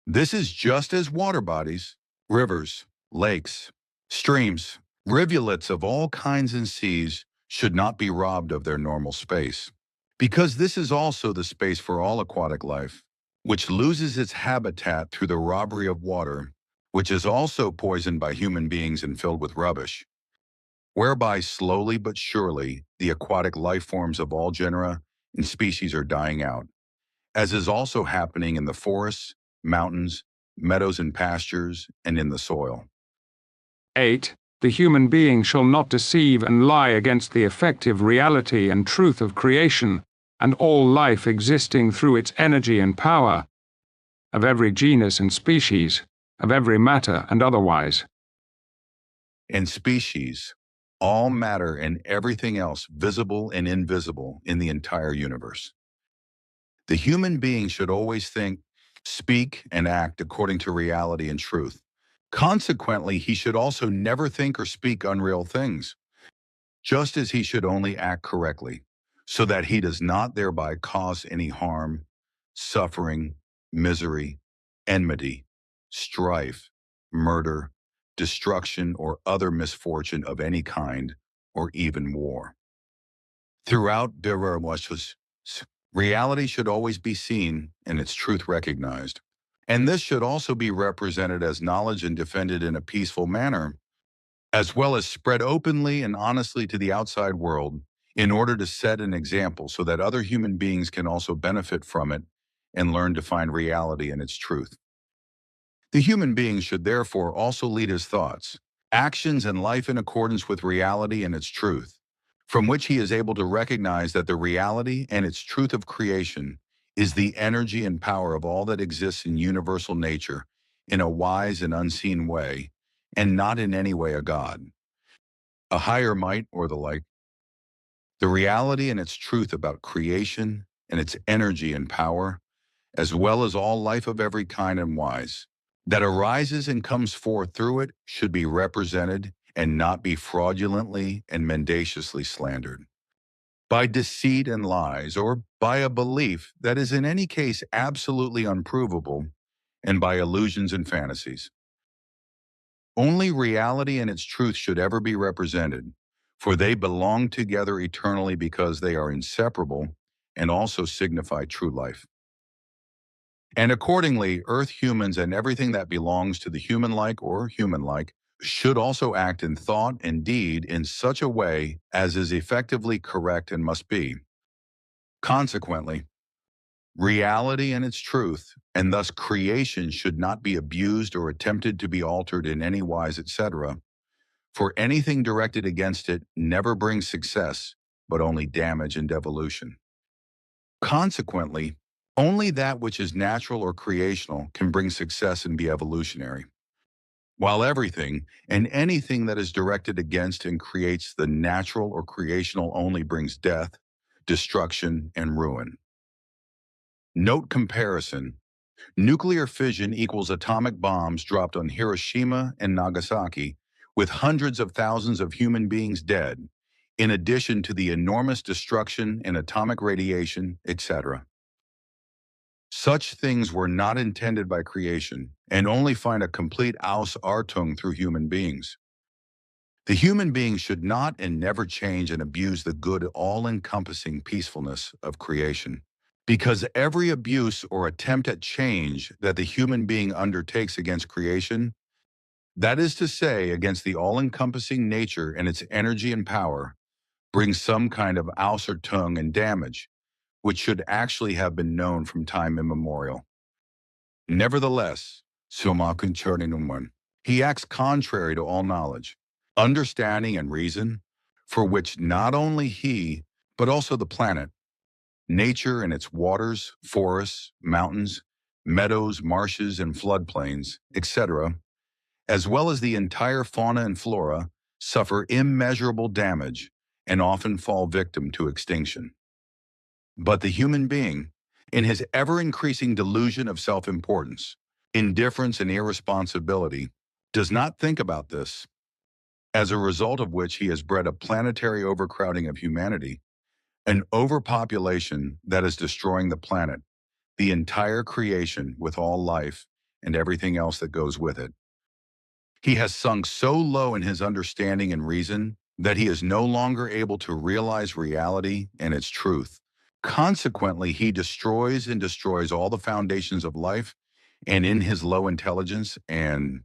This is just as water bodies, rivers, lakes, streams, rivulets of all kinds and seas should not be robbed of their normal space, because this is also the space for all aquatic life, which loses its habitat through the robbery of water, which is also poisoned by human beings and filled with rubbish, whereby slowly but surely the aquatic life forms of all genera and species are dying out, as is also happening in the forests, mountains, meadows and pastures, and in the soil. 8. The human being shall not deceive and lie against the effective reality and truth of creation and all life existing through its energy and power, of every genus and species, of every matter and otherwise. And species, all matter and everything else visible and invisible in the entire universe. The human being should always think, speak, and act according to reality and truth. Consequently, he should also never think or speak unreal things, just as he should only act correctly, so that he does not thereby cause any harm, suffering, misery, enmity, strife, murder, destruction, or other misfortune of any kind, or even war. Throughout reality should always be seen and its truth recognized. And this should also be represented as knowledge and defended in a peaceful manner, as well as spread openly and honestly to the outside world in order to set an example so that other human beings can also benefit from it and learn to find reality in its truth. The human being should therefore also lead his thoughts, actions, and life in accordance with reality and its truth, from which he is able to recognize that the reality and its truth of creation is the energy and power of all that exists in universal nature in a wise and unseen way, and not in any way a god, a higher might, or the like. The reality and its truth about creation and its energy and power, as well as all life of every kind and wise, that arises and comes forth through it should be represented and not be fraudulently and mendaciously slandered by deceit and lies, or by a belief that is in any case absolutely unprovable, and by illusions and fantasies. Only reality and its truth should ever be represented, for they belong together eternally because they are inseparable and also signify true life. And accordingly, earth humans and everything that belongs to the human-like or human-like should also act in thought and deed in such a way as is effectively correct and must be. Consequently, reality and its truth, and thus creation, should not be abused or attempted to be altered in any wise, etc., for anything directed against it never brings success, but only damage and devolution. Consequently, only that which is natural or creational can bring success and be evolutionary, while everything and anything that is directed against and creates the natural or creational only brings death, destruction, and ruin. Note comparison. Nuclear fission equals atomic bombs dropped on Hiroshima and Nagasaki, with hundreds of thousands of human beings dead, in addition to the enormous destruction in atomic radiation, etc. Such things were not intended by creation, and only find a complete Ausartung through human beings. The human being should not and never change and abuse the good, all-encompassing peacefulness of creation. Because every abuse or attempt at change that the human being undertakes against creation, that is to say, against the all-encompassing nature and its energy and power, brings some kind of Ausartung and damage, which should actually have been known from time immemorial. Nevertheless, he acts contrary to all knowledge, understanding, and reason, for which not only he, but also the planet, nature and its waters, forests, mountains, meadows, marshes, and floodplains, etc., as well as the entire fauna and flora, suffer immeasurable damage and often fall victim to extinction. But the human being, in his ever-increasing delusion of self-importance, indifference, and irresponsibility, does not think about this, as a result of which he has bred a planetary overcrowding of humanity, an overpopulation that is destroying the planet, the entire creation with all life and everything else that goes with it. He has sunk so low in his understanding and reason that he is no longer able to realize reality and its truth. Consequently, he destroys all the foundations of life, and in his low intelligence and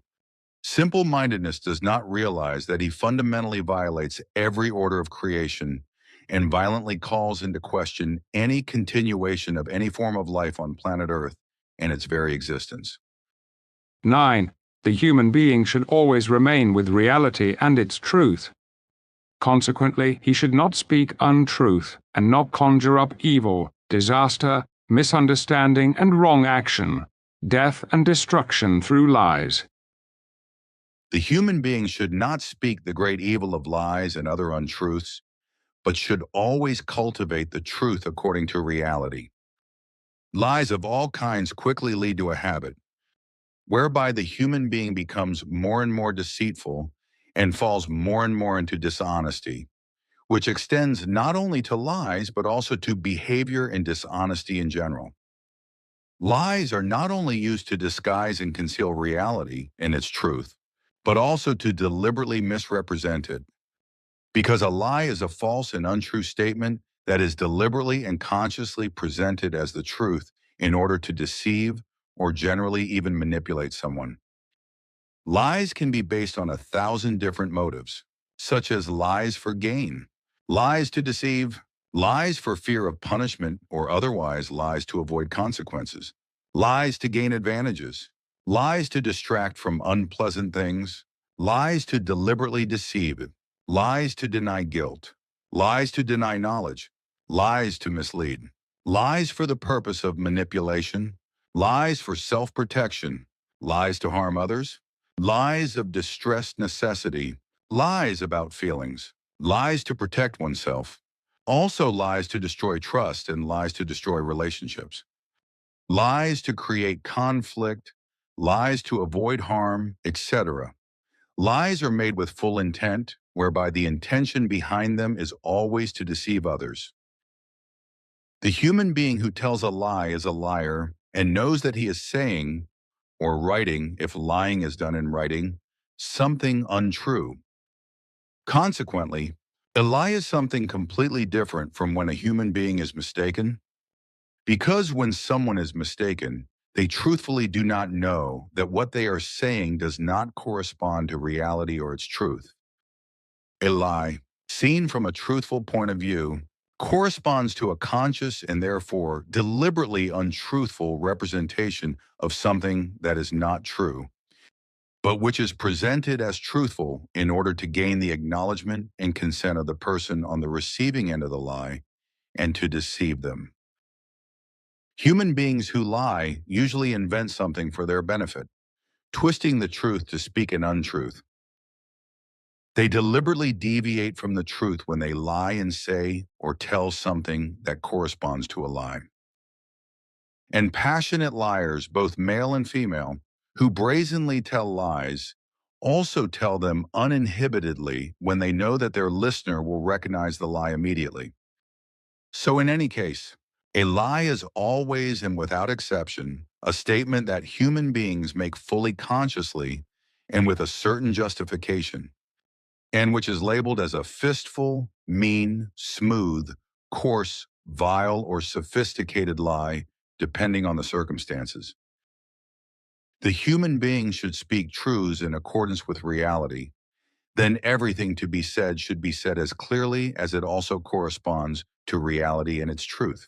simple-mindedness does not realize that he fundamentally violates every order of creation and violently calls into question any continuation of any form of life on planet Earth and its very existence. 9. The human being should always remain with reality and its truth. Consequently, he should not speak untruth and not conjure up evil, disaster, misunderstanding, and wrong action, death and destruction through lies. The human being should not speak the great evil of lies and other untruths, but should always cultivate the truth according to reality. Lies of all kinds quickly lead to a habit, whereby the human being becomes more and more deceitful and falls more and more into dishonesty, which extends not only to lies, but also to behavior and dishonesty in general. Lies are not only used to disguise and conceal reality and its truth, but also to deliberately misrepresent it. Because a lie is a false and untrue statement that is deliberately and consciously presented as the truth in order to deceive or generally even manipulate someone. Lies can be based on 1,000 different motives, such as lies for gain, lies to deceive, lies for fear of punishment or otherwise lies to avoid consequences, lies to gain advantages, lies to distract from unpleasant things, lies to deliberately deceive, lies to deny guilt, lies to deny knowledge, lies to mislead, lies for the purpose of manipulation, lies for self-protection, lies to harm others, lies of distressed necessity, lies about feelings, lies to protect oneself, also lies to destroy trust and lies to destroy relationships, lies to create conflict, lies to avoid harm, etc. Lies are made with full intent, whereby the intention behind them is always to deceive others. The human being who tells a lie is a liar and knows that he is saying, or writing, if lying is done in writing, something untrue. Consequently, a lie is something completely different from when a human being is mistaken. Because when someone is mistaken, they truthfully do not know that what they are saying does not correspond to reality or its truth. A lie, seen from a truthful point of view, corresponds to a conscious and therefore deliberately untruthful representation of something that is not true, but which is presented as truthful in order to gain the acknowledgement and consent of the person on the receiving end of the lie and to deceive them. Human beings who lie usually invent something for their benefit, twisting the truth to speak an untruth. They deliberately deviate from the truth when they lie and say or tell something that corresponds to a lie. And passionate liars, both male and female, who brazenly tell lies, also tell them uninhibitedly when they know that their listener will recognize the lie immediately. So in any case, a lie is always and without exception a statement that human beings make fully consciously and with a certain justification, and which is labeled as a fistful, mean, smooth, coarse, vile, or sophisticated lie, depending on the circumstances. The human being should speak truths in accordance with reality. Then everything to be said should be said as clearly as it also corresponds to reality and its truth.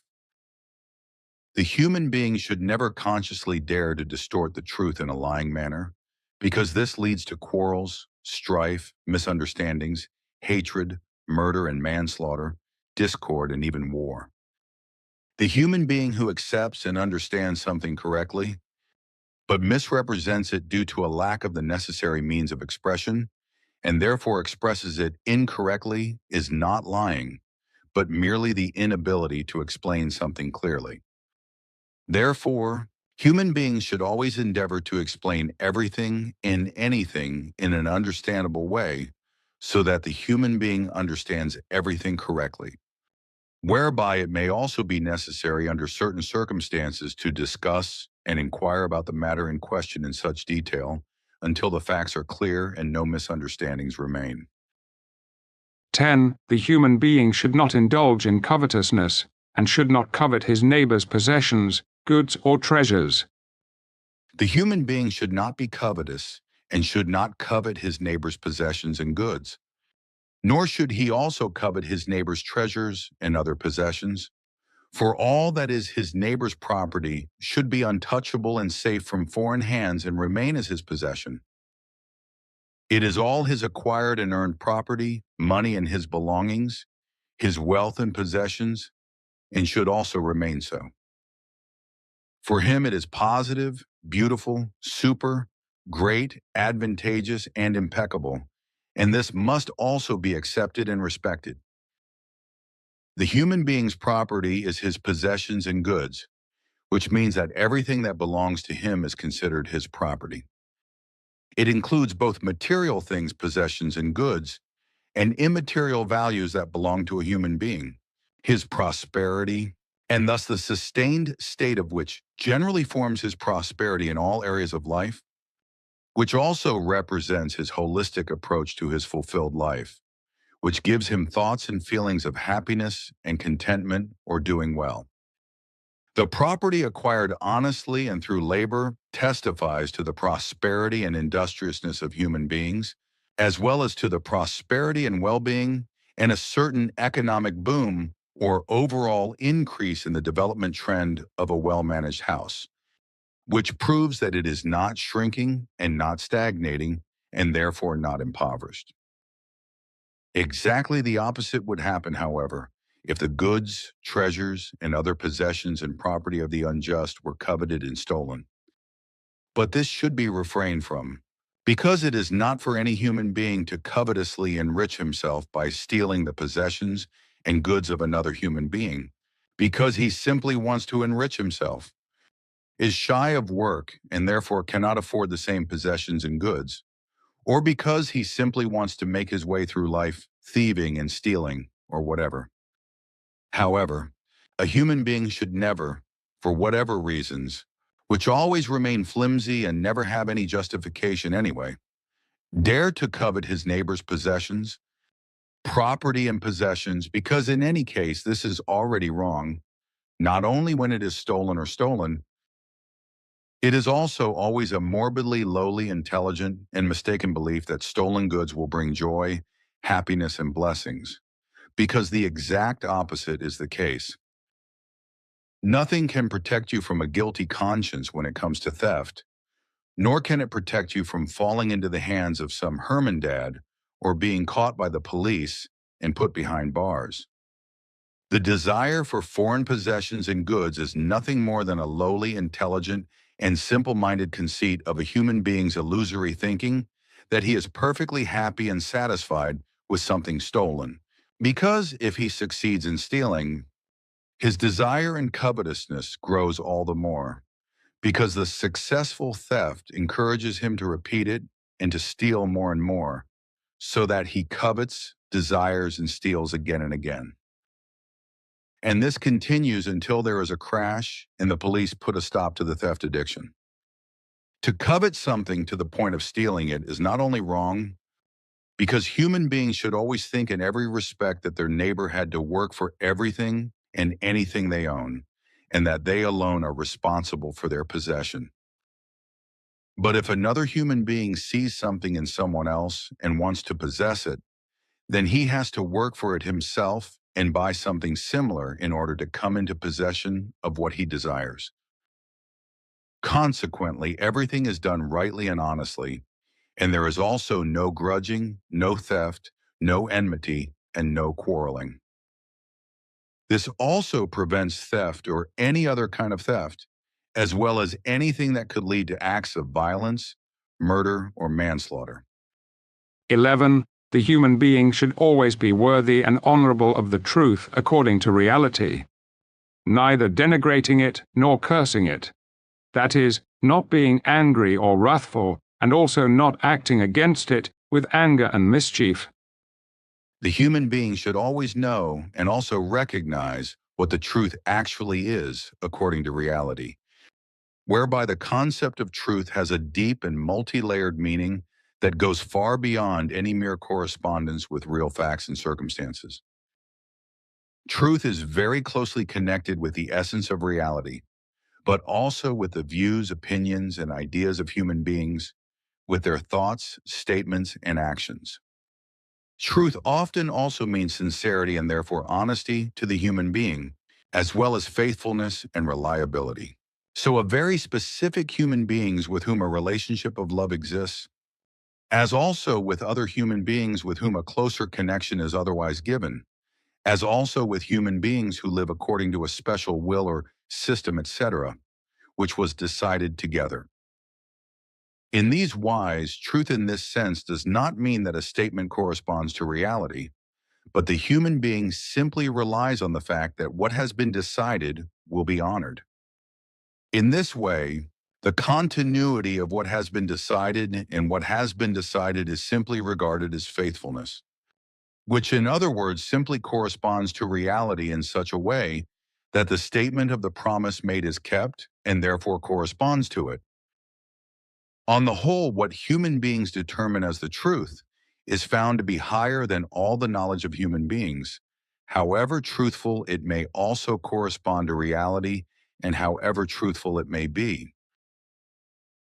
The human being should never consciously dare to distort the truth in a lying manner, because this leads to quarrels, strife, misunderstandings, hatred, murder and manslaughter, discord, and even war. The human being who accepts and understands something correctly, but misrepresents it due to a lack of the necessary means of expression, and therefore expresses it incorrectly, is not lying, but merely the inability to explain something clearly. Therefore, human beings should always endeavor to explain everything and anything in an understandable way so that the human being understands everything correctly, whereby it may also be necessary under certain circumstances to discuss and inquire about the matter in question in such detail until the facts are clear and no misunderstandings remain. 10. The human being should not indulge in covetousness, and should not covet his neighbor's possessions, goods, or treasures. The human being should not be covetous and should not covet his neighbor's possessions and goods, nor should he also covet his neighbor's treasures and other possessions. For all that is his neighbor's property should be untouchable and safe from foreign hands and remain as his possession. It is all his acquired and earned property, money and his belongings, his wealth and possessions, and should also remain so. For him it is positive, beautiful, super, great, advantageous, and impeccable, and this must also be accepted and respected. The human being's property is his possessions and goods, which means that everything that belongs to him is considered his property. It includes both material things, possessions, and goods, and immaterial values that belong to a human being, his prosperity, and thus the sustained state of which generally forms his prosperity in all areas of life, which also represents his holistic approach to his fulfilled life, which gives him thoughts and feelings of happiness and contentment or doing well. The property acquired honestly and through labor testifies to the prosperity and industriousness of human beings, as well as to the prosperity and well-being and a certain economic boom or overall increase in the development trend of a well-managed house, which proves that it is not shrinking and not stagnating and therefore not impoverished. Exactly the opposite would happen, however, if the goods, treasures, and other possessions and property of the unjust were coveted and stolen. But this should be refrained from, because it is not for any human being to covetously enrich himself by stealing the possessions and goods of another human being, because he simply wants to enrich himself. is shy of work and therefore cannot afford the same possessions and goods, or because he simply wants to make his way through life thieving and stealing or whatever. However, a human being should never, for whatever reasons, which always remain flimsy and never have any justification anyway, dare to covet his neighbor's possessions, property and possessions, because in any case this is already wrong, not only when it is stolen, it is also always a morbidly lowly, intelligent, and mistaken belief that stolen goods will bring joy, happiness, and blessings, because the exact opposite is the case. Nothing can protect you from a guilty conscience when it comes to theft, nor can it protect you from falling into the hands of some Hermandad or being caught by the police and put behind bars. The desire for foreign possessions and goods is nothing more than a lowly, intelligent, and simple-minded conceit of a human being's illusory thinking that he is perfectly happy and satisfied with something stolen, because if he succeeds in stealing, his desire and covetousness grows all the more, because the successful theft encourages him to repeat it and to steal more and more, so that he covets, desires, and steals again and again. And this continues until there is a crash and the police put a stop to the theft addiction. To covet something to the point of stealing it is not only wrong, because human beings should always think in every respect that their neighbor had to work for everything and anything they own, and that they alone are responsible for their possession. But if another human being sees something in someone else and wants to possess it, then he has to work for it himself and buy something similar in order to come into possession of what he desires. Consequently, everything is done rightly and honestly, and there is also no grudging, no theft, no enmity, and no quarreling. This also prevents theft or any other kind of theft, as well as anything that could lead to acts of violence, murder, or manslaughter. 11. The human being should always be worthy and honorable of the truth according to reality, neither denigrating it nor cursing it. That is, not being angry or wrathful, and also not acting against it with anger and mischief. The human being should always know and also recognize what the truth actually is according to reality, whereby the concept of truth has a deep and multi-layered meaning that goes far beyond any mere correspondence with real facts and circumstances. Truth is very closely connected with the essence of reality, but also with the views, opinions, and ideas of human beings, with their thoughts, statements, and actions. Truth often also means sincerity and therefore honesty to the human being, as well as faithfulness and reliability. So a very specific human beings with whom a relationship of love exists, as also with other human beings with whom a closer connection is otherwise given, as also with human beings who live according to a special will or system, etc., which was decided together. In these wise, truth in this sense does not mean that a statement corresponds to reality, but the human being simply relies on the fact that what has been decided will be honored. In this way, the continuity of what has been decided and what has been decided is simply regarded as faithfulness, which in other words simply corresponds to reality in such a way that the statement of the promise made is kept and therefore corresponds to it. On the whole, what human beings determine as the truth is found to be higher than all the knowledge of human beings, however truthful it may also correspond to reality and however truthful it may be.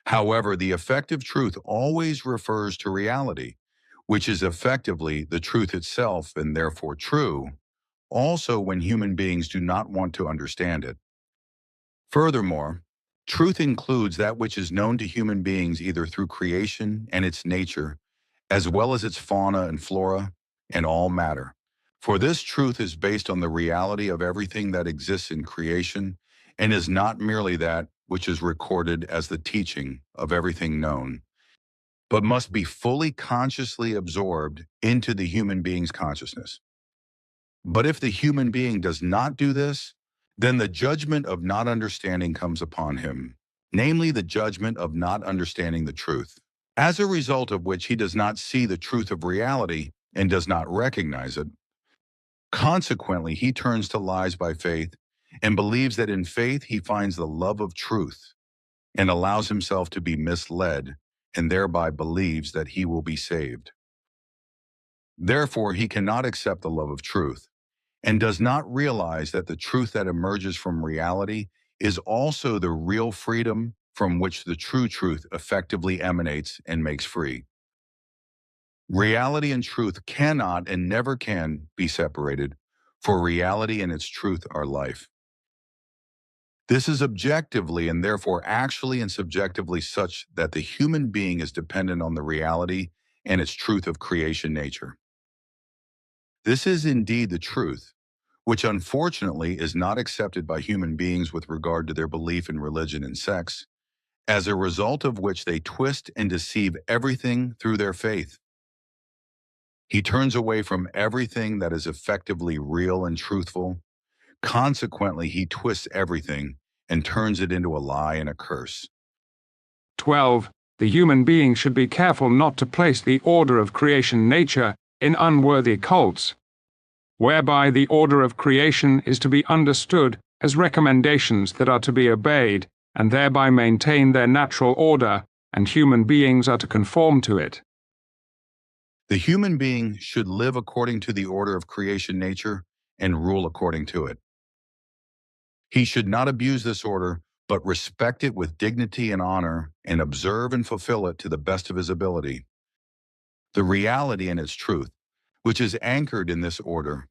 However, the effective truth always refers to reality, which is effectively the truth itself and therefore true, also when human beings do not want to understand it. Furthermore, truth includes that which is known to human beings either through creation and its nature, as well as its fauna and flora, and all matter. For this truth is based on the reality of everything that exists in creation, and is not merely that which is recorded as the teaching of everything known, but must be fully consciously absorbed into the human being's consciousness. But if the human being does not do this, then the judgment of not understanding comes upon him, namely the judgment of not understanding the truth, as a result of which he does not see the truth of reality and does not recognize it. Consequently, he turns to lies by faith and believes that in faith he finds the love of truth and allows himself to be misled and thereby believes that he will be saved. Therefore, he cannot accept the love of truth and does not realize that the truth that emerges from reality is also the real freedom from which the true truth effectively emanates and makes free. Reality and truth cannot and never can be separated, for reality and its truth are life. This is objectively and therefore actually and subjectively such that the human being is dependent on the reality and its truth of creation nature. This is indeed the truth, which unfortunately is not accepted by human beings with regard to their belief in religion and sex, as a result of which they twist and deceive everything through their faith. He turns away from everything that is effectively real and truthful. Consequently, he twists everything and turns it into a lie and a curse. 12. The human being should be careful not to place the order of creation nature in unworthy cults, whereby the order of creation is to be understood as recommendations that are to be obeyed and thereby maintain their natural order, and human beings are to conform to it. The human being should live according to the order of creation nature and rule according to it. He should not abuse this order, but respect it with dignity and honor and observe and fulfill it to the best of his ability. The reality and its truth, which is anchored in this order,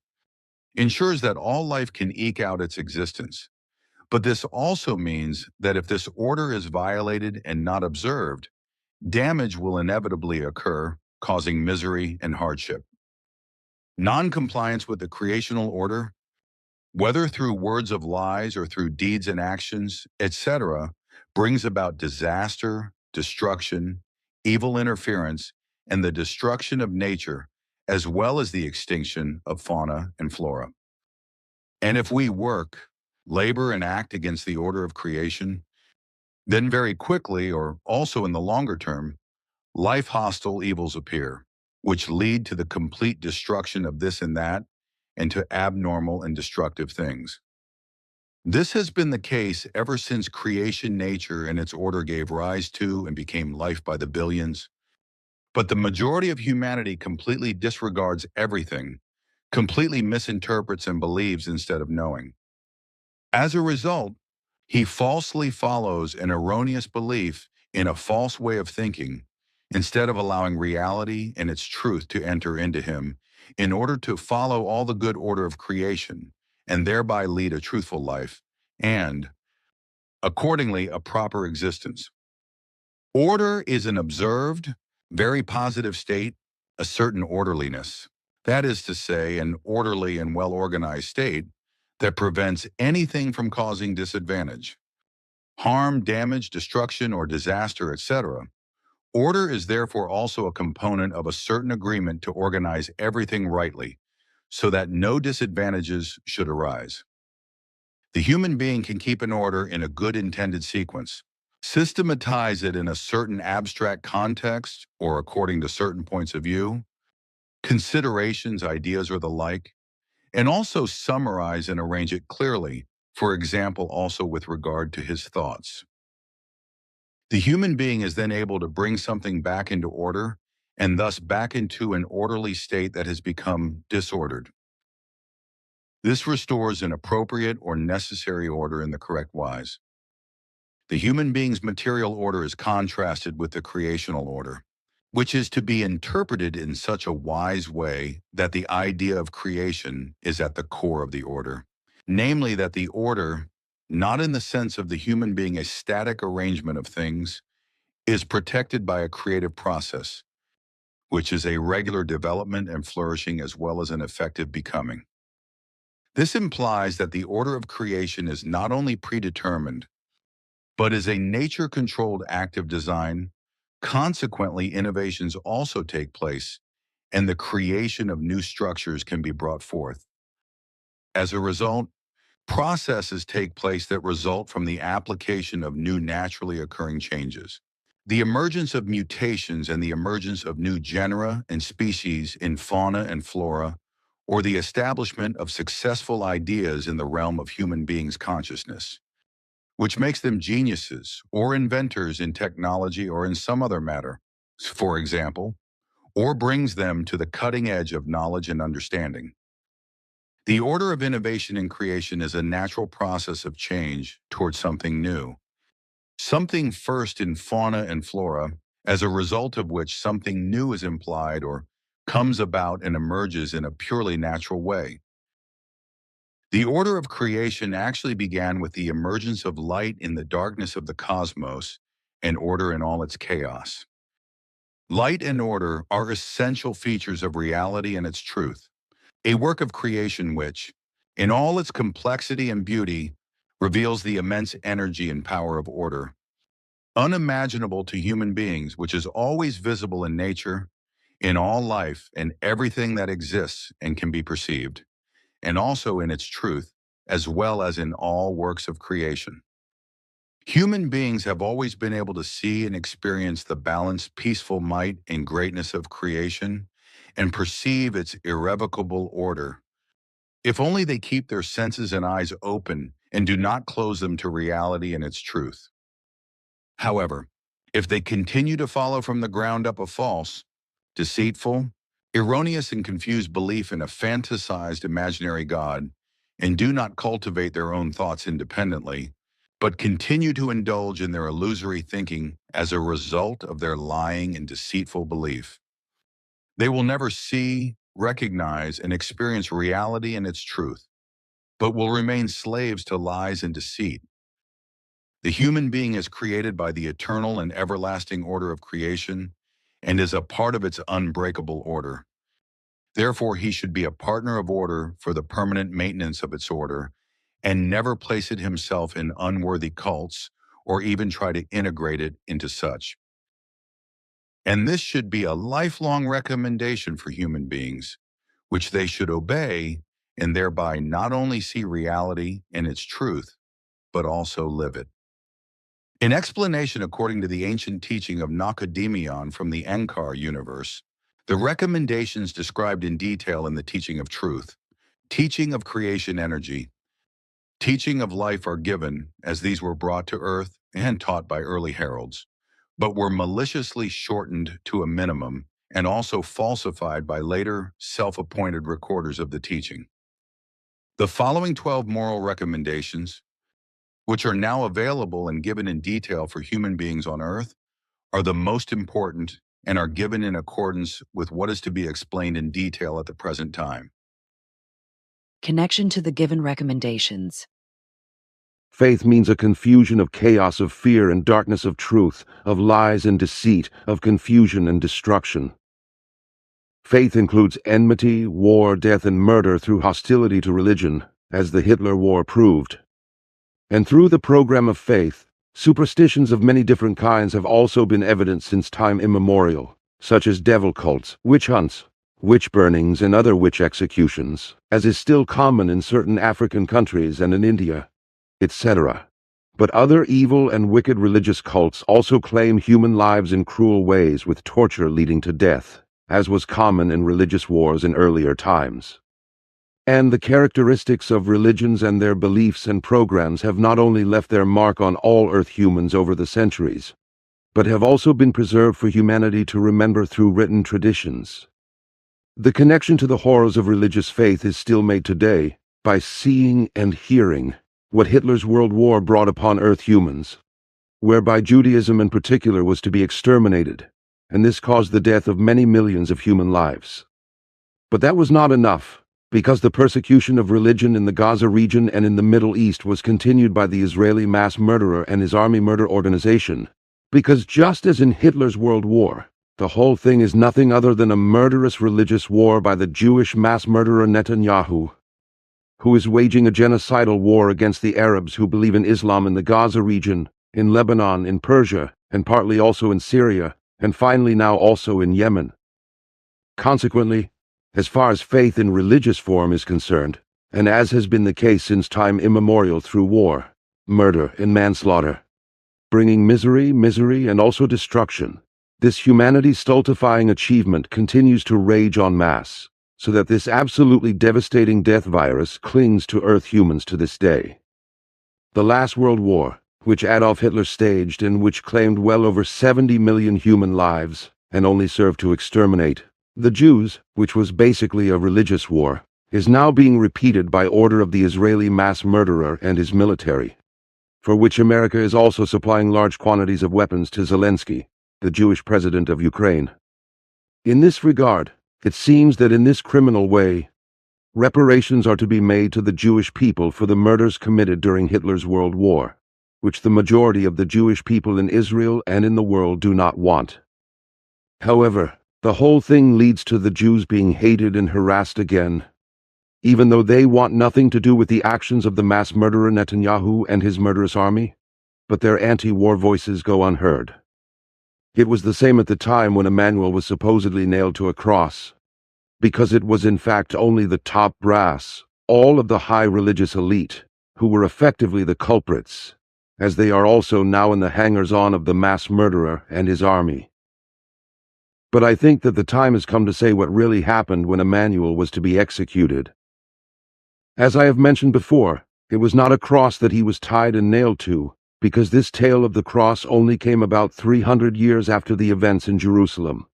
ensures that all life can eke out its existence. But this also means that if this order is violated and not observed, damage will inevitably occur, causing misery and hardship. Non-compliance with the creational order, whether through words of lies or through deeds and actions, etc., brings about disaster, destruction, evil interference, and the destruction of nature, as well as the extinction of fauna and flora. And if we work, labor, and act against the order of creation, then very quickly, or also in the longer term, life-hostile evils appear, which lead to the complete destruction of this and that, and to abnormal and destructive things. This has been the case ever since creation nature and its order gave rise to and became life by the billions. But the majority of humanity completely disregards everything, completely misinterprets and believes instead of knowing. As a result, he falsely follows an erroneous belief in a false way of thinking, instead of allowing reality and its truth to enter into him in order to follow all the good order of creation and thereby lead a truthful life and, accordingly, a proper existence. Order is an observed, very positive state, a certain orderliness. That is to say, an orderly and well-organized state that prevents anything from causing disadvantage, harm, damage, destruction, or disaster, etc. Order is therefore also a component of a certain agreement to organize everything rightly, so that no disadvantages should arise. The human being can keep an order in a good intended sequence, systematize it in a certain abstract context or according to certain points of view, considerations, ideas, or the like, and also summarize and arrange it clearly, for example, also with regard to his thoughts. The human being is then able to bring something back into order and thus back into an orderly state that has become disordered. This restores an appropriate or necessary order in the correct wise. The human being's material order is contrasted with the creational order, which is to be interpreted in such a wise way that the idea of creation is at the core of the order, namely that the order, not in the sense of the human being a static arrangement of things, is protected by a creative process, which is a regular development and flourishing as well as an effective becoming. This implies that the order of creation is not only predetermined, but is a nature-controlled active design. Consequently, innovations also take place, and the creation of new structures can be brought forth. As a result, Processes take place that result from the application of new naturally occurring changes. The emergence of mutations and the emergence of new genera and species in fauna and flora, or the establishment of successful ideas in the realm of human beings' consciousness, which makes them geniuses or inventors in technology or in some other matter, for example, or brings them to the cutting edge of knowledge and understanding. The order of innovation and creation is a natural process of change towards something new. Something first in fauna and flora, as a result of which something new is implied or comes about and emerges in a purely natural way. The order of creation actually began with the emergence of light in the darkness of the cosmos and order in all its chaos. Light and order are essential features of reality and its truth, a work of creation which, in all its complexity and beauty, reveals the immense energy and power of order, unimaginable to human beings, which is always visible in nature, in all life, and everything that exists and can be perceived, and also in its truth, as well as in all works of creation. Human beings have always been able to see and experience the balanced, peaceful might and greatness of creation and perceive its irrevocable order. If only they keep their senses and eyes open and do not close them to reality and its truth. However, if they continue to follow from the ground up a false, deceitful, erroneous and confused belief in a fantasized imaginary God, and do not cultivate their own thoughts independently, but continue to indulge in their illusory thinking as a result of their lying and deceitful belief, they will never see, recognize, and experience reality and its truth, but will remain slaves to lies and deceit. The human being is created by the eternal and everlasting order of creation and is a part of its unbreakable order. Therefore, he should be a partner of order for the permanent maintenance of its order and never place it himself in unworthy cults or even try to integrate it into such. And this should be a lifelong recommendation for human beings, which they should obey and thereby not only see reality and its truth, but also live it. In explanation according to the ancient teaching of Nakademion from the Ankar universe, the recommendations described in detail in the teaching of truth, teaching of creation energy, teaching of life are given as these were brought to earth and taught by early heralds, but were maliciously shortened to a minimum and also falsified by later self-appointed recorders of the teaching. The following 12 moral recommendations, which are now available and given in detail for human beings on earth, are the most important and are given in accordance with what is to be explained in detail at the present time. Connection to the given recommendations. Faith means a confusion of chaos, of fear and darkness, of truth, of lies and deceit, of confusion and destruction. Faith includes enmity, war, death, and murder through hostility to religion, as the Hitler War proved. And through the program of faith, superstitions of many different kinds have also been evident since time immemorial, such as devil cults, witch hunts, witch burnings, and other witch executions, as is still common in certain African countries and in India, etc. But other evil and wicked religious cults also claim human lives in cruel ways, with torture leading to death, as was common in religious wars in earlier times. And the characteristics of religions and their beliefs and programs have not only left their mark on all Earth humans over the centuries, but have also been preserved for humanity to remember through written traditions. The connection to the horrors of religious faith is still made today by seeing and hearing what Hitler's World War brought upon Earth humans, whereby Judaism in particular was to be exterminated, and this caused the death of many millions of human lives. But that was not enough, because the persecution of religion in the Gaza region and in the Middle East was continued by the Israeli mass murderer and his army murder organization, because just as in Hitler's World War, the whole thing is nothing other than a murderous religious war by the Jewish mass murderer Netanyahu, who is waging a genocidal war against the Arabs who believe in Islam in the Gaza region, in Lebanon, in Persia, and partly also in Syria, and finally now also in Yemen. Consequently, as far as faith in religious form is concerned, and as has been the case since time immemorial through war, murder, and manslaughter, bringing misery, and also destruction. This humanity stultifying achievement continues to rage en masse, so that this absolutely devastating death virus clings to Earth humans to this day. The last World War, which Adolf Hitler staged and which claimed well over 70 million human lives, and only served to exterminate the Jews, which was basically a religious war, is now being repeated by order of the Israeli mass murderer and his military, for which America is also supplying large quantities of weapons to Zelensky, the Jewish president of Ukraine. In this regard, it seems that in this criminal way, reparations are to be made to the Jewish people for the murders committed during Hitler's World War, which the majority of the Jewish people in Israel and in the world do not want. However, the whole thing leads to the Jews being hated and harassed again, even though they want nothing to do with the actions of the mass murderer Netanyahu and his murderous army, but their anti-war voices go unheard. It was the same at the time when Emmanuel was supposedly nailed to a cross, because it was in fact only the top brass, all of the high religious elite, who were effectively the culprits, as they are also now in the hangers-on of the mass murderer and his army. But I think that the time has come to say what really happened when Emmanuel was to be executed. As I have mentioned before, it was not a cross that he was tied and nailed to, because this tale of the cross only came about 300 years after the events in Jerusalem.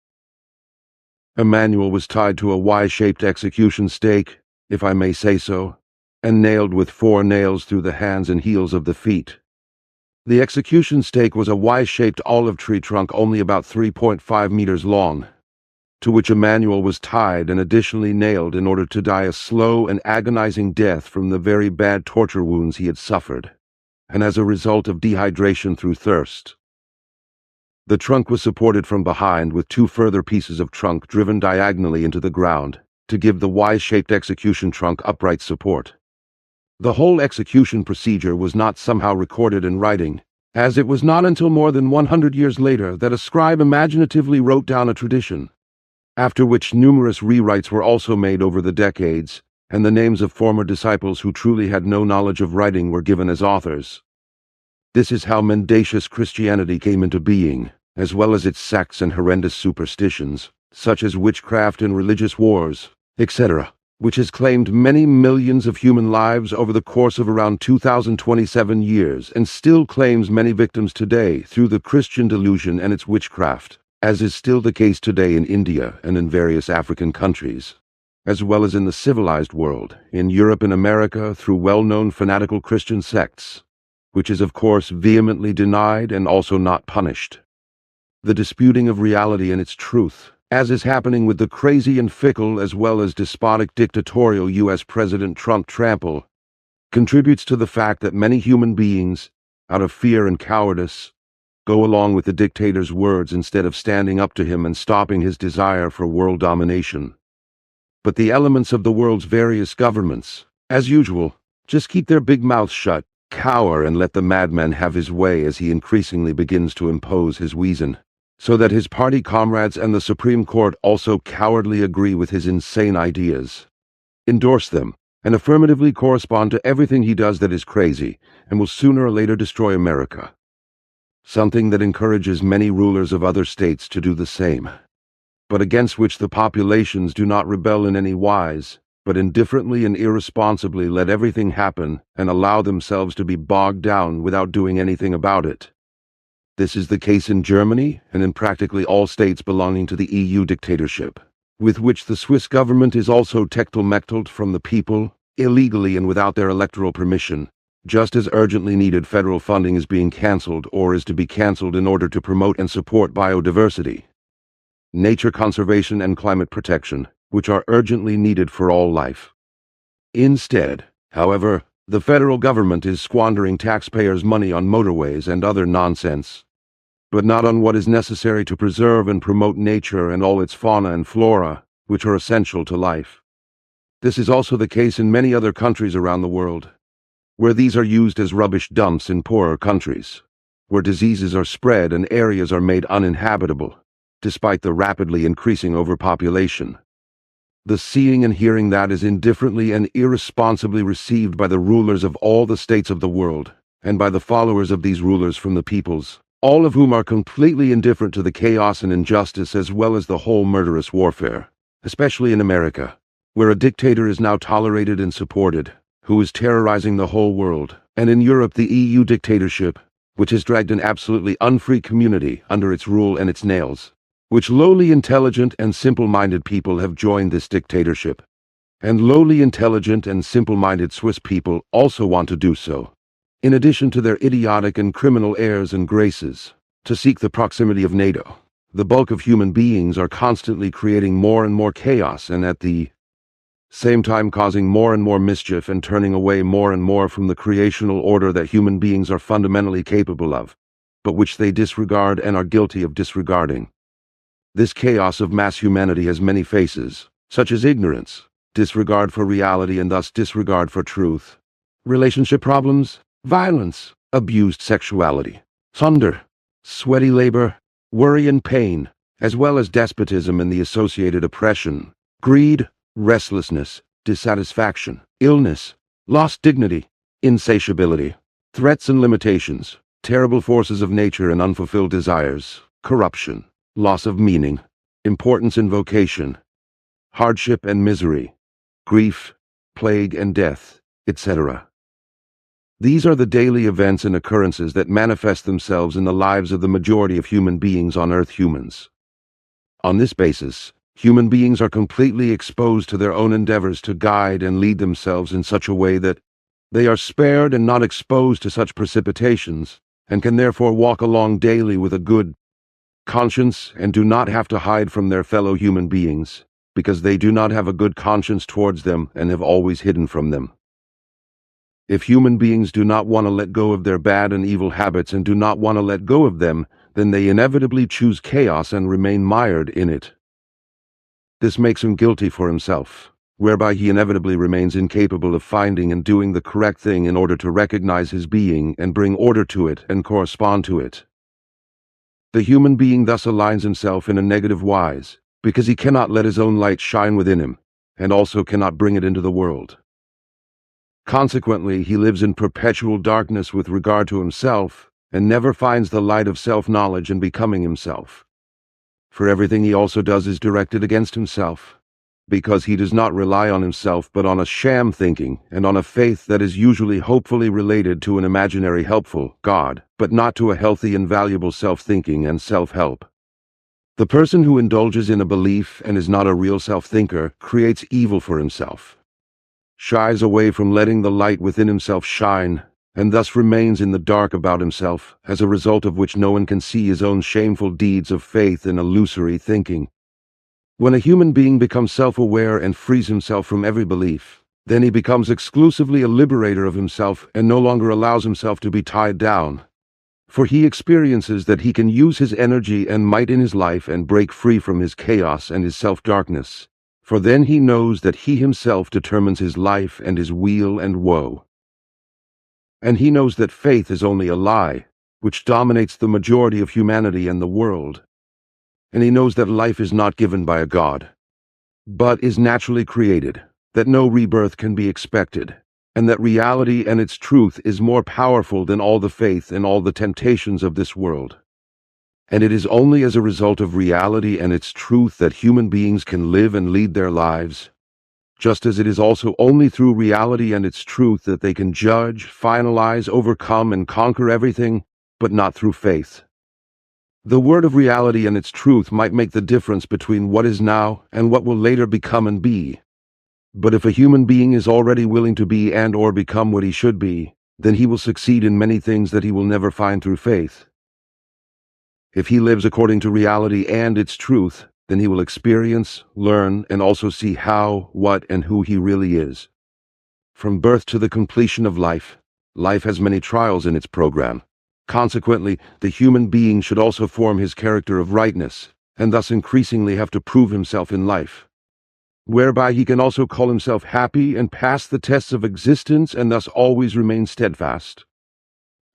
Emmanuel was tied to a Y-shaped execution stake, if I may say so, and nailed with 4 nails through the hands and heels of the feet. The execution stake was a Y-shaped olive tree trunk only about 3.5 meters long, to which Emmanuel was tied and additionally nailed in order to die a slow and agonizing death from the very bad torture wounds he had suffered, and as a result of dehydration through thirst. The trunk was supported from behind with 2 further pieces of trunk driven diagonally into the ground to give the Y-shaped execution trunk upright support. The whole execution procedure was not somehow recorded in writing, as it was not until more than 100 years later that a scribe imaginatively wrote down a tradition, after which numerous rewrites were also made over the decades, and the names of former disciples who truly had no knowledge of writing were given as authors. This is how mendacious Christianity came into being, as well as its sects and horrendous superstitions, such as witchcraft and religious wars, etc., which has claimed many millions of human lives over the course of around 2027 years and still claims many victims today through the Christian delusion and its witchcraft, as is still the case today in India and in various African countries, as well as in the civilized world, in Europe and America through well-known fanatical Christian sects, which is of course vehemently denied and also not punished. The disputing of reality and its truth, as is happening with the crazy and fickle as well as despotic dictatorial U.S. President Trump trample, contributes to the fact that many human beings, out of fear and cowardice, go along with the dictator's words instead of standing up to him and stopping his desire for world domination. But the elements of the world's various governments, as usual, just keep their big mouths shut, cower and let the madman have his way as he increasingly begins to impose his reason, so that his party comrades and the Supreme Court also cowardly agree with his insane ideas, endorse them, and affirmatively correspond to everything he does that is crazy and will sooner or later destroy America. Something that encourages many rulers of other states to do the same, but against which the populations do not rebel in any wise, but indifferently and irresponsibly let everything happen and allow themselves to be bogged down without doing anything about it. This is the case in Germany and in practically all states belonging to the EU dictatorship, with which the Swiss government is also techtelmechteled from the people, illegally and without their electoral permission. Just as urgently needed federal funding is being cancelled or is to be cancelled in order to promote and support biodiversity, nature conservation and climate protection, which are urgently needed for all life. Instead, however, the federal government is squandering taxpayers' money on motorways and other nonsense, but not on what is necessary to preserve and promote nature and all its fauna and flora, which are essential to life. This is also the case in many other countries around the world, where these are used as rubbish dumps in poorer countries, where diseases are spread and areas are made uninhabitable, despite the rapidly increasing overpopulation. the seeing and hearing that is indifferently and irresponsibly received by the rulers of all the states of the world, and by the followers of these rulers from the peoples, all of whom are completely indifferent to the chaos and injustice as well as the whole murderous warfare, especially in America, where a dictator is now tolerated and supported, who is terrorizing the whole world, and in Europe the EU dictatorship, which has dragged an absolutely unfree community under its rule and its nails, which lowly intelligent and simple-minded people have joined this dictatorship, and lowly intelligent and simple-minded Swiss people also want to do so, in addition to their idiotic and criminal airs and graces, to seek the proximity of NATO. The bulk of human beings are constantly creating more and more chaos and at the same time causing more and more mischief and turning away more and more from the creational order that human beings are fundamentally capable of, but which they disregard and are guilty of disregarding. This chaos of mass humanity has many faces, such as ignorance, disregard for reality and thus disregard for truth, relationship problems, violence, abused sexuality, thunder, sweaty labor, worry and pain, as well as despotism and the associated oppression, greed, restlessness, dissatisfaction, illness, lost dignity, insatiability, threats and limitations, terrible forces of nature and unfulfilled desires, corruption, loss of meaning, importance and vocation, hardship and misery, grief, plague and death, etc. These are the daily events and occurrences that manifest themselves in the lives of the majority of human beings on Earth humans. On this basis, human beings are completely exposed to their own endeavors to guide and lead themselves in such a way that they are spared and not exposed to such precipitations, and can therefore walk along daily with a good conscience and do not have to hide from their fellow human beings, because they do not have a good conscience towards them and have always hidden from them. If human beings do not want to let go of their bad and evil habits and do not want to let go of them, then they inevitably choose chaos and remain mired in it. This makes him guilty for himself, whereby he inevitably remains incapable of finding and doing the correct thing in order to recognize his being and bring order to it and correspond to it. The human being thus aligns himself in a negative wise, because he cannot let his own light shine within him, and also cannot bring it into the world. Consequently, he lives in perpetual darkness with regard to himself, and never finds the light of self-knowledge and becoming himself. For everything he also does is directed against himself, because he does not rely on himself but on a sham thinking and on a faith that is usually hopefully related to an imaginary helpful God, but not to a healthy and valuable self-thinking and self-help. The person who indulges in a belief and is not a real self-thinker creates evil for himself, shies away from letting the light within himself shine, and thus remains in the dark about himself, as a result of which no one can see his own shameful deeds of faith and illusory thinking. When a human being becomes self-aware and frees himself from every belief, then he becomes exclusively a liberator of himself and no longer allows himself to be tied down. For he experiences that he can use his energy and might in his life and break free from his chaos and his self-darkness. For then he knows that he himself determines his life and his weal and woe. And he knows that faith is only a lie, which dominates the majority of humanity and the world. And he knows that life is not given by a God, but is naturally created, that no rebirth can be expected, and that reality and its truth is more powerful than all the faith and all the temptations of this world. And it is only as a result of reality and its truth that human beings can live and lead their lives, just as it is also only through reality and its truth that they can judge, finalize, overcome, and conquer everything, but not through faith. The word of reality and its truth might make the difference between what is now and what will later become and be. But if a human being is already willing to be and or become what he should be, then he will succeed in many things that he will never find through faith. If he lives according to reality and its truth, then he will experience, learn, and also see how, what, and who he really is. From birth to the completion of life, life has many trials in its program. Consequently, the human being should also form his character of rightness, and thus increasingly have to prove himself in life, whereby he can also call himself happy and pass the tests of existence and thus always remain steadfast.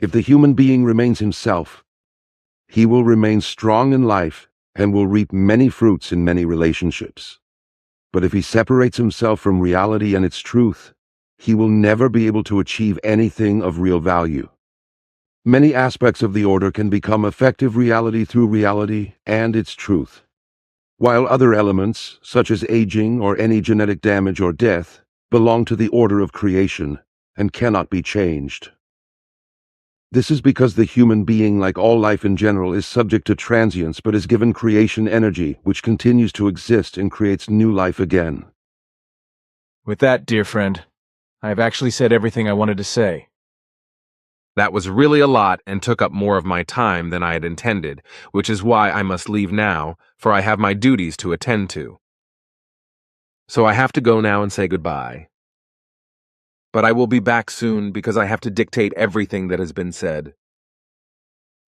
If the human being remains himself, he will remain strong in life and will reap many fruits in many relationships. But if he separates himself from reality and its truth, he will never be able to achieve anything of real value. Many aspects of the order can become effective reality through reality and its truth, while other elements, such as aging or any genetic damage or death, belong to the order of creation and cannot be changed. This is because the human being, like all life in general, is subject to transience but is given creation energy, which continues to exist and creates new life again. With that, dear friend, I have actually said everything I wanted to say. That was really a lot and took up more of my time than I had intended, which is why I must leave now, for I have my duties to attend to. So I have to go now and say goodbye. But I will be back soon because I have to dictate everything that has been said.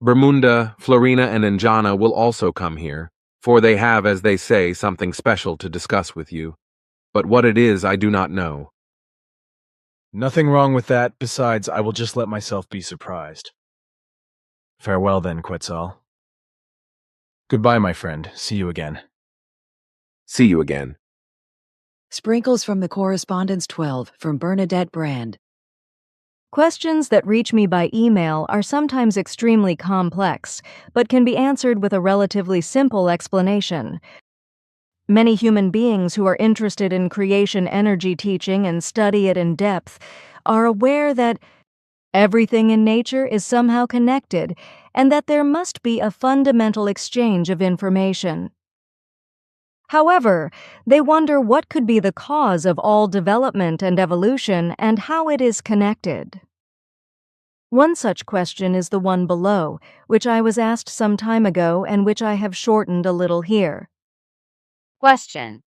Bermunda, Florina, and Anjana will also come here, for they have, as they say, something special to discuss with you. But what it is, I do not know. Nothing wrong with that. Besides, I will just let myself be surprised. Farewell then, Quetzal. Goodbye, my friend. See you again. See you again. Sprinkles from the Correspondence 12 from Bernadette Brand. Questions that reach me by email are sometimes extremely complex, but can be answered with a relatively simple explanation. Many human beings who are interested in creation energy teaching and study it in depth are aware that everything in nature is somehow connected and that there must be a fundamental exchange of information. However, they wonder what could be the cause of all development and evolution and how it is connected. One such question is the one below, which I was asked some time ago and which I have shortened a little here. Question: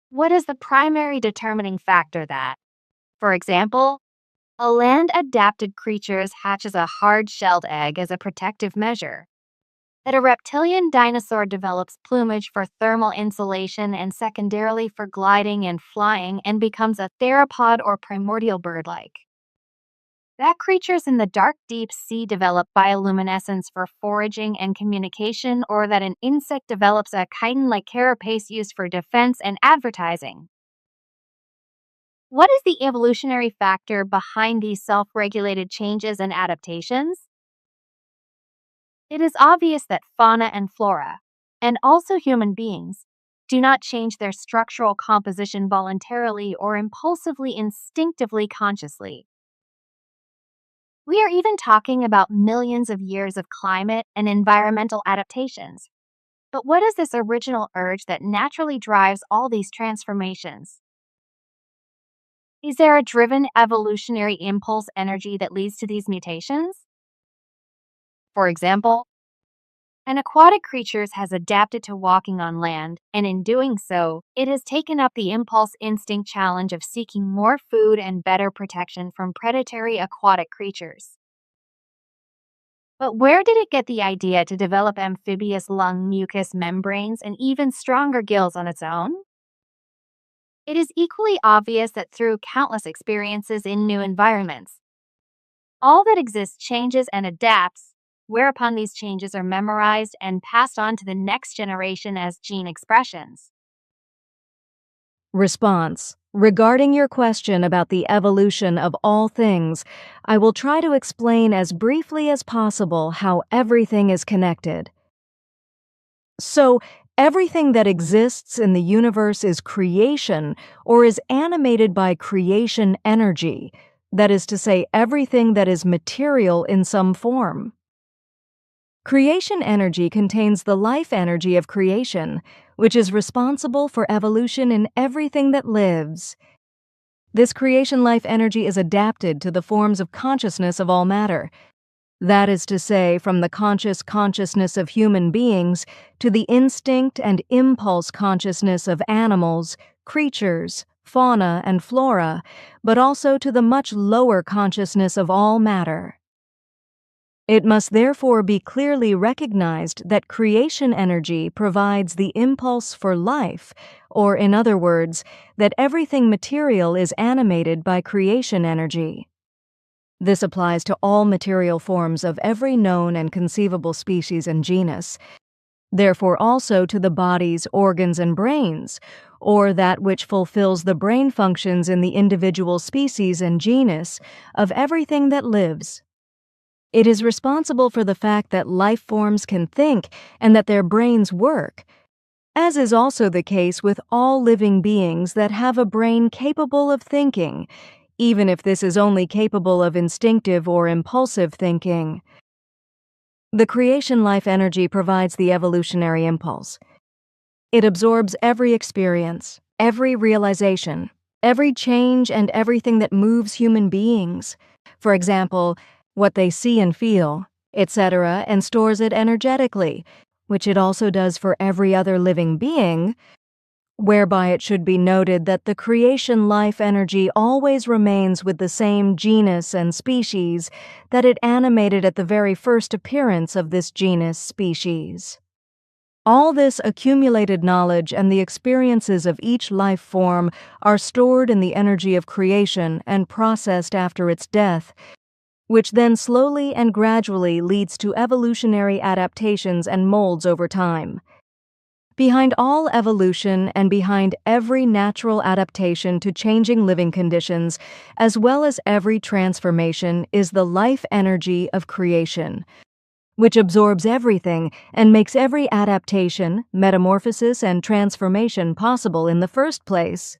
what is the primary determining factor that, for example, a land-adapted creature hatches a hard-shelled egg as a protective measure, that a reptilian dinosaur develops plumage for thermal insulation and secondarily for gliding and flying and becomes a theropod or primordial bird-like, that creatures in the dark deep sea develop bioluminescence for foraging and communication, or that an insect develops a chitin-like carapace used for defense and advertising. What is the evolutionary factor behind these self-regulated changes and adaptations? It is obvious that fauna and flora, and also human beings, do not change their structural composition voluntarily or impulsively, instinctively, consciously. We are even talking about millions of years of climate and environmental adaptations. But what is this original urge that naturally drives all these transformations? Is there a driven evolutionary impulse energy that leads to these mutations? For example, an aquatic creature has adapted to walking on land, and in doing so, it has taken up the impulse instinct challenge of seeking more food and better protection from predatory aquatic creatures. But where did it get the idea to develop amphibious lung mucous membranes and even stronger gills on its own? It is equally obvious that through countless experiences in new environments, all that exists changes and adapts, whereupon these changes are memorized and passed on to the next generation as gene expressions. Response: regarding your question about the evolution of all things, I will try to explain as briefly as possible how everything is connected. So, everything that exists in the universe is creation or is animated by creation energy, that is to say, everything that is material in some form. Creation energy contains the life energy of creation, which is responsible for evolution in everything that lives. This creation life energy is adapted to the forms of consciousness of all matter. That is to say, from the conscious consciousness of human beings to the instinct and impulse consciousness of animals, creatures, fauna, and flora, but also to the much lower consciousness of all matter. It must therefore be clearly recognized that creation energy provides the impulse for life, or in other words, that everything material is animated by creation energy. This applies to all material forms of every known and conceivable species and genus. therefore also to the body's organs and brains, or that which fulfills the brain functions in the individual species and genus of everything that lives. It is responsible for the fact that life forms can think and that their brains work, as is also the case with all living beings that have a brain capable of thinking, even if this is only capable of instinctive or impulsive thinking. The creation life energy provides the evolutionary impulse. It absorbs every experience, every realization, every change, and everything that moves human beings. For example, what they see and feel, etc., and stores it energetically, which it also does for every other living being, whereby it should be noted that the creation life energy always remains with the same genus and species that it animated at the very first appearance of this genus species. All this accumulated knowledge and the experiences of each life form are stored in the energy of creation and processed after its death, which then slowly and gradually leads to evolutionary adaptations and molds over time. Behind all evolution and behind every natural adaptation to changing living conditions, as well as every transformation, is the life energy of creation, which absorbs everything and makes every adaptation, metamorphosis, and transformation possible in the first place.